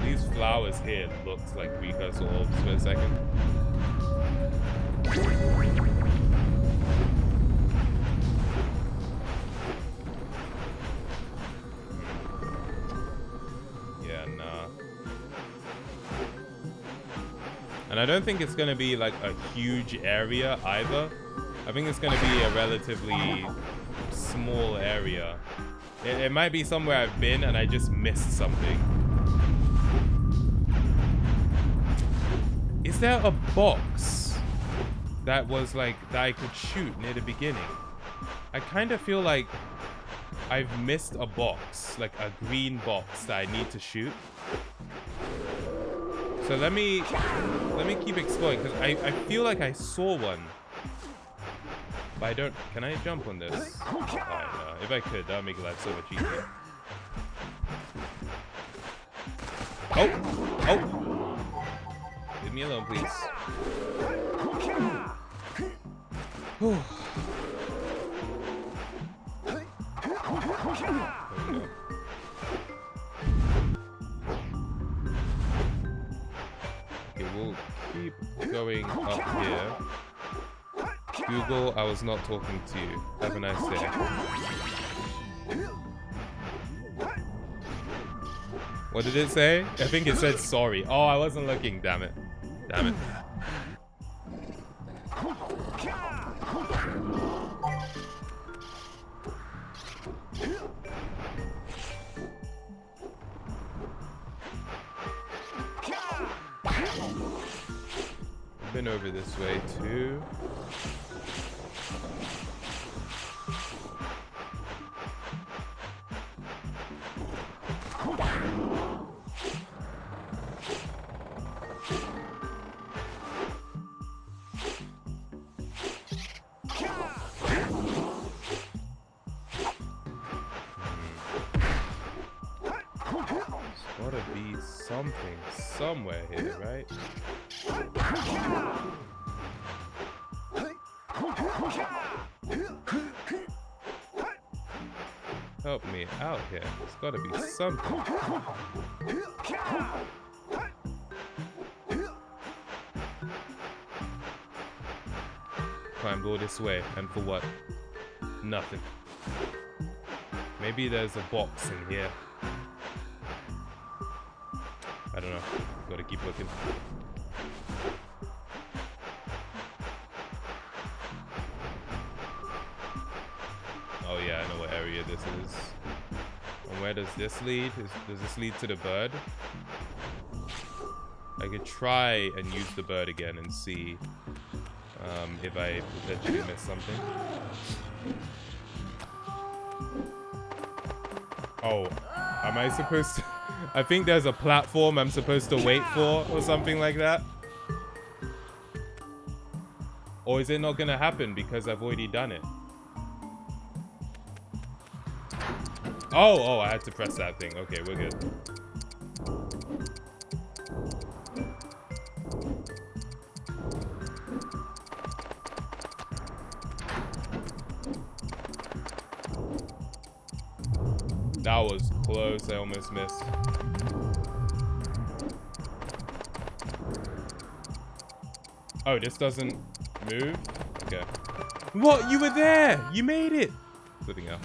These flowers here looks like precursor orbs for a second. Yeah, nah. And I don't think it's gonna be like a huge area either. I think it's gonna be a relatively small area. It might be somewhere I've been and I just missed something. Is there a box that was like, that I could shoot near the beginning. I kind of feel like I've missed a box, like a green box that I need to shoot. So let me keep exploring, because I feel like I saw one. But I don't, can I jump on this? Oh, no. If I could, that would make life so much easier. Oh! Oh! Leave me alone, please. Whew. Oh, no. Okay, we'll keep going up here. Google, I was not talking to you. Have a nice day. What did it say? I think it said sorry. Oh, I wasn't looking, damn it. Damn it. I've been over this way too. Something somewhere here, right? Help me out here. There's gotta be something. Climbed all this way, and for what? Nothing. Maybe there's a box in here. I don't know. Gotta keep looking. Oh yeah, I know what area this is. And where does this lead? Does this lead to the bird? I could try and use the bird again and see if I potentially miss something. Oh, am I supposed to... I think there's a platform I'm supposed to wait for or something like that. Or is it not gonna happen because I've already done it? Oh, I had to press that thing. Okay, we're good. That was close. I almost missed. Oh, this doesn't move? Okay. What? You were there! You made it! Flipping out.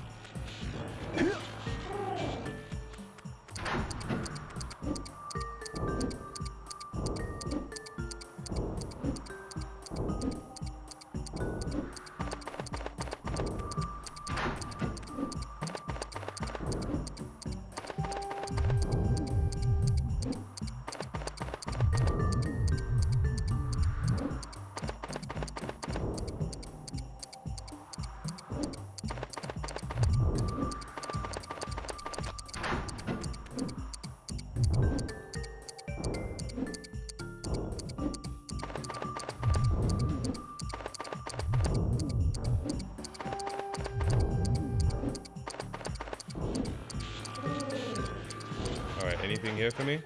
Anything here for me?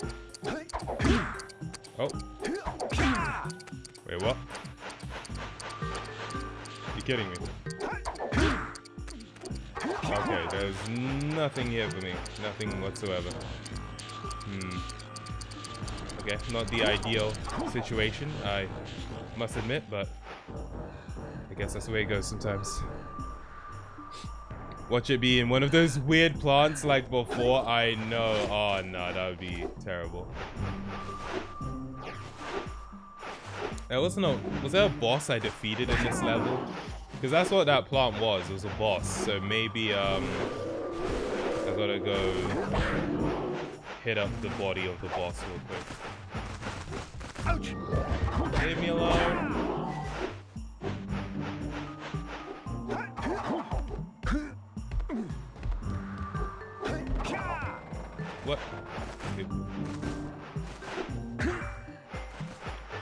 Oh. Wait, what? You kidding me? Okay, there's nothing here for me. Nothing whatsoever. Okay, not the ideal situation, I must admit, but I guess that's the way it goes sometimes. Watch it be in one of those weird plants like before. I know. Oh no, that would be terrible. There wasn't a... Was there a boss I defeated in this level? Because that's what that plant was. It was a boss. So maybe I gotta go hit up the body of the boss real quick. Ouch! Leave me alone. What?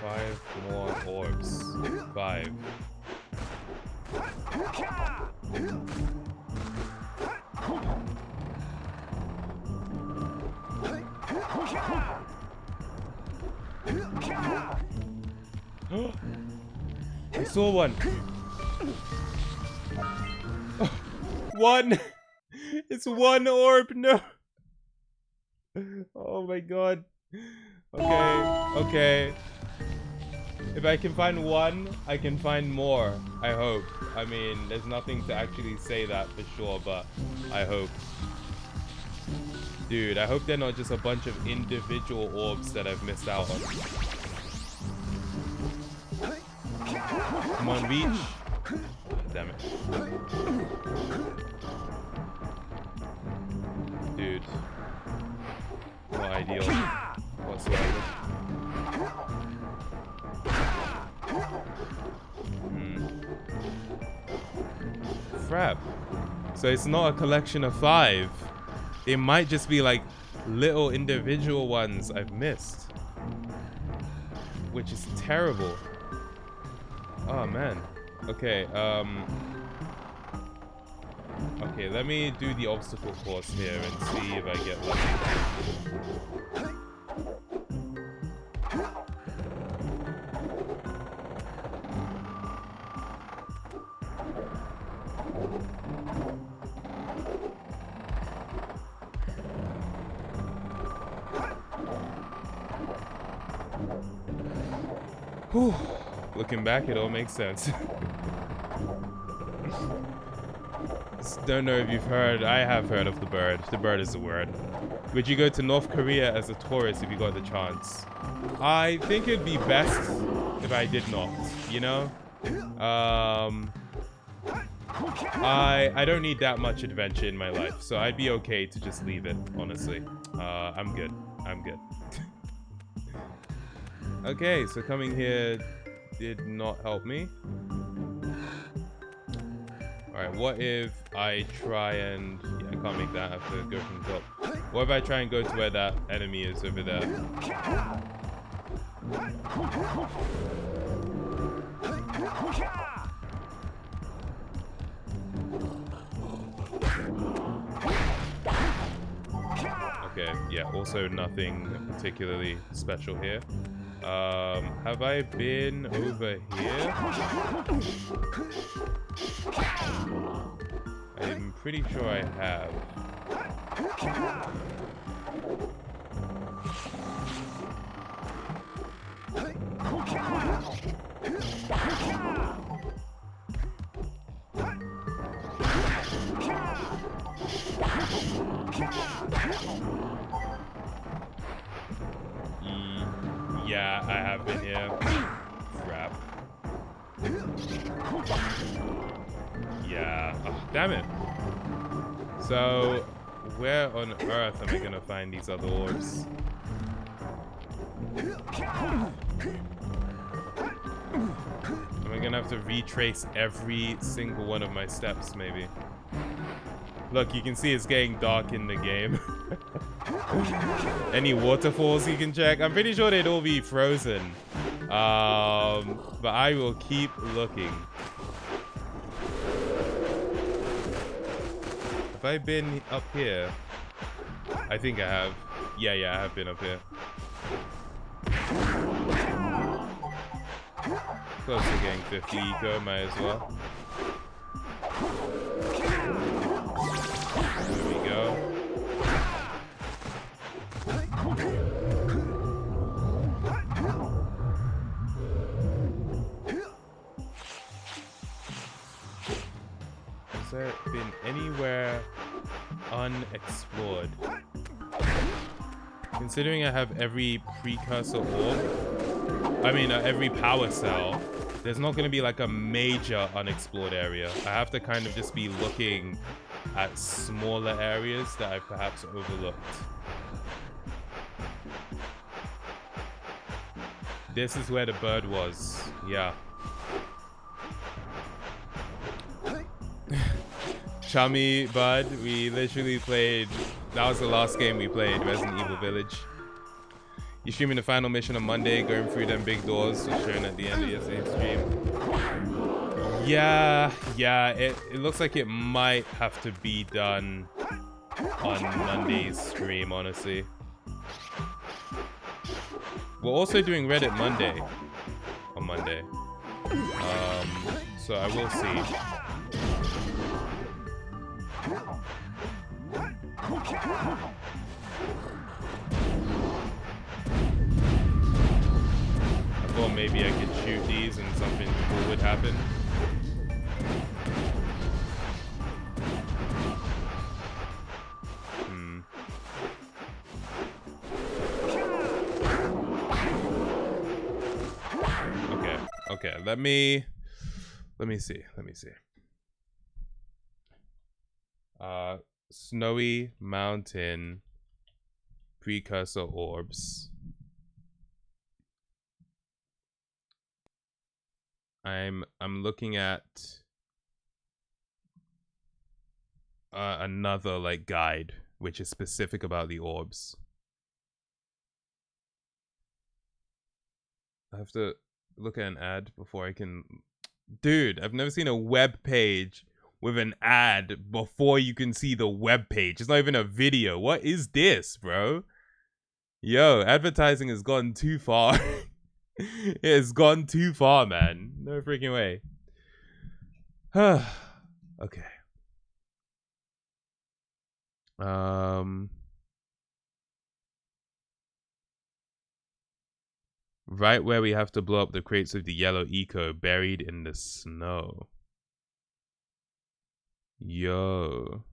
5 more orbs. 5. I saw one. One. It's one orb. No. Oh my god. Okay. If I can find one, I can find more. I hope. I mean, there's nothing to actually say that for sure, but I hope. Dude, I hope they're not just a bunch of individual orbs that I've missed out on. Come on, reach. Damn it. Dude. Not ideal whatsoever. Crap. So it's not a collection of 5. It might just be like little individual ones I've missed. Which is terrible. Oh man. Okay, okay, let me do the obstacle course here and see if I get lucky. Whew. Looking back, it all makes sense. Don't know if you've heard. I have heard of the bird. The bird is the word. Would you go to North Korea as a tourist if you got the chance? I think it'd be best if I did not, you know? I don't need that much adventure in my life, so I'd be okay to just leave it, honestly. I'm good. I'm good. Okay, so coming here did not help me. Alright, what if I try and... Yeah, I can't make that. I have to go from the top. What if I try and go to where that enemy is over there? Okay, yeah, also nothing particularly special here. Have I been over here? I'm pretty sure I have. Yeah, I have been here. Crap. Yeah. Oh, damn it. So, where on earth am I gonna find these other orbs? Am I gonna have to retrace every single one of my steps, maybe? Look, you can see it's getting dark in the game. Any waterfalls you can check? I'm pretty sure they'd all be frozen. But I will keep looking. Have I been up here? I think I have. Yeah, I have been up here. Close to getting 50 eco, might as well. There we go. Has there been anywhere unexplored? Considering I have every precursor orb, every power cell, there's not going to be like a major unexplored area. I have to kind of just be looking at smaller areas that I've perhaps overlooked. This is where the bird was. Yeah. Chummy bud, we literally played that was the last game we played, Resident Evil Village. You streaming the final mission on Monday, going through them big doors, was shown at the end of yesterday's stream. Yeah, it looks like it might have to be done on Monday's stream, honestly. We're also doing Reddit Monday on Monday. So I will see. I thought maybe I could shoot these and something cool would happen. Okay, let me see. Snowy Mountain precursor orbs. I'm looking at another like guide which is specific about the orbs. I have to look at an ad before I can. Dude, I've never seen a web page with an ad before you can see the web page. It's not even a video. What is this, bro? Yo, advertising has gone too far. It has gone too far, man. No freaking way. Okay. Right where we have to blow up the crates with the yellow eco buried in the snow. Yo.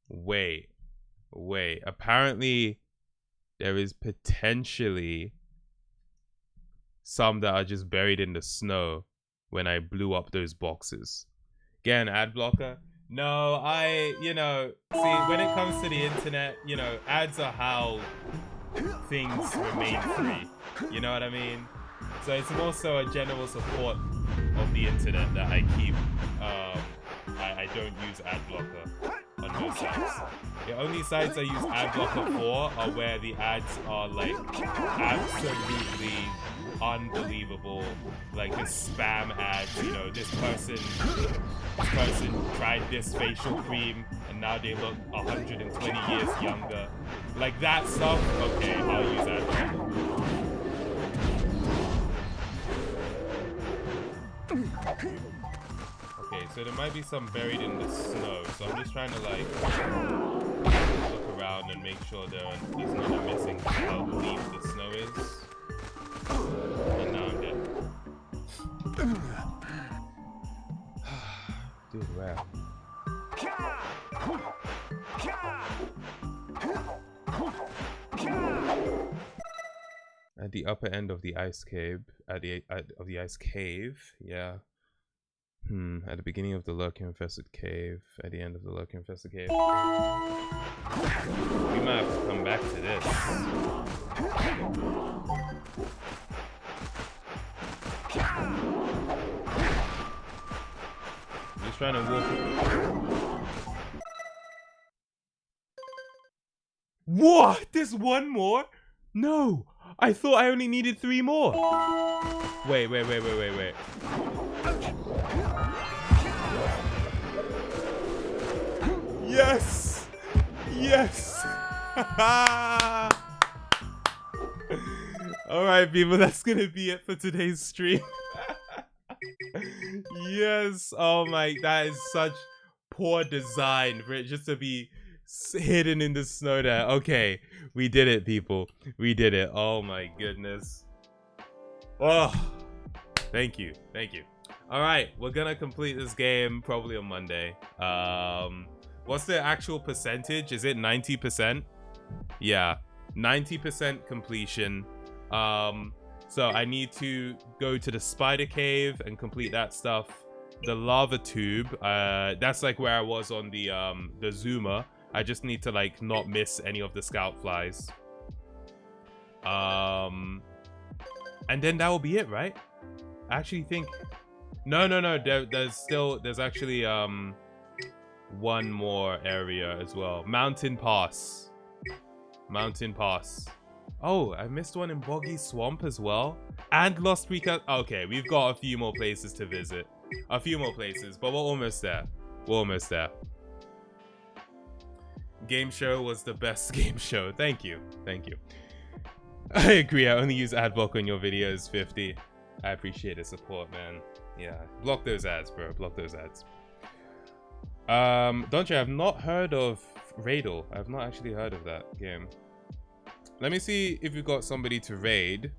Wait. Apparently, there is potentially some that are just buried in the snow when I blew up those boxes. Again, ad blocker. No, see, when it comes to the internet, ads are how things remain free. You know what I mean? So it's more so a general support of the internet that I keep. I don't use ad blocker on those sites. The only sites I use ad blocker for are where the ads are like absolutely unbelievable, like just spam ads. This person tried this facial cream and now they look 120 years younger. Like that stuff, okay, I'll use ad blocker. Okay, so there might be some buried in the snow, so I'm just trying to like look around and make sure there's not a missing how deep the snow is. And now I'm dead. Dude, where? At the upper end of the ice cave, of the ice cave, yeah. At the beginning of the lurking infested cave, at the end of the lurking infested cave. We might have to come back to this. I'm just trying to walk. What? There's one more? No! I thought I only needed 3 more. Wait. Yes! Alright, people, that's gonna be it for today's stream. Yes! Oh my, that is such poor design for it just to be hidden in the snow there. Okay, we did it, people. We did it. Oh my goodness. Oh, thank you. All right, we're gonna complete this game probably on Monday. What's the actual percentage? Is it 90%? Yeah, 90% completion. So I need to go to the spider cave and complete that stuff. The lava tube, that's like where I was on the zoomer. I just need to like not miss any of the scout flies. And then that will be it, right? I actually think No. There's actually one more area as well. Mountain Pass. Oh, I missed one in Boggy Swamp as well. And Lost Weekend. Okay, we've got a few more places to visit. A few more places, but we're almost there. Game show was the best game show. Thank you. I agree. I only use adblock on your videos, 50. I appreciate the support, man. Yeah, block those ads, bro. Block those ads. Don't you? I've not heard of Raidle. I've not actually heard of that game. Let me see if we've got somebody to raid.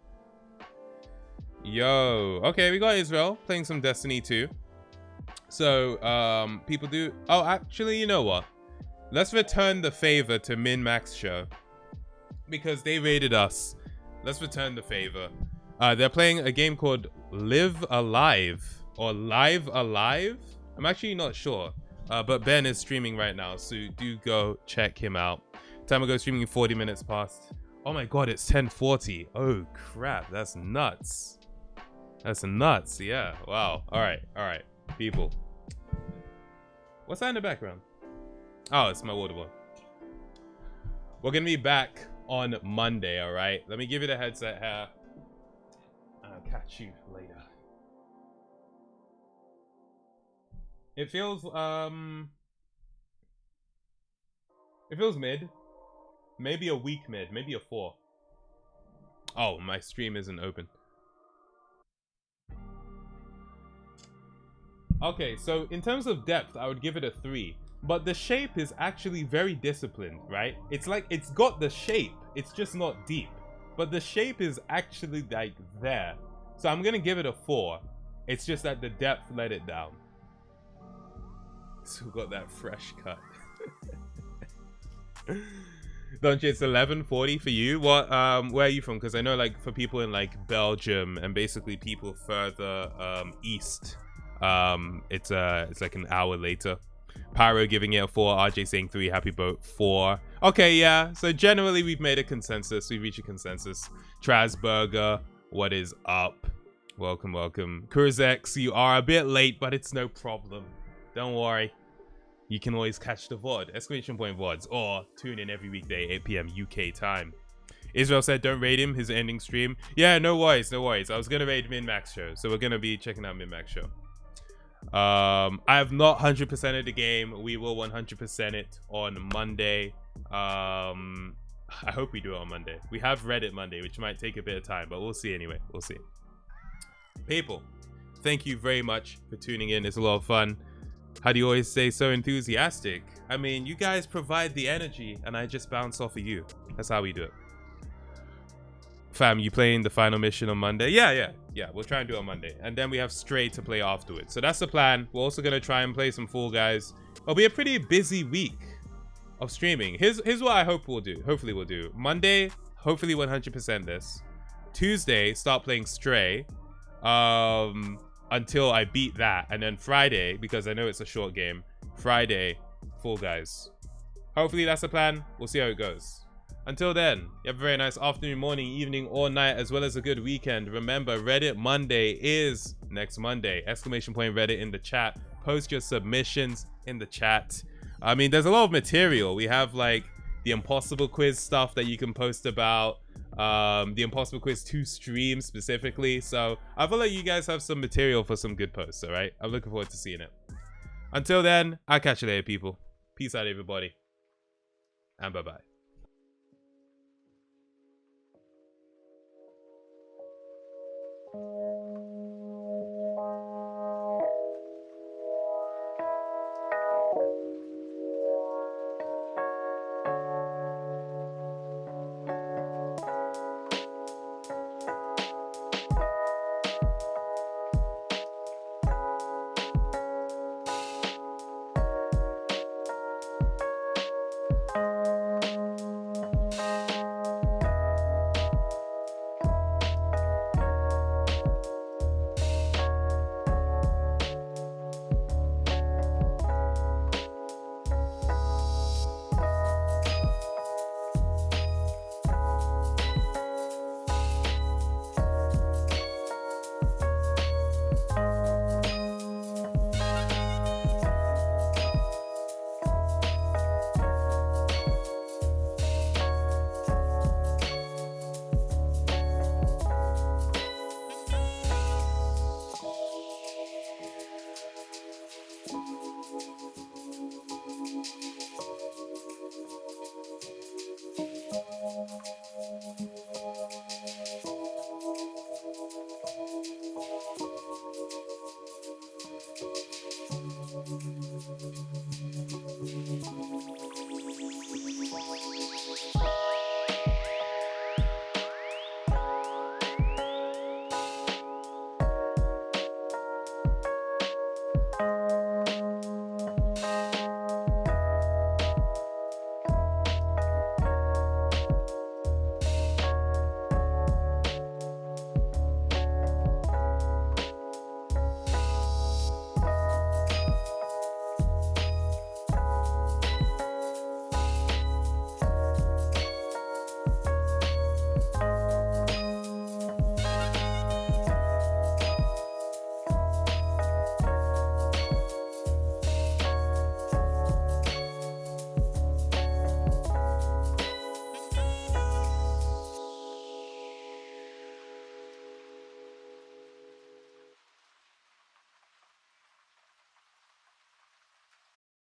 Yo, okay, we got Israel playing some Destiny 2. So, people do. Oh, actually, you know what? Let's return the favor to Min Max Show because they raided us. Let's return the favor. They're playing a game called Live Alive or Live Alive. I'm actually not sure. But Ben is streaming right now, so do go check him out. Tamago streaming 40 minutes past. Oh my god, it's 10:40. Oh crap, that's nuts. Yeah, wow. All right, people. What's that in the background? Oh, it's my water boy. We're gonna be back on Monday, all right? Let me give you the headset here. I'll catch you later. It feels mid. Maybe a weak mid, maybe a 4. Oh, my stream isn't open. Okay, so in terms of depth, I would give it a 3. But the shape is actually very disciplined, right? It's like, it's got the shape. It's just not deep. But the shape is actually like there. So I'm gonna give it a 4. It's just that the depth let it down. Still got that fresh cut. Don't you? It's 11:40 for you. What? Where are you from? Because I know, like, for people in like Belgium and basically people further east, it's like an hour later. Pyro giving it a 4. RJ saying 3. Happy Boat 4. Okay, yeah. So generally we've made a consensus. We've reached a consensus. Trasburger, what is up? Welcome. Kurzex, you are a bit late, but it's no problem. Don't worry. You can always catch the VOD, !VODs, or tune in every weekday, 8 p.m. UK time. Israel said, don't raid him, his ending stream. Yeah, no worries. I was going to raid Min-Max Show, so we're going to be checking out Min-Max Show. I have not 100%ed the game. We will 100% it on Monday. I hope we do it on Monday. We have Reddit Monday, which might take a bit of time, but we'll see anyway. We'll see. People, thank you very much for tuning in. It's a lot of fun. How do you always say so enthusiastic? I mean, you guys provide the energy and I just bounce off of you. That's how we do it. Fam, you playing the final mission on Monday? Yeah. We'll try and do it on Monday. And then we have Stray to play afterwards. So that's the plan. We're also going to try and play some Fall Guys. It'll be a pretty busy week of streaming. Here's what I hope we'll do. Hopefully we'll do. Monday, hopefully 100% this. Tuesday, start playing Stray. Until I beat that, and then Friday, because I know it's a short game, Friday, Fall Guys. Hopefully that's the plan. We'll see how it goes. Until then, you have a very nice afternoon, morning, evening, or night, as well as a good weekend. Remember, Reddit Monday is next Monday. ! Reddit in the chat. Post your submissions in the chat. I mean, there's a lot of material. We have like the Impossible Quiz stuff that you can post about. The Impossible Quiz 2 stream specifically. So I feel like you guys have some material for some good posts, all right? I'm looking forward to seeing it. Until then, I'll catch you later, people. Peace out, everybody. And bye-bye.